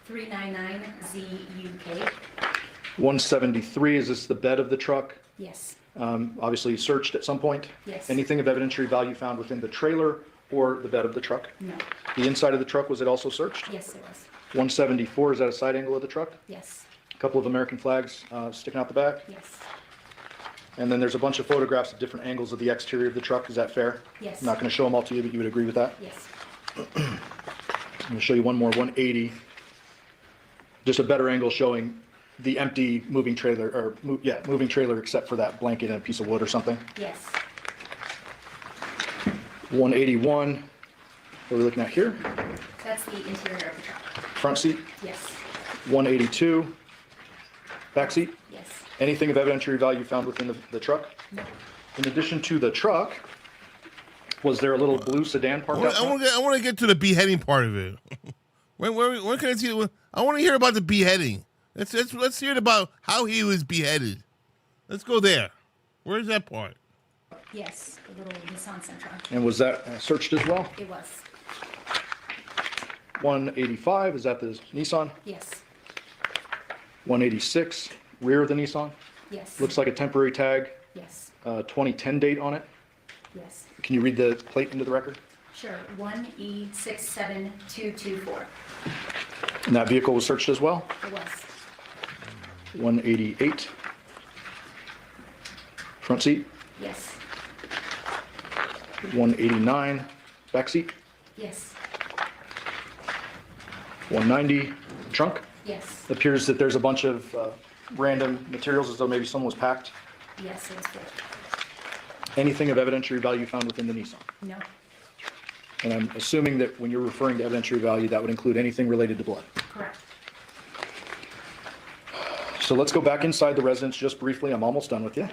399ZUK. 173, is this the bed of the truck? Yes, Obviously searched at some point? Yes. Anything of evidentiary value found within the trailer or the bed of the truck? no. The inside of the truck, was it also searched? Yes, it was. 174, is that a side angle of the truck? Yes, A couple of American flags sticking out the back? yes, And then there's a bunch of photographs of different angles of the exterior of the truck, is that fair? yes. I'm not going to show them all to you, but you would agree with that? Yes, I'm going to show you one more, 180. Just a better angle showing the empty moving trailer, or, moving trailer except for that blanket and a piece of wood or something. yes. 181, what are we looking at here? That's the interior of the truck. Front seat. Yes, 182, back seat. yes. Anything of evidentiary value found within the truck? No. In addition to the truck, was there a little blue sedan parked out front? I want to get to the beheading part of it. when can I see it? I want to hear about the beheading. Let's hear about how he was beheaded. Let's go there. Where's that part? Yes, the little Nissan Sentra. And was that searched as well? It was. 185, is that the Nissan? Yes, 186, rear of the Nissan. yes. Looks like a temporary tag, Yes, 2010 date on it. yes. Can you read the plate into the record? Sure, 1E67224. And that vehicle was searched as well? It was. 188. Front seat. Yes, 189. Back seat. yes, 190. Trunk. yes, Appears that there's a bunch of random materials as though maybe someone was packed. yes, it was good. Anything of evidentiary value found within the Nissan? No, And I'm assuming that when you're referring to evidentiary value, that would include anything related to blood. correct. So let's go back inside the residence just briefly. I'm almost done with you.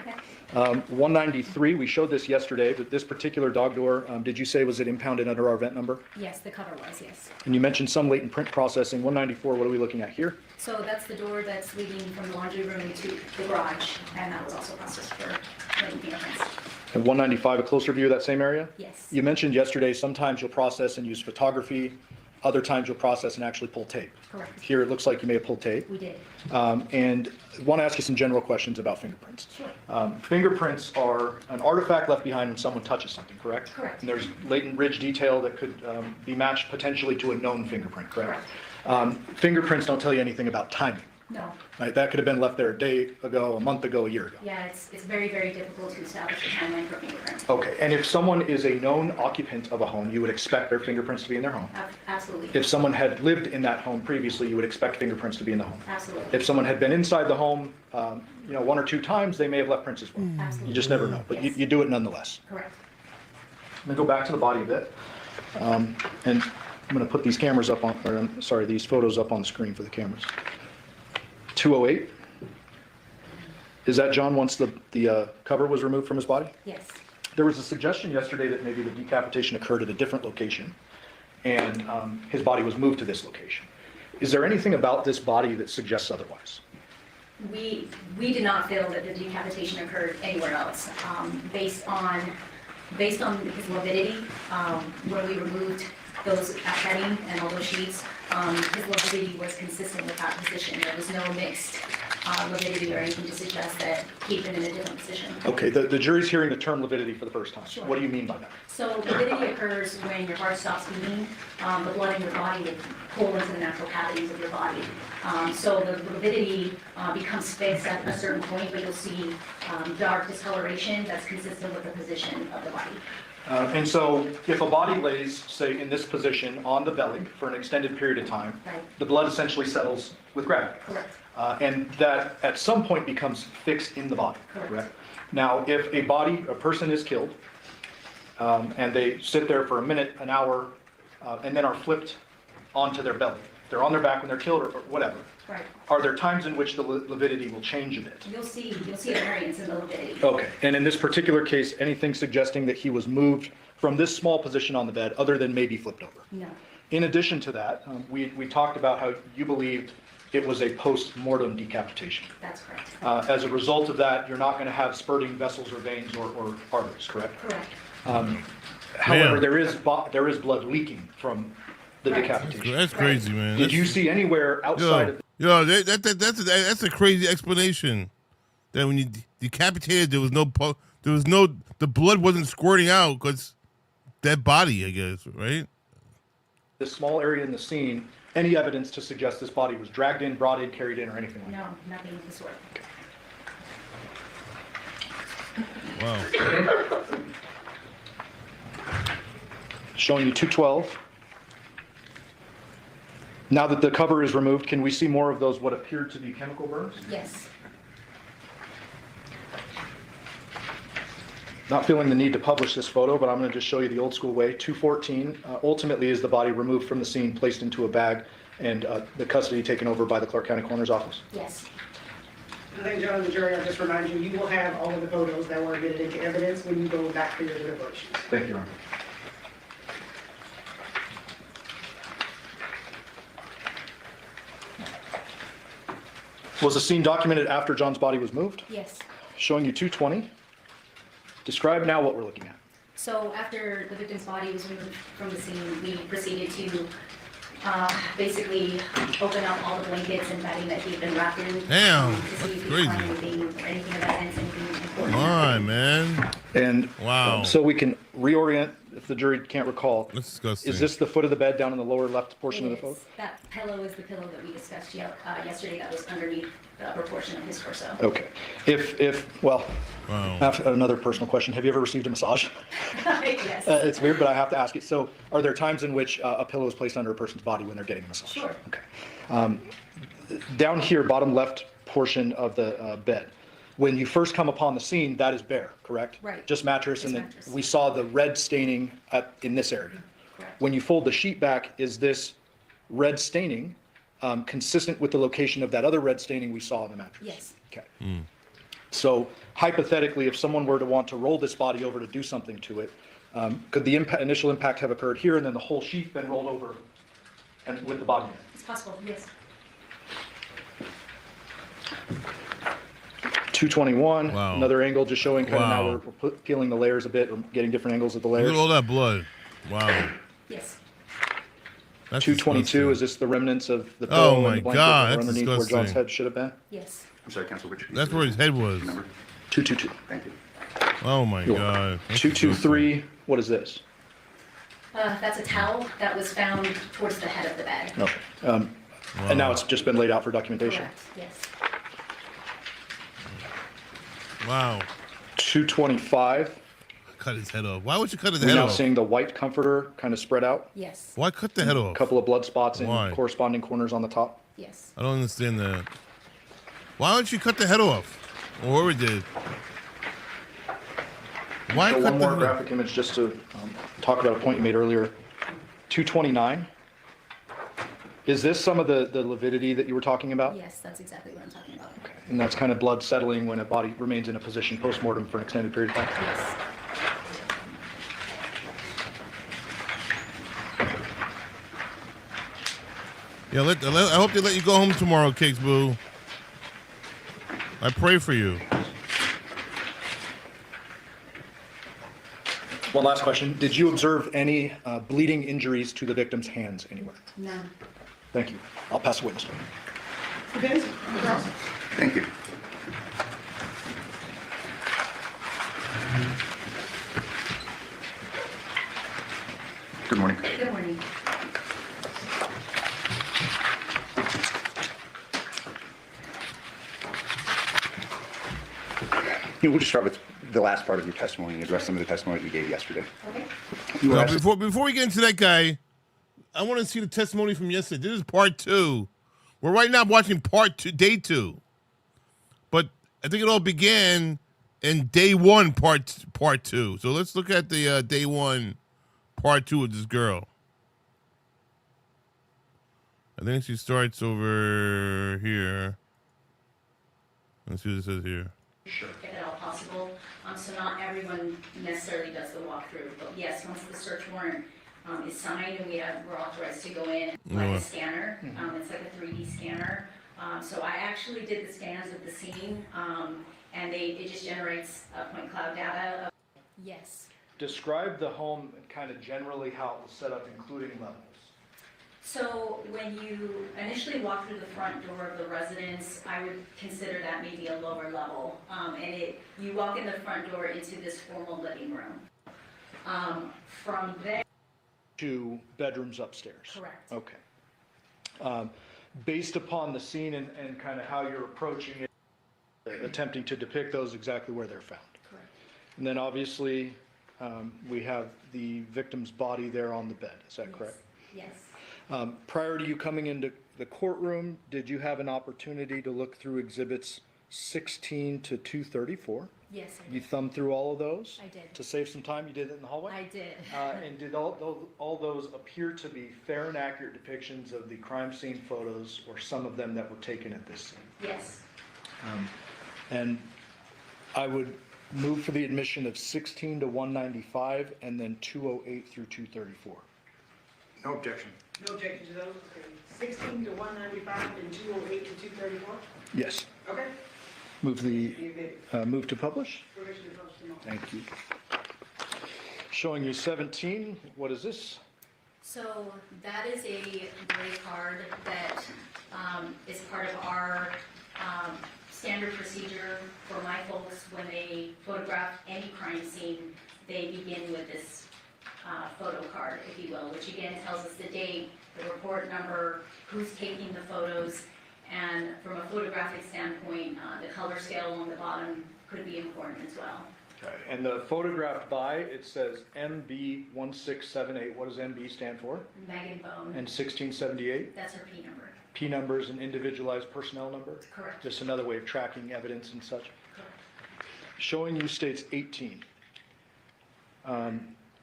193, we showed this yesterday, but this particular dog door, did you say was it impounded under our vent number? Yes, the cover was, yes. And you mentioned some latent print processing. 194, what are we looking at here? So that's the door that's leading from the laundry room to the garage, and that was also processed for latent fingerprints. And 195, a closer view of that same area? Yes. You mentioned yesterday sometimes you'll process and use photography, other times you'll process and actually pull tape. Correct. Here it looks like you may have pulled tape. We did. And I want to ask you some general questions about fingerprints. Sure. Fingerprints are an artifact left behind when someone touches something, correct? Correct. And there's latent ridge detail that could be matched potentially to a known fingerprint, correct? Fingerprints don't tell you anything about timing, No. right? That could have been left there a day ago, a month ago, a year ago. Yeah, it's very, very difficult to establish a timeline for fingerprints. Okay, and if someone is a known occupant of a home, you would expect their fingerprints to be in their home. Absolutely. If someone had lived in that home previously, you would expect fingerprints to be in the home. Absolutely. If someone had been inside the home, one or two times, they may have left prints as well. Absolutely. You just never know, but Yes. you do it nonetheless. Correct. I'm gonna go back to the body a bit. And I'm gonna put these cameras up on, or I'm sorry, these photos up on the screen for the cameras. 208. Is that John once the cover was removed from his body? Yes. There was a suggestion yesterday that maybe the decapitation occurred at a different location and his body was moved to this location. Is there anything about this body that suggests otherwise? We did not feel that the decapitation occurred anywhere else. Based on his lividity, when we removed those bedding and all those sheets, his lividity was consistent with that position. There was no mixed lividity or anything to suggest that he'd been in a different position. Okay, the jury's hearing the term lividity for the first time. Sure. What do you mean by that? So lividity occurs when your heart stops beating, the blood in your body will pull into the natural cavities of your body. So the lividity becomes fixed at a certain point, but you'll see dark discoloration that's consistent with the position of the body. And so if a body lays, say, in this position on the belly for an extended period of time, Right. the blood essentially settles with gravity. Correct. And that at some point becomes fixed in the body, Correct. correct? Now, if a person is killed, and they sit there for a minute, an hour, and then are flipped onto their belly, they're on their back when they're killed or whatever, Right. are there times in which the lividity will change a bit? You'll see a variance in the lividity. Okay, and in this particular case, anything suggesting that he was moved from this small position on the bed, other than maybe flipped over? No. In addition to that, we talked about how you believed it was a post-mortem decapitation. That's correct. As a result of that, you're not going to have spurting vessels or veins or arteries, correct? Correct. However, Man. there is blood leaking from the Right. decapitation. That's crazy, man. Did you see anywhere outside of? That's a crazy explanation. That when you decapitated, the blood wasn't squirting out because dead body, I guess, right? This small area in the scene, any evidence to suggest this body was dragged in, brought in, carried in, or anything like that? No, nothing of the sort. Wow. Showing you 212. Now that the cover is removed, can we see more of those what appeared to be chemical burns? Yes. Not feeling the need to publish this photo, but I'm going to just show you the old school way. 214 ultimately is the body removed from the scene, placed into a bag, and the custody taken over by the Clark County Coroner's Office. Yes. Ladies and gentlemen of the jury, I'll just remind you, you will have all of the photos that were admitted into evidence when you go back for your deliberations. Thank you, Your Honor. Was the scene documented after John's body was moved? Yes. Showing you 220. Describe now what we're looking at. So after the victim's body was removed from the scene, we proceeded to basically open up all the blankets and bedding that he'd been wrapped in. Damn, To see if that's we could crazy. find anything or anything of evidence, anything important. Come on, man. And Wow. so we can reorient, if the jury can't recall. That's disgusting. Is this the foot of the bed down in the lower left portion of the It photo? is. That pillow is the pillow that we discussed yesterday that was underneath the upper portion of his torso. Okay. Well, Wow. I have another personal question. Have you ever received a massage? Yes. It's weird, but I have to ask it. So are there times in which a pillow is placed under a person's body when they're getting a massage? Sure. Okay. Down here, bottom left portion of the bed, when you first come upon the scene, that is bare, correct? Right. Just mattress, Just and then mattress. we saw the red staining in this area. Correct. When you fold the sheet back, is this red staining consistent with the location of that other red staining we saw on the mattress? Yes. Okay. So hypothetically, if someone were to want to roll this body over to do something to it, could the initial impact have occurred here and then the whole sheet been rolled over and with the body in it? It's possible, yes. 221, Wow. another angle just showing kind of now Wow. we're peeling the layers a bit, or getting different angles of the Look layers. at all that blood. Wow. Yes. That's 222, disgusting. is this the remnants of the Oh pillow my and the blanket God, that were that's underneath where John's disgusting. head should have been? Yes. I'm sorry, Council, which? That's where his head was. Number? 222. Thank you. Oh my God. That's 223, what is this? That's a towel that was found towards the head of the bed. Okay. And now it's just been laid out for documentation? Correct, yes. Wow. 225, Cut his head off. Why would you cut his we're head now off? seeing the white comforter kind of spread out, Yes, Why cut the head a off? couple of blood spots in Why? corresponding corners on the top. yes. I don't understand that. Why don't you cut the head off? Or whoever did. Why So cut one the more head off? graphic image just to talk about a point you made earlier. 229. Is this some of the lividity that you were talking about? Yes, that's exactly what I'm talking about. Okay. And that's kind of blood settling when a body remains in a position post-mortem for an extended period of time? Yes. Yeah, I hope they let you go home tomorrow, Cakes Boo. I pray for you. One last question. Did you observe any bleeding injuries to the victim's hands anywhere? No. Thank you. I'll pass the witness. Okay, Thank you. Good morning. Good morning. We'll just start with the last part of your testimony and address some of the testimony you gave yesterday. Okay. You were Now, asked- before we get into that guy, I want to see the testimony from yesterday. This is part 2. We're right now watching part 2, day 2. But I think it all began in day 1, part 2. So let's look at the day 1, part 2 of this girl. I think she starts over here. Let's see what it says here. Sure. If at all possible. So not everyone necessarily does the walkthrough, but yes, once the search warrant is signed and we're authorized to go in, like a scanner, it's like a 3D scanner. So I actually did the scans of the scene, and it just generates point cloud data. Yes. Describe the home and kind of generally how it was set up, including levels. So when you initially walk through the front door of the residence, I would consider that maybe a lower level. You walk in the front door into this formal living room. From there. To bedrooms upstairs? Correct. Okay. Based upon the scene and kind of how you're approaching it, attempting to depict those exactly where they're found. Correct. And then obviously, we have the victim's body there on the bed, is that correct? Yes. Prior to you coming into the courtroom, did you have an opportunity to look through exhibits 16 to 234? Yes, I You did. thumbed through all of those? I did. To save some time, you did it in the hallway? I did. And did all those appear to be fair and accurate depictions of the crime scene photos, or some of them that were taken at this scene? Yes. And I would move for the admission of 16 to 195 and then 208 through 234. No objection. no objection to those, okay. 16 to 195 and 208 to 234? Yes. Okay. Move the, You good. move to publish. Permission to post them all. Thank you. Showing you 17, what is this? So that is a gray card that is part of our standard procedure for my folks. When they photograph any crime scene, they begin with this photo card, if you will, which again tells us the date, the report number, who's taking the photos, and from a photographic standpoint, the color scale along the bottom could be important as well. Okay. And the photographed by, it says MB1678. What does MB stand for? Megan Bone, And 1678? that's her P number. P number is an individualized personnel number? Correct. Just another way of tracking evidence and such. Correct. Showing you states 18.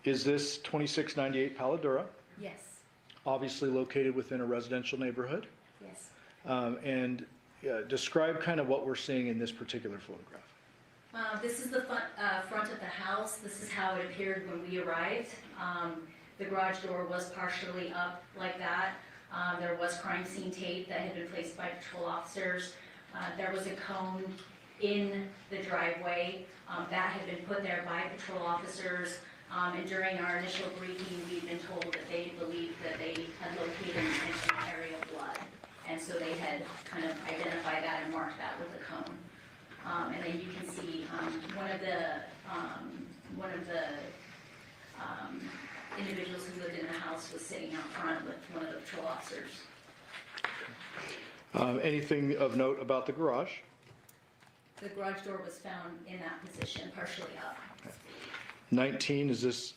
Is this 2698 Paladura? Yes. Obviously located within a residential neighborhood. Yes. And describe kind of what we're seeing in this particular photograph. This is the front of the house. This is how it appeared when we arrived. The garage door was partially up like that. There was crime scene tape that had been placed by patrol officers. There was a cone in the driveway that had been put there by patrol officers. And during our initial briefing, we'd been told that they believed that they had located an area of blood. And so they had kind of identified that and marked that with a cone. And then you can see one of the individuals who lived in the house was sitting out front with one of the patrol officers. Anything of note about the garage? The garage door was found in that position, partially up. 19, is this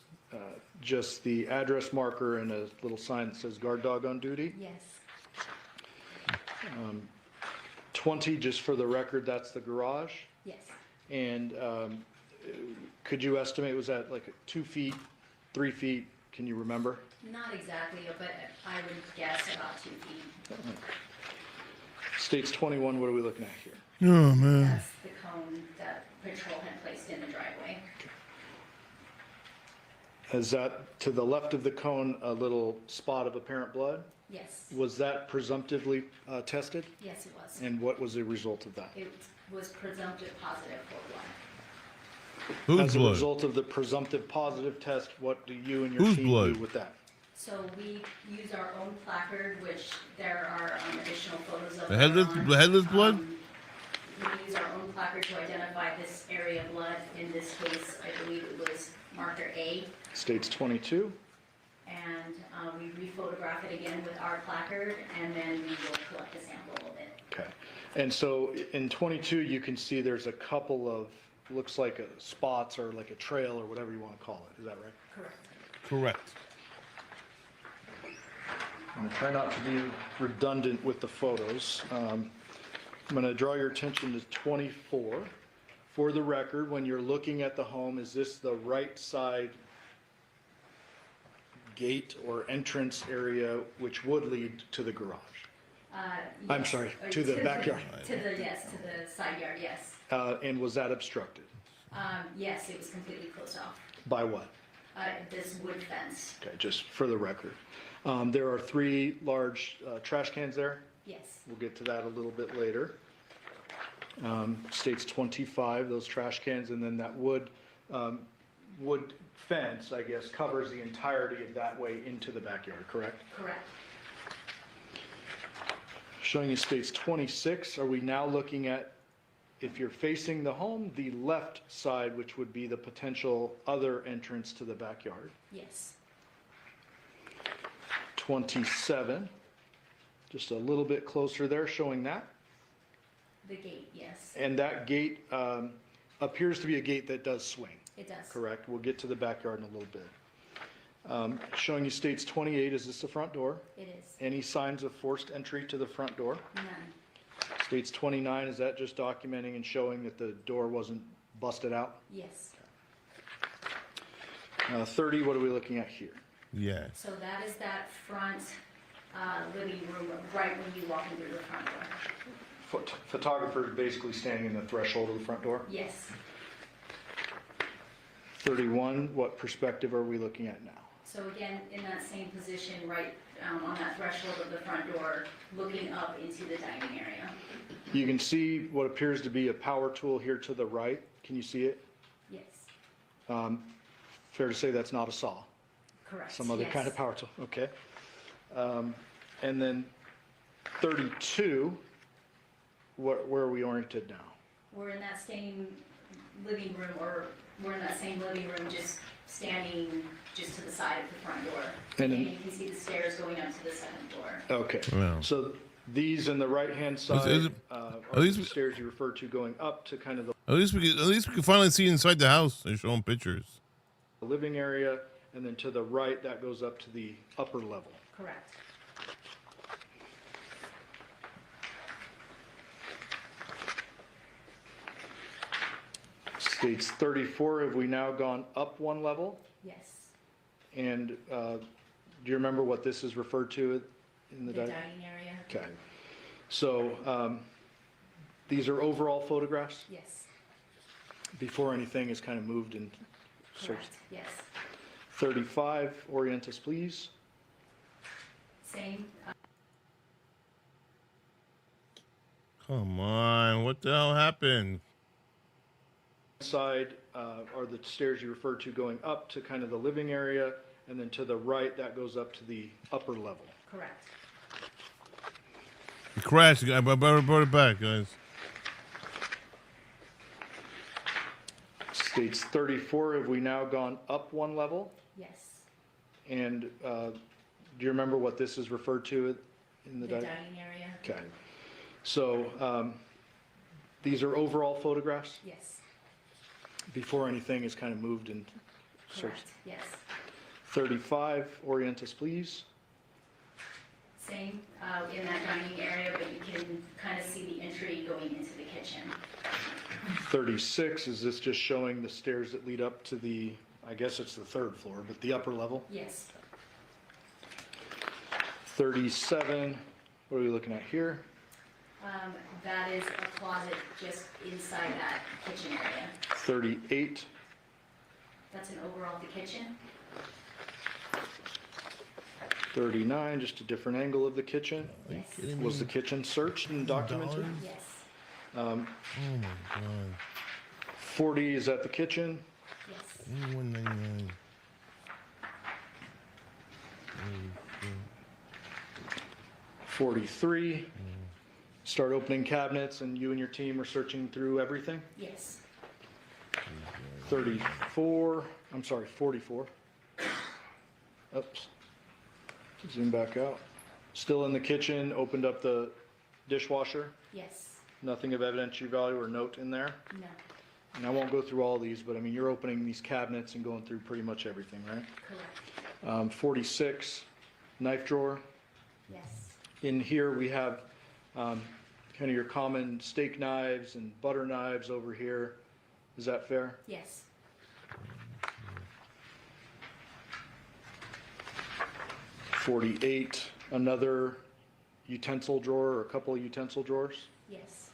just the address marker and a little sign that says guard dog on duty? Yes. 20, just for the record, that's the garage? Yes. And could you estimate, was that like 2 feet, 3 feet? Can you remember? Not exactly, but I would guess about 2 feet. States 21, what are we looking at here? Oh, man. That's the cone that patrol had placed in the driveway. Is that to the left of the cone a little spot of apparent blood? Yes. Was that presumptively tested? Yes, it was. And what was the result of that? It was presumptive positive for blood. Whose As a blood? result of the presumptive positive test, what do you and your Whose team blood? do with that? So we use our own placard, which there are additional photos of. The headless blood? We use our own placard to identify this area of blood. In this case, I believe it was marker A. States 22. And we re-photograph it again with our placard, and then we will collect a sample of it. Okay. And so in 22, you can see there's a couple of, looks like spots or like a trail or whatever you want to call it. Is that right? Correct. Correct. I'm going to try not to be redundant with the photos. I'm going to draw your attention to 24. For the record, when you're looking at the home, is this the right side gate or entrance area which would lead to the garage? I'm Yes. sorry, Or to the backyard. To the side yard, yes. And was that obstructed? Yes, it was completely closed off. By what? This wood fence, Okay, just for the record. There are 3 large trash cans there. yes. We'll get to that a little bit later. States 25, those trash cans, and then that wood fence, I guess, covers the entirety of that way into the backyard, correct? Correct. Showing you states 26, are we now looking at, if you're facing the home, the left side, which would be the potential other entrance to the backyard? Yes. 27, just a little bit closer there, showing that. The gate, yes. And that gate appears to be a gate that does swing, It does. correct? We'll get to the backyard in a little bit. Showing you states 28, is this the front door? It is. Any signs of forced entry to the front door? None. States 29, is that just documenting and showing that the door wasn't busted out? Yes. 30, what are we looking at here? Yeah. So that is that front living room, right when you walk in through the front door. Photographer is basically standing in the threshold of the front door? Yes. 31, what perspective are we looking at now? So again, in that same position, right on that threshold of the front door, looking up into the dining area. You can see what appears to be a power tool here to the right. Can you see it? Yes. Fair to say that's not a saw? Correct. Some other yes. kind of power tool, okay. And then 32, where are we oriented now? We're in that same living room, or we're in that same living room, just standing just to the side of the front door. And And then- you can see the stairs going up to the second floor. Okay, Wow. so these in the right-hand side is it- are these- the stairs you referred to going up to kind of the At least we can finally see inside the house. They're showing pictures. living area, and then to the right, that goes up to the upper level. Correct. States 34, have we now gone up one level? Yes. And do you remember what this is referred to in the The dining? dining area. Okay. So these are overall photographs Yes, before anything is kind of moved and searched. correct, yes. 35, orient us please. Same, Come on, what the hell happened? Side are the stairs you referred to going up to kind of the living area, and then to the right, that goes up to the upper level. correct. It crashed. I better brought it back, guys. States 34, have we now gone up one level? Yes, And do you remember what this is referred to in the the dining area? Okay. So these are overall photographs Yes, before anything is kind of moved and searched. correct, yes. 35, orient us please. Same, in that dining area, but you can kind of see the entry going into the kitchen. 36, is this just showing the stairs that lead up to the, I guess it's the third floor, but the upper level? Yes, 37, what are we looking at here? that is a closet just inside that kitchen area. 38, That's an overall of the kitchen. 39, just a different angle of the kitchen. Yes, Was the kitchen searched and documented? yes, Oh my god. 40, is that the kitchen? yes, 199. 43, start opening cabinets and you and your team are searching through everything? yes, 34, I'm sorry, 44. Oops. Zoom back out. Still in the kitchen, opened up the dishwasher. yes, Nothing of evidentiary value or note in there. no, And I won't go through all these, but I mean, you're opening these cabinets and going through pretty much everything, right? correct, 46, knife drawer. yes, In here, we have kind of your common steak knives and butter knives over here. Is that fair? yes, 48, another utensil drawer or a couple of utensil drawers. yes,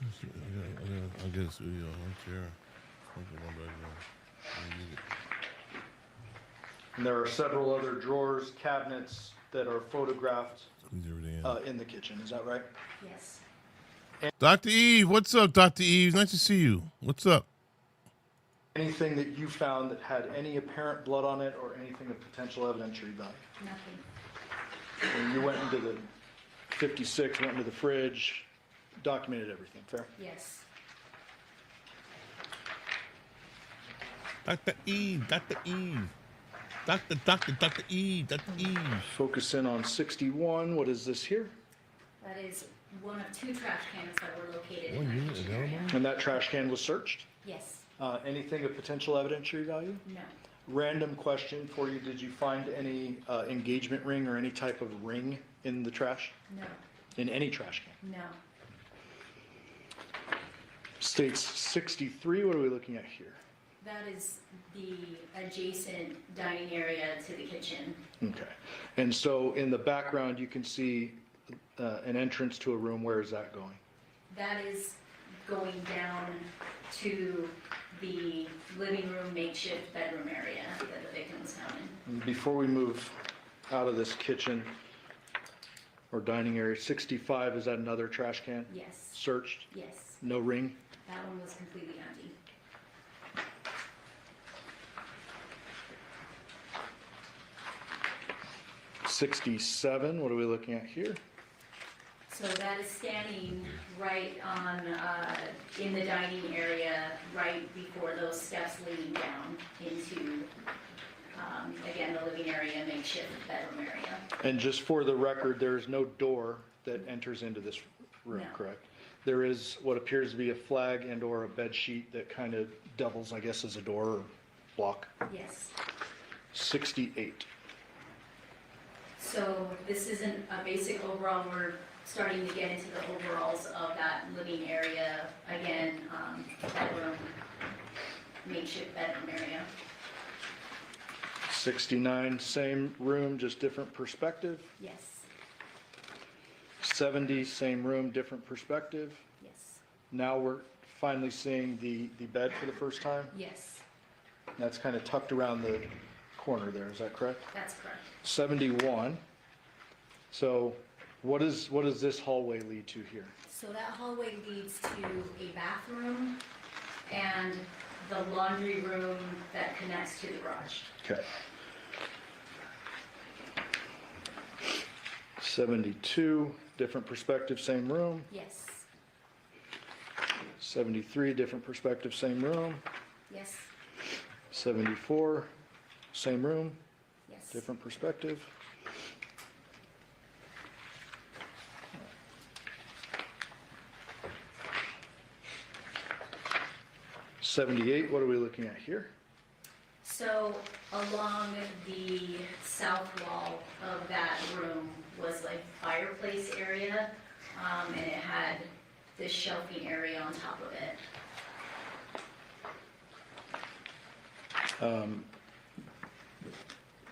I'll get a studio, one chair. One bedroom. And there are several other drawers, cabinets that are photographed Squeeze everything in. in the kitchen. Is that right? yes. Dr. Eve, what's up, Dr. Eve? Nice to see you. What's up? Anything that you found that had any apparent blood on it or anything of potential evidentiary value? Nothing, And you went into the 56, went into the fridge, documented everything. Fair? yes, Dr. Eve, Dr. Eve. Dr. Eve, Dr. Eve. Focus in on 61. What is this here? that is one of two trash cans that were located One in unit that kitchen area. available? And that trash can was searched. Yes, Anything of potential evidentiary value? no, Random question for you. Did you find any engagement ring or any type of ring in the trash? no, In any trash can? no, States 63. What are we looking at here? that is the adjacent dining area to the kitchen. Okay. And so in the background, you can see an entrance to a room. Where is that going? That is going down to the living room makeshift bedroom area that the victim was found in. And before we move out of this kitchen or dining area, 65, is that another trash can? Yes, Searched? yes, No ring? that one was completely empty. 67, what are we looking at here? So that is standing right on, in the dining area, right before those steps leading down into, again, the living area, makeshift bedroom area. And just for the record, there is no door that enters into this room, No. correct? There is what appears to be a flag and or a bed sheet that kind of doubles, I guess, as a door or block. Yes. 68. So this isn't a basic overall, we're starting to get into the overalls of that living area, again, bedroom, makeshift bedroom area. 69, same room, just different perspective. Yes, 70, same room, different perspective. Yes, Now we're finally seeing the bed for the first time. yes, That's kind of tucked around the corner there, is that correct? that's correct. 71. So what does this hallway lead to here? So that hallway leads to a bathroom and the laundry room that connects to the garage. Okay. 72, different perspective, same room. Yes, 73, different perspective, same room. yes, 74, same room, yes. different perspective. 78, what are we looking at here? So along the south wall of that room was like fireplace area, and it had this shelving area on top of it.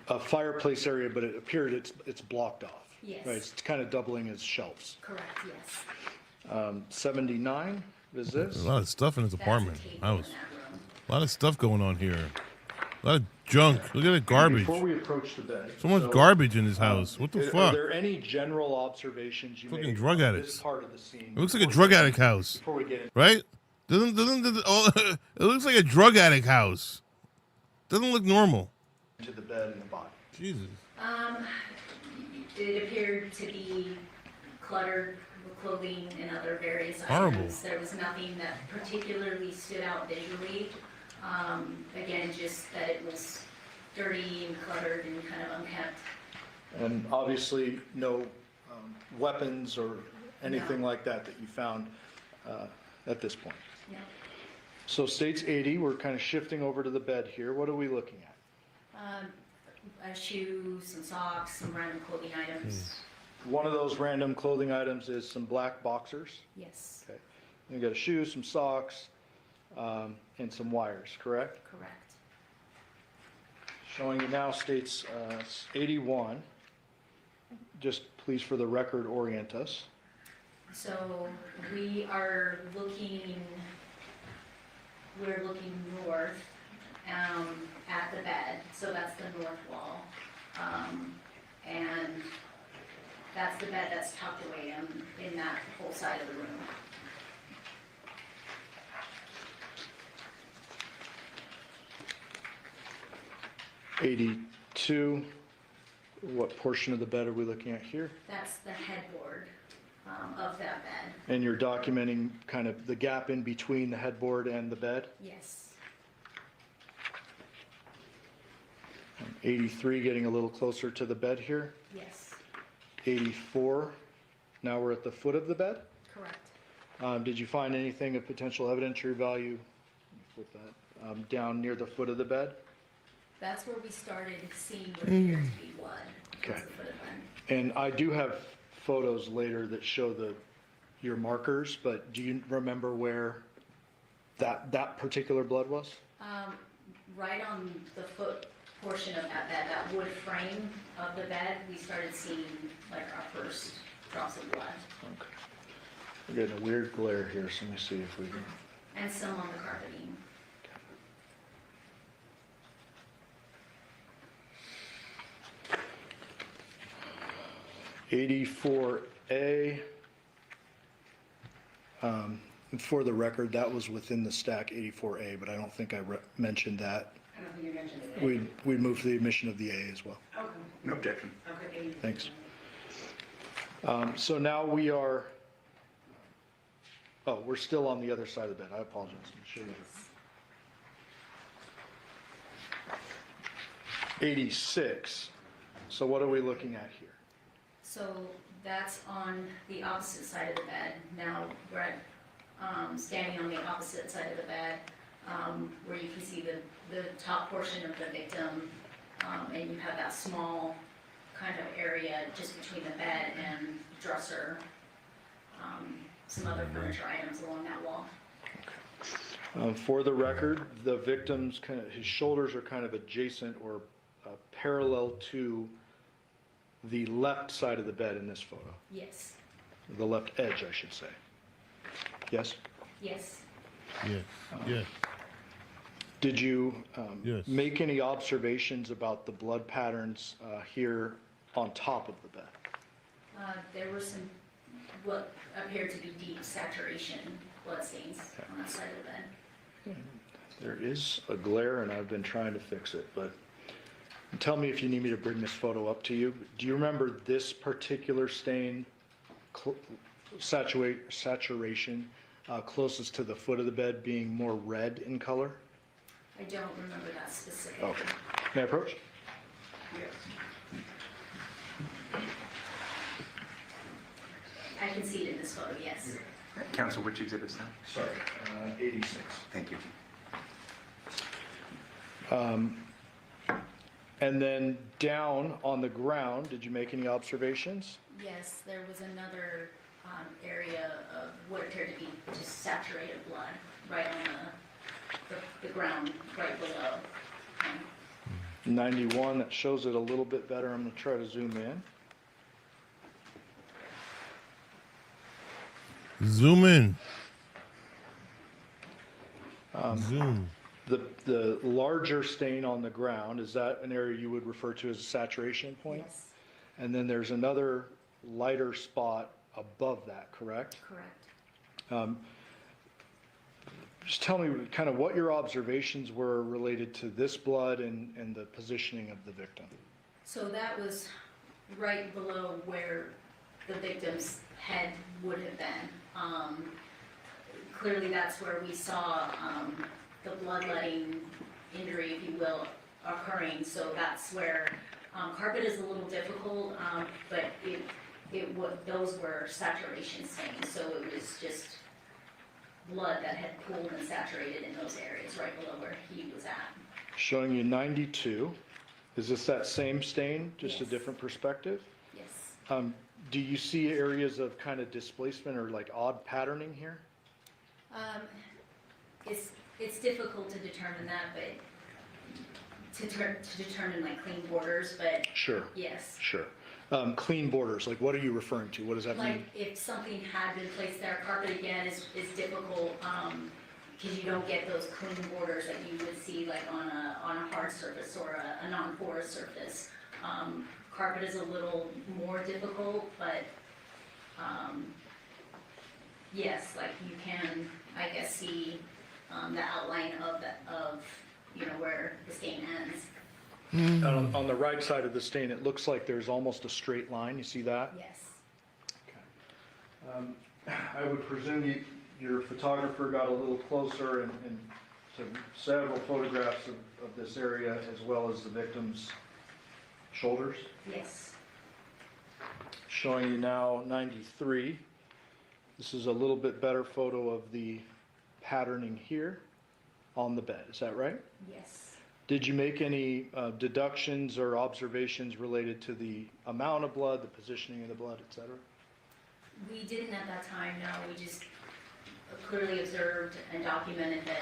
A fireplace area, but it appeared it's blocked off. Yes. Right, it's kind of doubling as shelves. Correct, yes. 79, what is A this? lot of stuff in his That's a apartment table in house. that room. A lot of stuff going on here. A lot of junk. Look at the garbage. Before we approach the bed. So much so, garbage in his house. What the Are fuck? there any general observations you Fucking make drug of addicts. this part of the scene? It looks like a drug addict house, Before we get in. right? It looks like a drug addict house. Doesn't look normal. To the bed and the body. Jesus. It appeared to be cluttered with clothing and other various Horrible. items. There was nothing that particularly stood out visually. Again, just that it was dirty and cluttered and kind of unkempt. And obviously, no weapons or anything No. like that you found at this point. Yeah. So states 80, we're kind of shifting over to the bed here. What are we looking at? A shoe, some socks, some random clothing items. One of those random clothing items is some black boxers. Yes, Okay. You got a shoe, some socks, and some wires, correct? correct. Showing you now states 81. Just please for the record orient us. So we're looking north at the bed, so that's the north wall. And that's the bed that's tucked away in that whole side of the room. '82, what portion of the bed are we looking at here? That's the headboard of that bed. And you're documenting kind of the gap in between the headboard and the bed? Yes, 83, getting a little closer to the bed here. yes, 84, now we're at the foot of the bed. correct. Did you find anything of potential evidentiary value with that, down near the foot of the bed? That's where we started seeing what appeared to be blood. Okay. Was the foot of bed. And I do have photos later that show your markers, but do you remember where that particular blood was? Right on the foot portion of that bed, that wood frame of the bed, we started seeing like our first drops of blood. Okay. We're getting a weird glare here, so let me see if we can. And some on the carpeting. 84A, for the record, that was within the stack 84A, but I don't think I mentioned that. I don't think you mentioned it. We'd move to the admission of the A as well. Okay, No objection. okay. Thanks. So now we are, we're still on the other side of the bed. I apologize. Let me show you. 86. So what are we looking at here? So that's on the opposite side of the bed. Now we're at, standing on the opposite side of the bed, where you can see the top portion of the victim, and you have that small kind of area just between the bed and dresser, some other furniture items along that wall. For the record, the victim's his shoulders are kind of adjacent or parallel to the left side of the bed in this photo. Yes, the left edge, I should say. Yes? Yes. Yes. Yes. Did you Yes. make any observations about the blood patterns here on top of the bed? There were some, what appeared to be deep saturation bloodstains on that side of the bed. There is a glare, and I've been trying to fix it, but tell me if you need me to bring this photo up to you. Do you remember this particular stain, saturation closest to the foot of the bed being more red in color? I don't remember that specifically. Okay. May I approach? Yes. I can see it in this photo, yes. Counsel, which exhibits now? Sorry, 86. Thank you. And then down on the ground, did you make any observations? Yes, there was another area of what appeared to be just saturated blood right on the ground right below. 91, that shows it a little bit better. I'm going to try to zoom in. Zoom in. Zoom. The larger stain on the ground, is that an area you would refer to as a saturation point? Yes, And then there's another lighter spot above that, correct? correct. Just tell me kind of what your observations were related to this blood and the positioning of the victim. So that was right below where the victim's head would have been. Clearly that's where we saw the bloodletting injury, if you will, occurring. So that's where carpet is a little difficult, but those were saturation stains. So it was just blood that had pooled and saturated in those areas right below where he was at. Showing you 92. Is this that same stain, just a Yes. different perspective? Yes. Do you see areas of kind of displacement or like odd patterning here? It's difficult to determine that, but to determine like clean borders, but Sure, yes. sure. Clean borders, like what are you referring to? What does that mean? Like if something had been placed there, carpet again is difficult, because you don't get those clean borders that you would see like on a hard surface or a non-porous surface. Carpet is a little more difficult, but, yes, like you can, I guess, see, the outline of where the stain ends. On the right side of the stain, it looks like there's almost a straight line. You see that? Yes. Okay. I would presume your photographer got a little closer and took several photographs of this area as well as the victim's shoulders. Yes. Showing you now 93. This is a little bit better photo of the patterning here on the bed. Is that right? Yes. Did you make any deductions or observations related to the amount of blood, the positioning of the blood, et cetera? We didn't at that time, no. We just clearly observed and documented that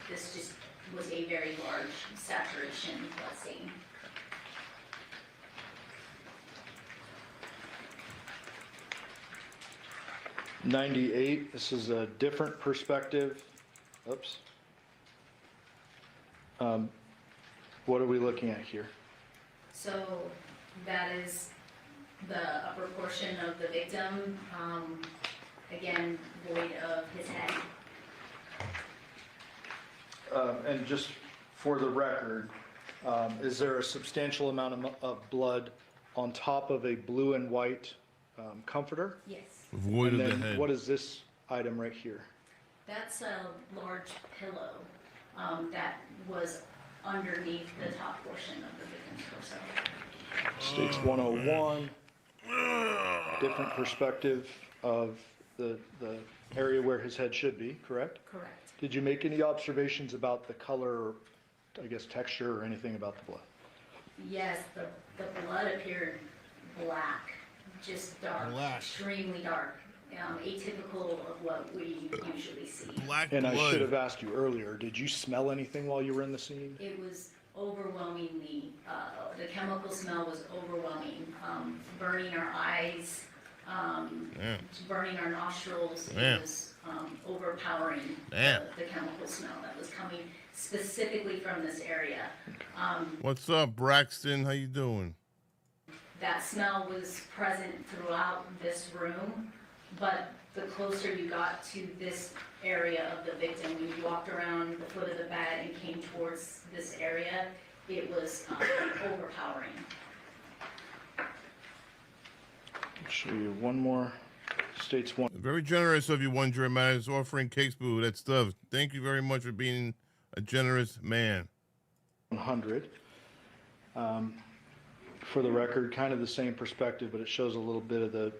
this just was a very large saturation blood stain. '98, this is a different perspective. Oops. What are we looking at here? So that is the upper portion of the victim, again, void of his head. And just for the record, is there a substantial amount of blood on top of a blue and white comforter? Yes. Void And of the then head. what is this item right here? That's a large pillow that was underneath the top portion of the victim's torso. States 101, different perspective of the area where his head should be, correct? Correct. Did you make any observations about the color, or I guess texture, or anything about the blood? Yes, the blood appeared black, just dark, Black. extremely dark, atypical of what we usually see. Black And blood. I should have asked you earlier, did you smell anything while you were in the scene? It was overwhelmingly, the chemical smell was overwhelming, burning our eyes, Man. burning our nostrils. Man. It was overpowering Man. the chemical smell that was coming specifically from this area. What's up, Braxton? How you doing? That smell was present throughout this room, but the closer you got to this area of the victim, when you walked around the foot of the bed and came towards this area, it was overpowering. I'll show you one more. States one. Very generous of you, One Jury Matters, offering cakes, boo. That stuff. Thank you very much for being a generous man. 100. For the record, kind of the same perspective, but it shows a little bit of the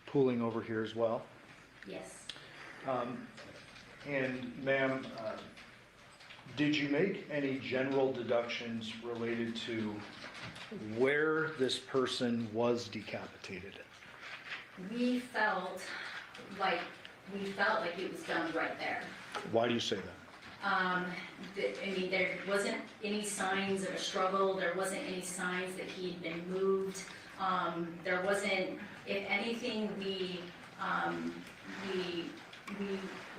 pooling over here as well. Yes. And ma'am, did you make any general deductions related to where this person was decapitated? We felt like it was done right there. Why do you say that? I mean, there wasn't any signs of a struggle. There wasn't any signs that he'd been moved. There wasn't, if anything, we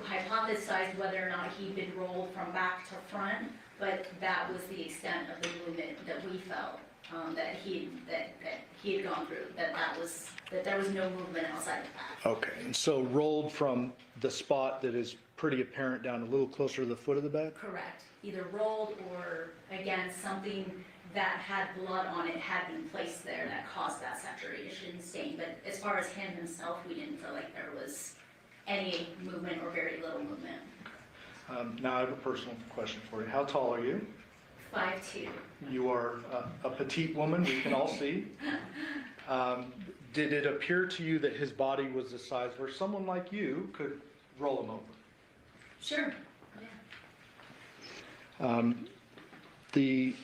hypothesized whether or not he'd been rolled from back to front, but that was the extent of the movement that we felt that he had gone through. That there was no movement outside the back. Okay, and so rolled from the spot that is pretty apparent down a little closer to the foot of the bed? Correct. Either rolled or, again, something that had blood on it had been placed there that caused that saturation stain. But as far as him himself, we didn't feel like there was any movement or very little movement. Now I have a personal question for you. How tall are you? 5'2". You are a petite woman, we can all see. Did it appear to you that his body was the size where someone like you could roll him over? Sure. Yeah. The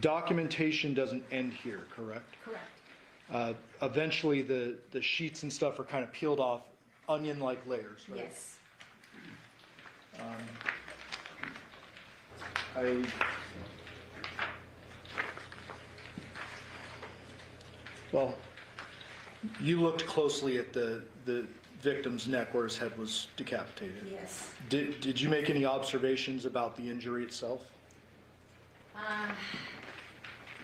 documentation doesn't end here, correct? Correct. Eventually the sheets and stuff are kind of peeled off onion-like layers, right? Yes. Well, you looked closely at the victim's neck where his head was decapitated. Yes. Did you make any observations about the injury itself?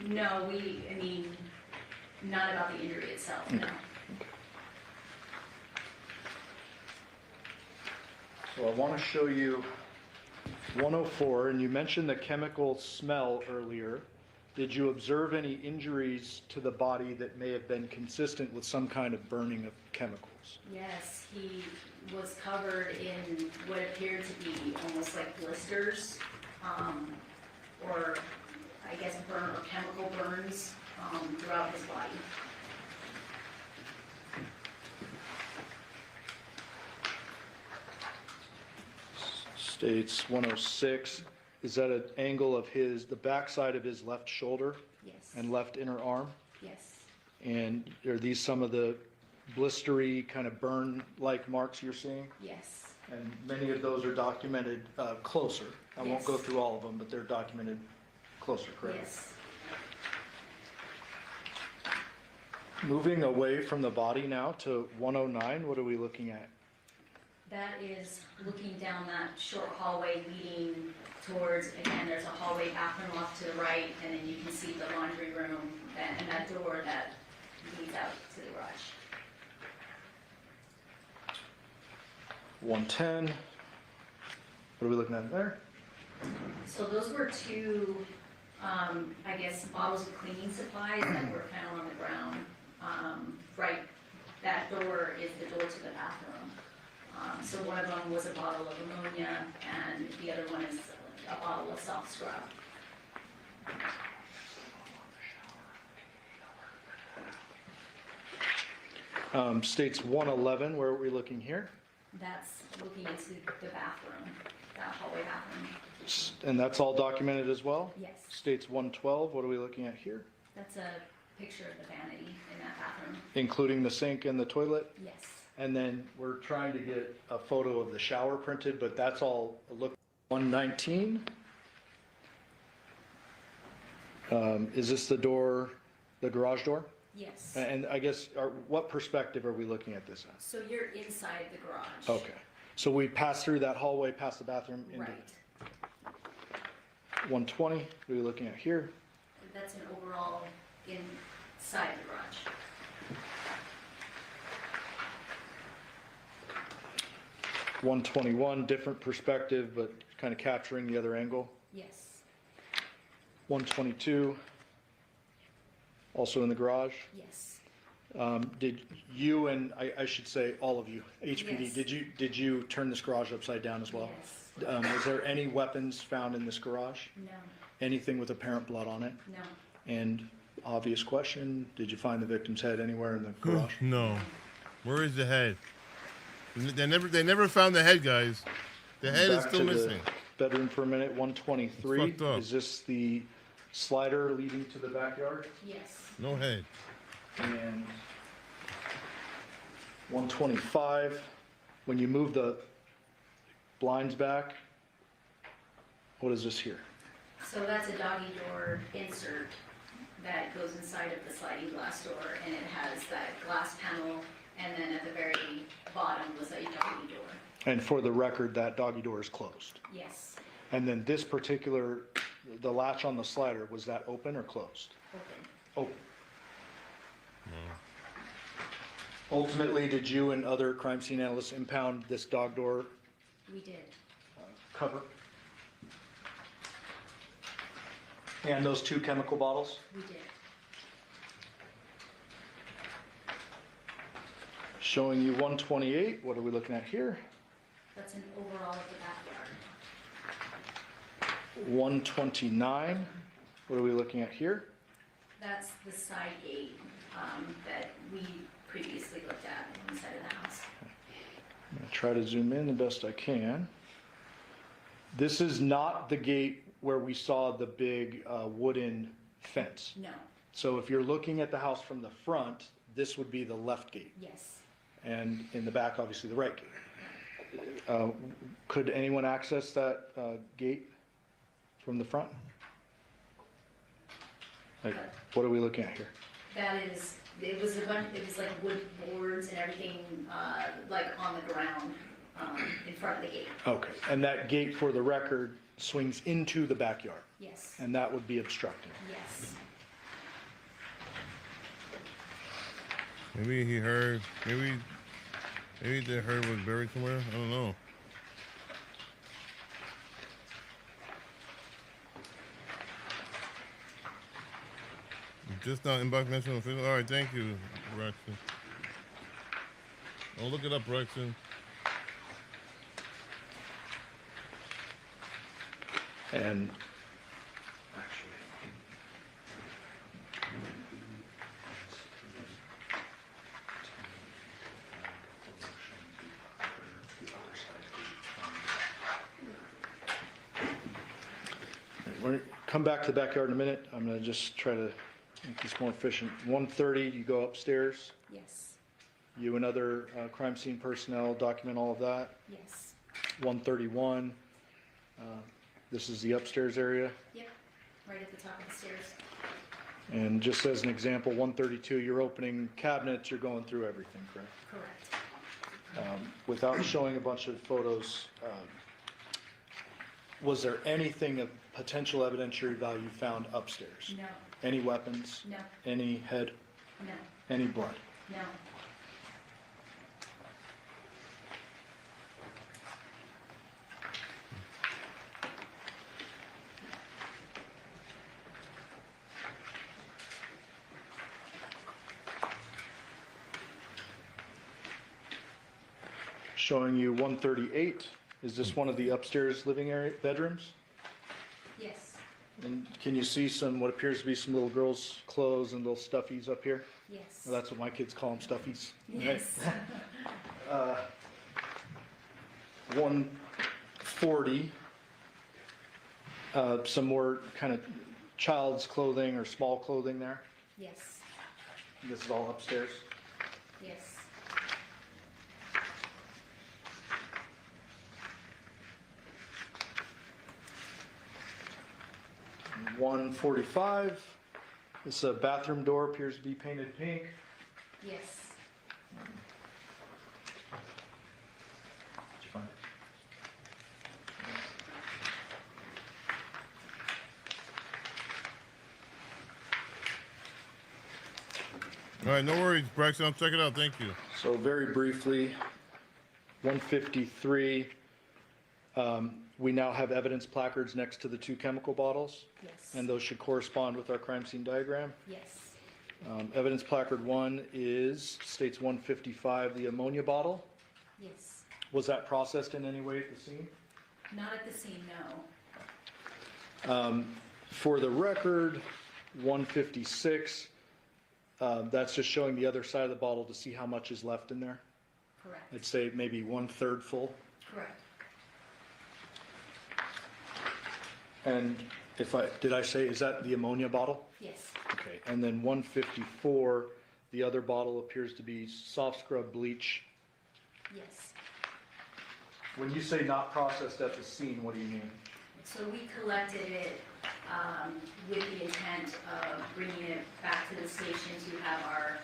No, I mean, not about the injury itself, no. So I want to show you 104, and you mentioned the chemical smell earlier. Did you observe any injuries to the body that may have been consistent with some kind of burning of chemicals? Yes, he was covered in what appeared to be almost like blisters, or I guess burn or chemical burns throughout his body. States 106. Is that an angle of the backside of his left shoulder Yes. and left inner arm? Yes. And are these some of the blistery kind of burn-like marks you're seeing? Yes. And many of those are documented closer. I won't go Yes. through all of them, but they're documented closer, correct? Yes. Moving away from the body now to 109, what are we looking at? That is looking down that short hallway leading towards, again, there's a hallway bathroom off to the right, and then you can see the laundry room and that door that leads out to the garage. 110. What are we looking at there? So those were two, I guess, bottles of cleaning supplies that were found on the ground. Right, that door is the door to the bathroom. So one of them was a bottle of ammonia, and the other one is a bottle of soft scrub. States 111, where are we looking here? That's looking into the bathroom, that hallway bathroom. And that's all documented as well? Yes. States 112, what are we looking at here? That's a picture of the vanity in that bathroom. Including the sink and the toilet? Yes. And then we're trying to get a photo of the shower printed, but that's all, look, 119. Is this the door, the garage door? Yes. And I guess, what perspective are we looking at this at? So you're inside the garage. Okay, so we pass through that hallway, past the bathroom into Right. 120, what are we looking at here? That's an overall inside the garage. .121, different perspective, but kind of capturing the other angle. Yes. 122, also in the garage. Yes. Did you, and I should say all of you, HPD, Yes. did you turn this garage upside down as well? Yes. Was there any weapons found in this garage? No. Anything with apparent blood on it? No. And obvious question, did you find the victim's head anywhere in the garage? No. Where is the head? They never found the head, guys. The head is Back still to the missing. Bedroom for a minute, 123. It's fucked up. Is this the slider leading to the backyard? Yes. No head. And 125, when you move the blinds back, what is this here? So that's a doggy door insert that goes inside of the sliding glass door, and it has that glass panel, and then at the very bottom was a doggy door. And for the record, that doggy door is closed. Yes. And then this particular, the latch on the slider, was that open or closed? Open. Open. Ultimately, did you and other crime scene analysts impound this dog door We did. cover? And those 2 chemical bottles? We did. Showing you 128, what are we looking at here? That's an overall of the backyard. 129, what are we looking at here? That's the side gate that we previously looked at inside of the house. I'm gonna try to zoom in the best I can. This is not the gate where we saw the big wooden fence. No. So if you're looking at the house from the front, this would be the left gate. Yes. And in the back, obviously, the right gate. Could anyone access that gate from the front? Like, what are we looking at here? That is, it was like wood boards and everything, like on the ground, in front of the gate. Okay, and that gate, for the record, swings into the backyard, Yes. and that would be obstructing. Yes. Maybe he heard. Maybe the heard was buried somewhere. I don't know. Just not inbox national official. All right, thank you, Rexon. I'll look it up, Rexon. And actually, we're come back to the backyard in a minute. I'm going to just try to make this more efficient. 1:30, you go upstairs. Yes. You and other crime scene personnel document all of that. Yes. 1:31, this is the upstairs area. Yep. Right at the top of the stairs. And just as an example, 132, you're opening cabinets, you're going through everything, correct? Correct. Without showing a bunch of photos, was there anything of potential evidentiary value found upstairs? No. Any weapons? No. Any head? No. Any blood? No. Showing you 138, is this one of the upstairs living area, bedrooms? Yes. And can you see some, what appears to be some little girls' clothes and little stuffies up here? Yes. Well, that's what my kids call them, stuffies. Yes. 140, some more kind of child's clothing or small clothing there. Yes. This is all upstairs. Yes. 145, This bathroom door appears to be painted pink. Yes. Did you find it? All right, no worries, Braxton. I'll check it out. Thank you. So very briefly, 153, we now have evidence placards next to the 2 chemical bottles, Yes. and those should correspond with our crime scene diagram. Yes. Evidence placard 1 states 155, the ammonia bottle. Yes. Was that processed in any way at the scene? Not at the scene, no. For the record, 156, that's just showing the other side of the bottle to see how much is left in there. Correct. I'd say maybe 1/3 full. Correct. And did I say, is that the ammonia bottle? Yes. Okay, and then 154, the other bottle appears to be soft scrub bleach. Yes. When you say not processed at the scene, what do you mean? So we collected it with the intent of bringing it back to the station to have our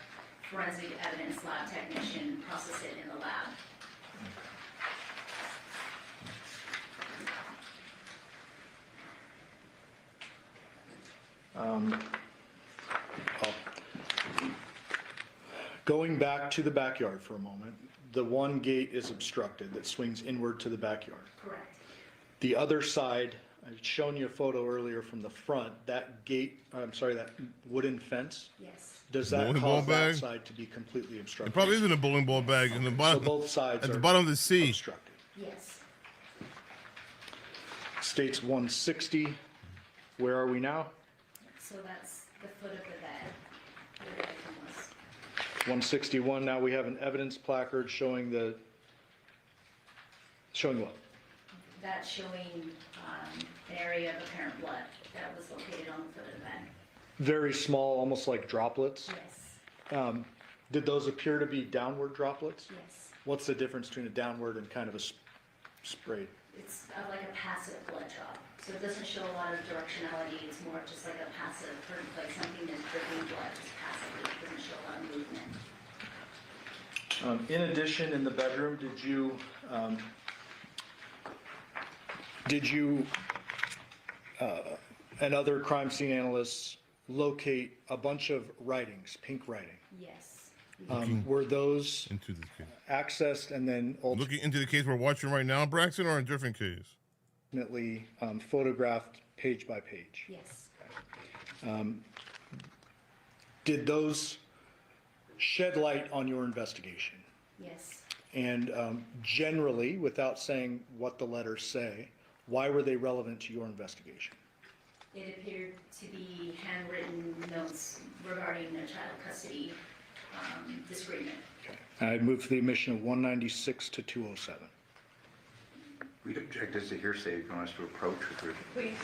forensic evidence lab technician process it in the lab. Going back to the backyard for a moment, the one gate is obstructed that swings inward to the backyard. Correct. The other side, I'd shown you a photo earlier from the front, that gate, I'm sorry, that wooden fence, Yes. does that Bowling ball cause that bag? side to be completely It obstructed? probably isn't a bowling ball bag in the So bottom. both sides At are the bottom of the sea. obstructed. Yes. States 160, where are we now? So that's the foot of the bed. where the victim was. 161, now we have an evidence placard showing what? That's showing an area of apparent blood that was located on the foot of the bed. Very small, almost like droplets. Yes. Did those appear to be downward droplets? Yes. What's the difference between a downward and kind of a spray? It's like a passive blood drop. So it doesn't show a lot of directionality. It's more just like a passive, like something that's dripping blood just passively. It doesn't show a lot of movement. In addition, in the bedroom, did you and other crime scene analysts locate a bunch of writings, pink writing? Yes. Were those Into the case. accessed and then Looking into the case we're watching right now, Braxton, or a different case? ultimately photographed page by page? Yes. Did those shed light on your investigation? Yes. And generally, without saying what the letters say, why were they relevant to your investigation? It appeared to be handwritten notes regarding a child custody disagreement. Okay. I'd move to the admission of 196 to 207. We'd object as a hearsay if you want us to approach with your... Please.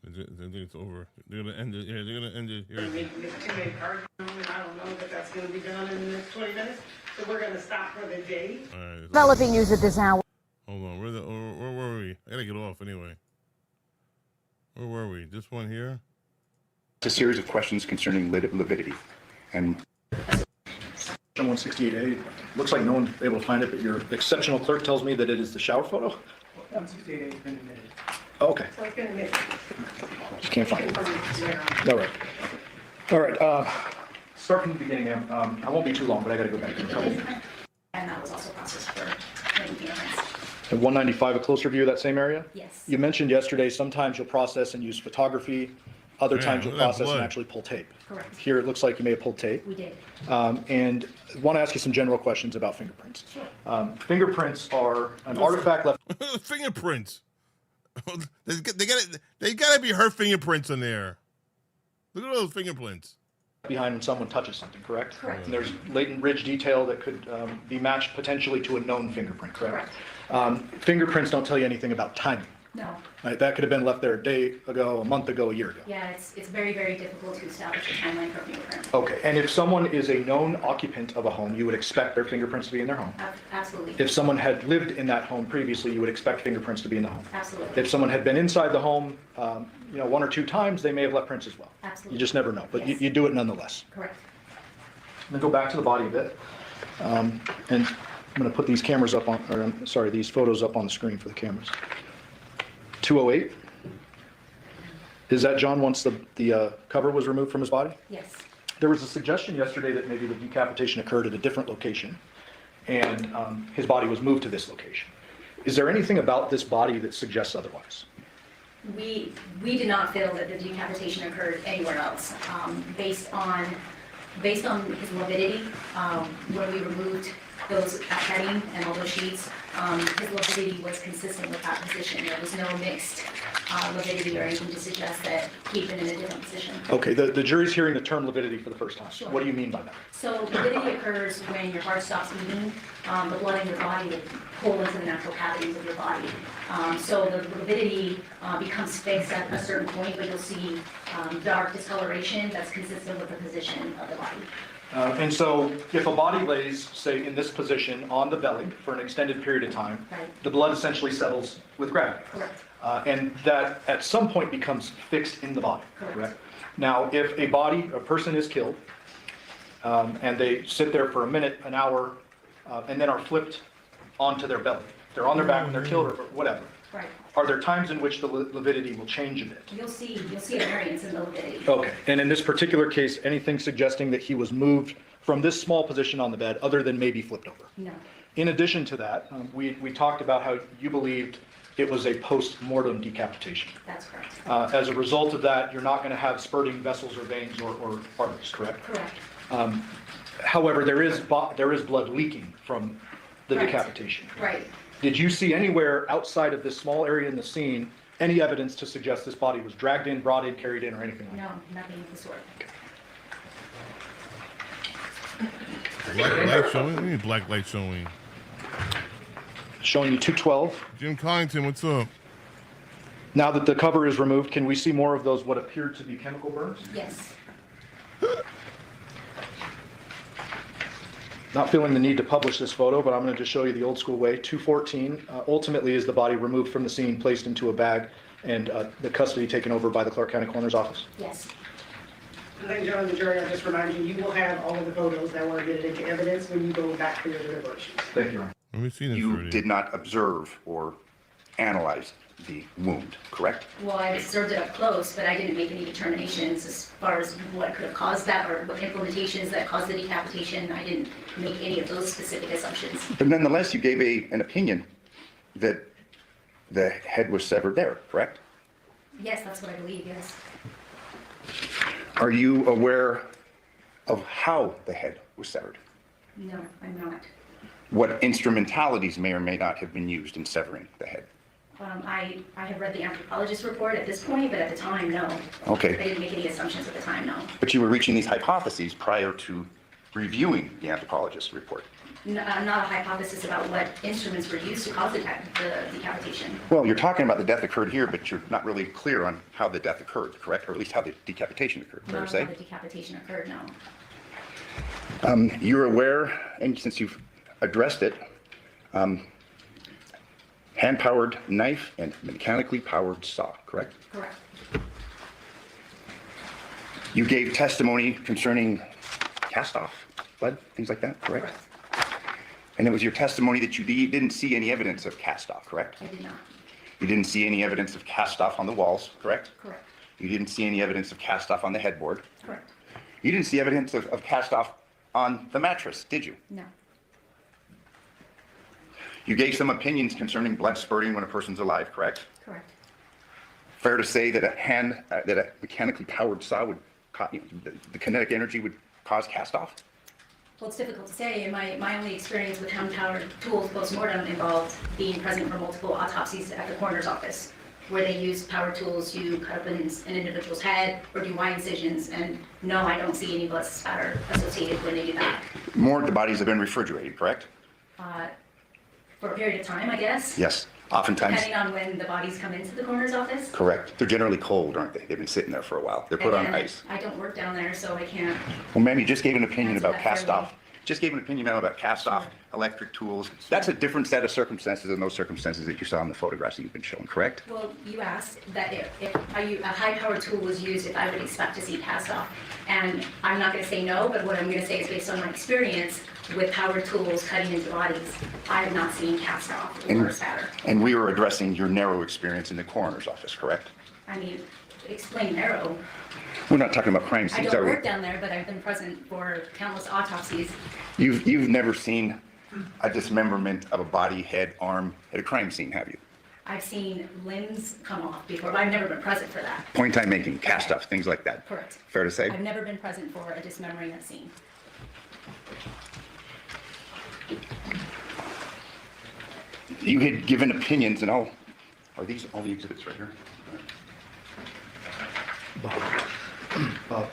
I think it's over. They're gonna end it. Yeah, they're gonna end it I here. mean, if they arguing, I don't know that that's gonna be done in the next 20 minutes, so we're gonna stop for the day. All right. Developing news at this hour. Hold on. Where were we? I gotta get off anyway. Where were we? This one here? It's a series of questions concerning lividity. And 168A, looks like no one's able to find it, but your exceptional clerk tells me that it is the shower photo? 168 has been admitted. Oh, okay, So it's been admitted. just can't find it. Yeah. All right, start from the beginning, ma'am. I won't be too long, but I gotta go back. And that was also processed for making payments. At 195, a closer view of that same area? Yes. You mentioned yesterday, sometimes you'll process and use photography, other Yeah, times you'll look at that process and blood. actually pull tape. Correct. Here, it looks like you may have pulled tape. We did. And want to ask you some general questions about fingerprints. Fingerprints are an artifact left Fingerprints. they gotta be her fingerprints in there. Look at those fingerprints. behind when someone touches something, correct? Correct. And there's latent ridge detail that could be matched potentially to a known fingerprint, correct? Fingerprints don't tell you anything about timing, No. Right? That could have been left there a day ago, a month ago, a year ago. Yeah, it's very, very difficult to establish a timeline for fingerprint. Okay, and if someone is a known occupant of a home, you would expect their fingerprints to be in their home. Absolutely. If someone had lived in that home previously, you would expect fingerprints to be in the home. Absolutely. If someone had been inside the home, one or two times, they may have left prints as well. Absolutely. You just never know, but Yes. you do it nonetheless. Correct. I'm gonna go back to the body a bit. And I'm gonna put these cameras up on, or I'm sorry, these photos up on the screen for the cameras. 208. Is that John once the cover was removed from his body? Yes. There was a suggestion yesterday that maybe the decapitation occurred at a different location, and his body was moved to this location. Is there anything about this body that suggests otherwise? We did not feel that the decapitation occurred anywhere else, based on his morbidity. When we removed those heading and all those sheets, his morbidity was consistent with that position. There was no mixed morbidity or anything to suggest that he'd been in a different position. Okay, the jury's hearing the term lividity for the first time. Sure. What do you mean by that? So morbidity occurs when your heart stops beating, the blood in your body will pull into the natural cavities of your body. So the morbidity becomes fixed at a certain point, but you'll see dark discoloration that's consistent with the position of the body. And so if a body lays, say, in this position on the belly for an extended period of time, Right. the blood essentially settles with gravity. Correct. And that at some point becomes fixed in the body, Correct. Now, if a person is killed, and they sit there for a minute, an hour, and then are flipped onto their belly, they're on their back when they're killed or whatever, Right. are there times in which the lividity will change a bit? You'll see a variance in the morbidity. Okay, and in this particular case, anything suggesting that he was moved from this small position on the bed other than maybe flipped over? No. In addition to that, we talked about how you believed it was a post-mortem decapitation. That's correct. As a result of that, you're not going to have spurting vessels or veins or arteries, correct? Correct. However, there is blood leaking from the Right. decapitation. Right. Did you see anywhere outside of this small area in the scene any evidence to suggest this body was dragged in, brought in, carried in, or anything like that? No, nothing of the sort. Black light showing? What do you mean black light showing? Showing you 212. Jim Collington, what's up? Now that the cover is removed, can we see more of those what appeared to be chemical burns? Yes. Not feeling the need to publish this photo, but I'm going to just show you the old school way. 214, ultimately is the body removed from the scene, placed into a bag, and the custody taken over by the Clark County Coroner's Office. Yes. Ladies and gentlemen of the jury, I'll just remind you, you will have all of the photos that were admitted into evidence when you go back for your deliberations. Thank you, Your Honor. Let me see this You already. did not observe or analyze the wound, correct? Well, I observed it up close, but I didn't make any determinations as far as what could have caused that or what implementations that caused the decapitation. I didn't make any of those specific assumptions. But nonetheless, you gave an opinion that the head was severed there, correct? Yes, that's what I believe, yes. Are you aware of how the head was severed? No, I'm not. What instrumentalities may or may not have been used in severing the head? I have read the anthropologist report at this point, but at the time, no. Okay. I didn't make any assumptions at the time, no. But you were reaching these hypotheses prior to reviewing the anthropologist's report. Not a hypothesis about what instruments were used to cause the decapitation. Well, you're talking about the death occurred here, but you're not really clear on how the death occurred, correct? Or at least how the decapitation occurred, fair to Not say? how the decapitation occurred, no. You're aware, and since you've addressed it, hand-powered knife and mechanically powered saw, correct? Correct. You gave testimony concerning cast-off blood, things like that, correct? Correct. And it was your testimony that you didn't see any evidence of cast-off, correct? I did not. You didn't see any evidence of cast-off on the walls, correct? Correct. You didn't see any evidence of cast-off on the headboard. Correct. You didn't see evidence of cast-off on the mattress, did you? No. You gave some opinions concerning blood spurting when a person's alive, correct? Correct. Fair to say that a mechanically powered saw would, the kinetic energy would cause cast-off? Well, it's difficult to say. My only experience with hand-powered tools post-mortem involved being present for multiple autopsies at the coroner's office, where they use power tools to cut up an individual's head or do wide incisions. And no, I don't see any blood spatter associated when they do that. More of the bodies have been refrigerated, correct? For a period of time, I guess. Yes. Oftentimes, Depending on when the bodies come into the coroner's office. correct. They're generally cold, aren't they? They've been sitting there for a while. They're put on Again, ice. I don't work down there, so I can't. Well, ma'am, you just gave an opinion Answer about that cast fairly. off. Just gave an opinion now about cast off electric tools. That's a different set of circumstances than those circumstances that you saw in the photographs that you've been shown, correct? Well, you asked that if a high-powered tool was used, if I would expect to see cast off. And I'm not gonna say no, but what I'm gonna say is based on my experience with powered tools cutting into bodies, I have not seen cast off or spatter. And we were addressing your narrow experience in the coroner's office, correct? I mean, explain narrow. We're not talking about crime I scenes, don't are we? work down there, but I've been present for countless autopsies. You've never seen a dismemberment of a body, head, arm at a crime scene, have you? I've seen limbs come off before, but I've never been present for that. Point I'm making, cast off, things like that. Correct. Fair to say? I've never been present for a dismembering at scene. You had given opinions and all. Are these all the exhibits right here?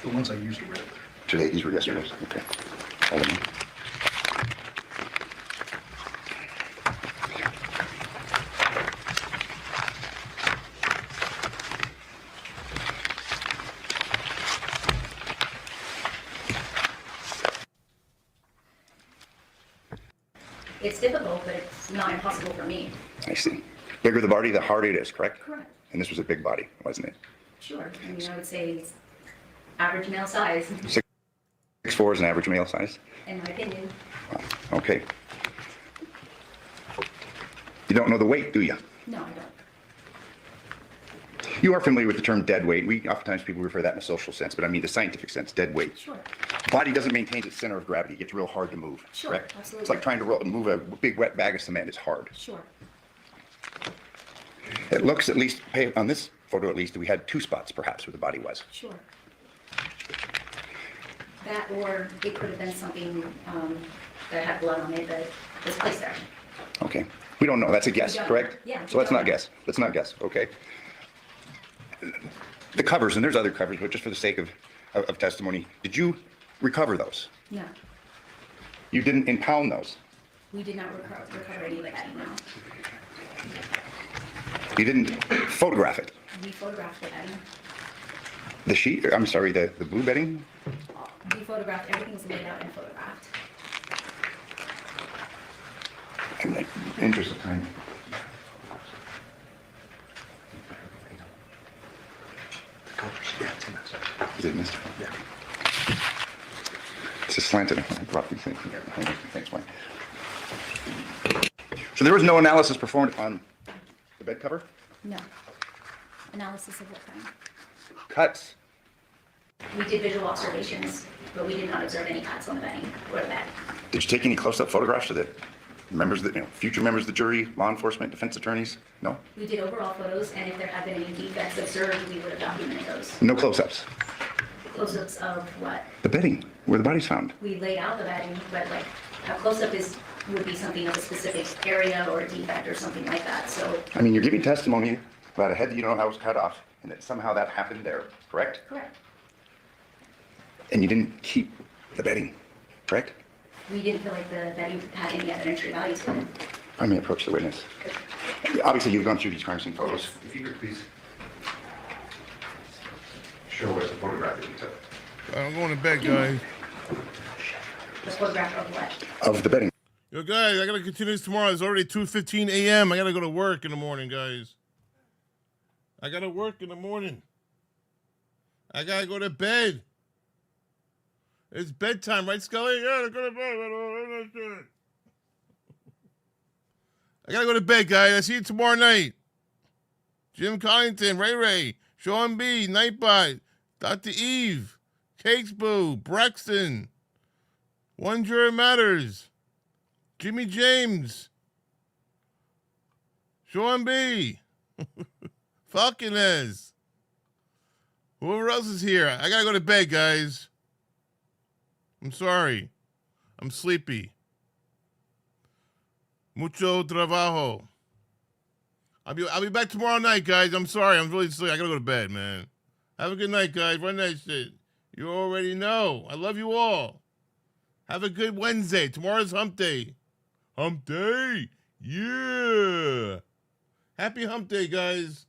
The ones I used were there. Today, these were yesterday's, okay. All of them. It's difficult, but it's not impossible for me. I see. Bigger the body, the harder it is, correct? Correct. And this was a big body, wasn't it? Sure. I mean, I would say it's average male size, 6'4" is an average male size? in my opinion. Wow, okay. You don't know the weight, do you? No, I don't. You are familiar with the term dead weight. Oftentimes people refer to that in a social sense, but I mean the scientific sense, dead weight. Sure. Body doesn't maintain its center of gravity. It gets real hard to move, Sure, correct? absolutely. It's like trying to move a big wet bag of cement. It's hard. Sure. It looks, at least, on this photo at least, we had two spots perhaps where the body was. Sure. That, or it could have been something that had blood on it that was placed there. Okay. We don't know. That's a guess, We don't. correct? Yeah, So we let's don't not know. guess. Let's not guess, okay? The covers, and there's other covers, but just for the sake of testimony, did you recover those? No, You didn't impound those? we did not recover any of that, no. You didn't photograph it? We photographed the bedding. The sheet, I'm sorry, the blue bedding? We photographed, everything was laid out and photographed. In the interest of time. Is it missed? Yeah. It's just slanted. I brought these things. Thanks, Mike. So there was no analysis performed on the bed cover? No. Analysis of what kind? Cuts? We did visual observations, but we did not observe any cuts on the bedding or the bed. Did you take any close-up photographs of the members of the, future members of the jury, law enforcement, defense attorneys? No? We did overall photos, and if there had been any defects observed, we would have documented those. No close-ups? Close-ups of what? The bedding, where the body's found. We laid out the bedding, but like, a close-up would be something of a specific area or a defect or something like that, so. I mean, you're giving testimony about a head that you don't know how was cut off, and that somehow that happened there, correct? Correct. And you didn't keep the bedding, correct? We didn't feel like the bedding had any evidentiary value to it. I may approach the witness. Obviously, you've gone through these crime scene photos. If you could please show us the photograph that you took. I'm going to bed, guys. The photograph of what? Of the bedding. Yo, guys, I got to continue this tomorrow. It's already 2:15 a.m. I got to go to work in the morning, guys. I got to work in the morning. I got to go to bed. It's bedtime, right, Scully? Yeah, go to bed. I got to go to bed, guys. I see you tomorrow night. Jim Collington, Ray, Sean B, Nightbot, Dr. Eve, Cakes Boo, Braxton, One Juror Matters, Jimmy James, Sean B, Falconez, whoever else is here. I gotta go to bed, guys. I'm sorry. I'm sleepy. Mucho trabajo. I'll be back tomorrow night, guys. I'm sorry. I'm really sleepy. I gotta go to bed, man. Have a good night, guys. Run that shit. You already know. I love you all. Have a good Wednesday. Tomorrow's hump day. Hump day? Yeah. Happy hump day, guys.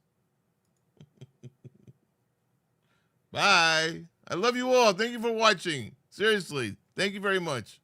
Bye. I love you all. Thank you for watching. Seriously. Thank you very much.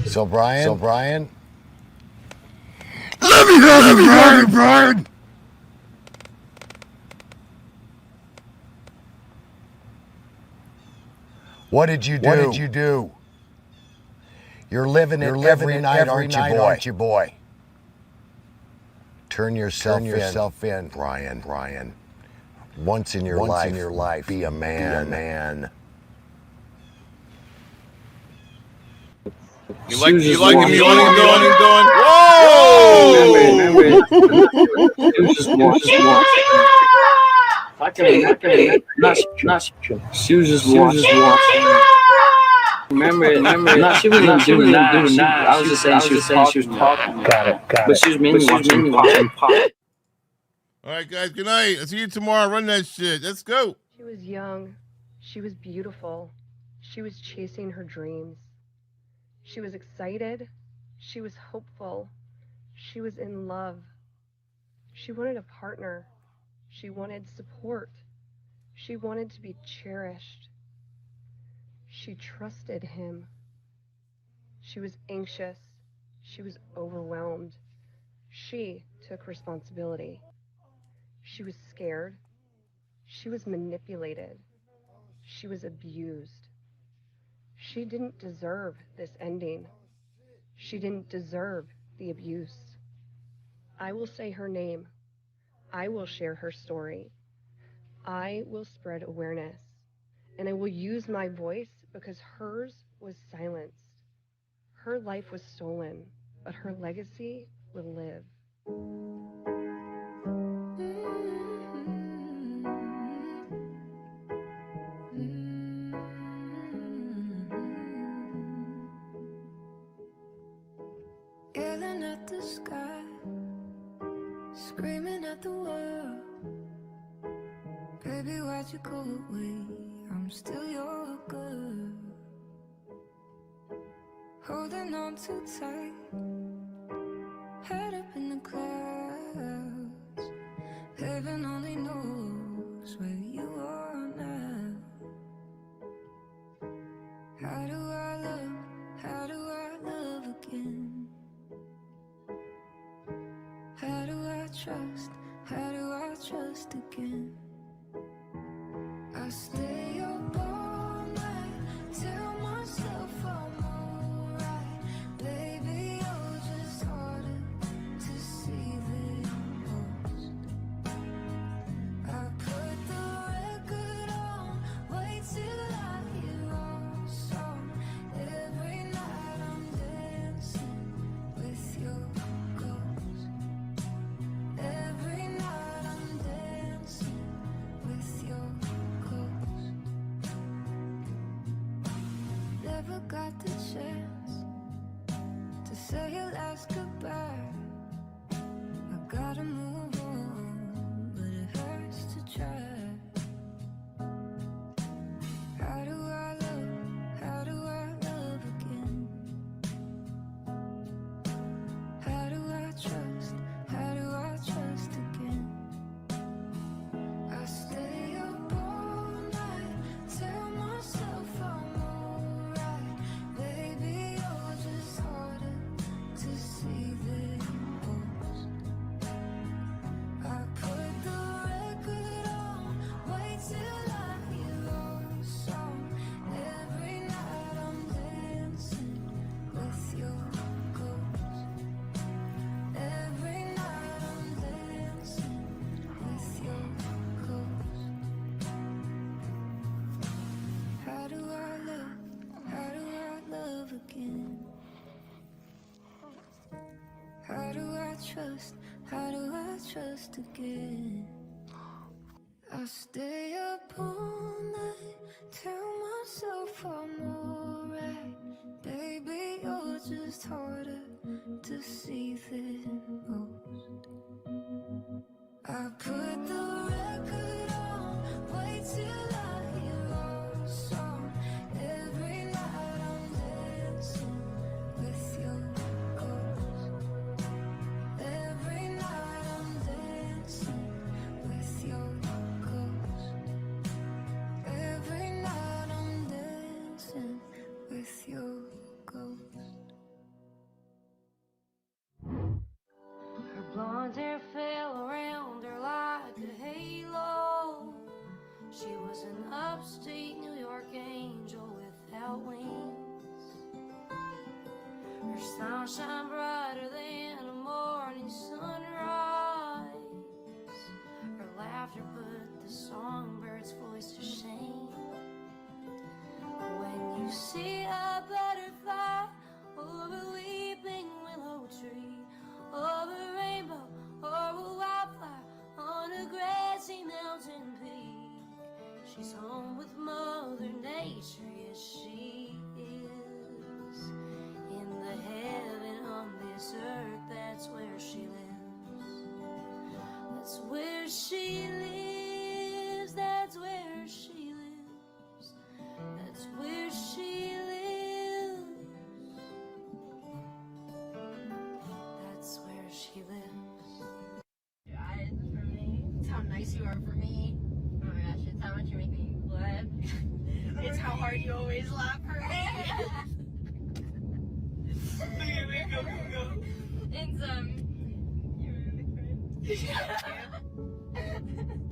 So Brian. Let me have it, Brian. What did you do? You're living it every night, aren't you, boy? Turn yourself in, Brian. Once in your life, be a man. You like him going? Whoa! She was just watching. Remember, no, she wasn't doing that. I was just saying she was talking. Got it. But she was mainly watching pop. All right, guys, good night. I'll see you tomorrow. Run that shit. Let's go. She was young. She was beautiful. She was chasing her dreams. She was excited. She was hopeful. She was in love. She wanted a partner. She wanted support. She wanted to be cherished. She trusted him. She was anxious. She was overwhelmed. She took responsibility. She was scared. She was manipulated. She was abused. She didn't deserve this ending. She didn't deserve the abuse. I will say her name. I will share her story. I will spread awareness. And I will use my voice because hers was silenced. Her life was stolen, but her legacy will live. Yelling at the sky, screaming at the world. Baby, why'd you go away? I'm still your girl. Holding on too tight, head up in the clouds. Heaven only knows where you are now. How do I love again? How do I trust again? I stay up all night, tell myself I'm alright. Baby, you're just harder to see than most. I put the record on, wait till I hear our song. Every night I'm dancing with your ghost. Every night I'm dancing with your ghost. Never got the chance to say your last goodbye. I gotta move on, but it hurts to try. How do I love again? How do I trust again? I stay up all night, tell myself I'm alright. Baby, you're just harder to see than most. trust? How do I trust again? I stay up all night, tell myself I'm alright. Baby, you're just harder to see than most. I put the record on, wait till I hear our song. Every night I'm dancing with your ghost. Every night I'm dancing with your ghost. Every night I'm dancing with your ghost. Her blonde hair fell around her like a halo. She was an upstate New York angel without wings. Her smile shone brighter than a morning sunrise. Her laughter put the songbird's voice to shame. When you see a butterfly over a weeping willow tree, over a rainbow or a wildfire on a grassy mountain peak, she's home with Mother Nature, yes she is. In the heaven on this earth, that's where she lives. That's where she lives, that's where she lives. That's where she lives. That's where she lives. Guys, for me, it's how nice you are for me. Oh my gosh, it's how much you make me laugh. It's how hard you always laugh for me. Okay, wait, go. It's you're my friend.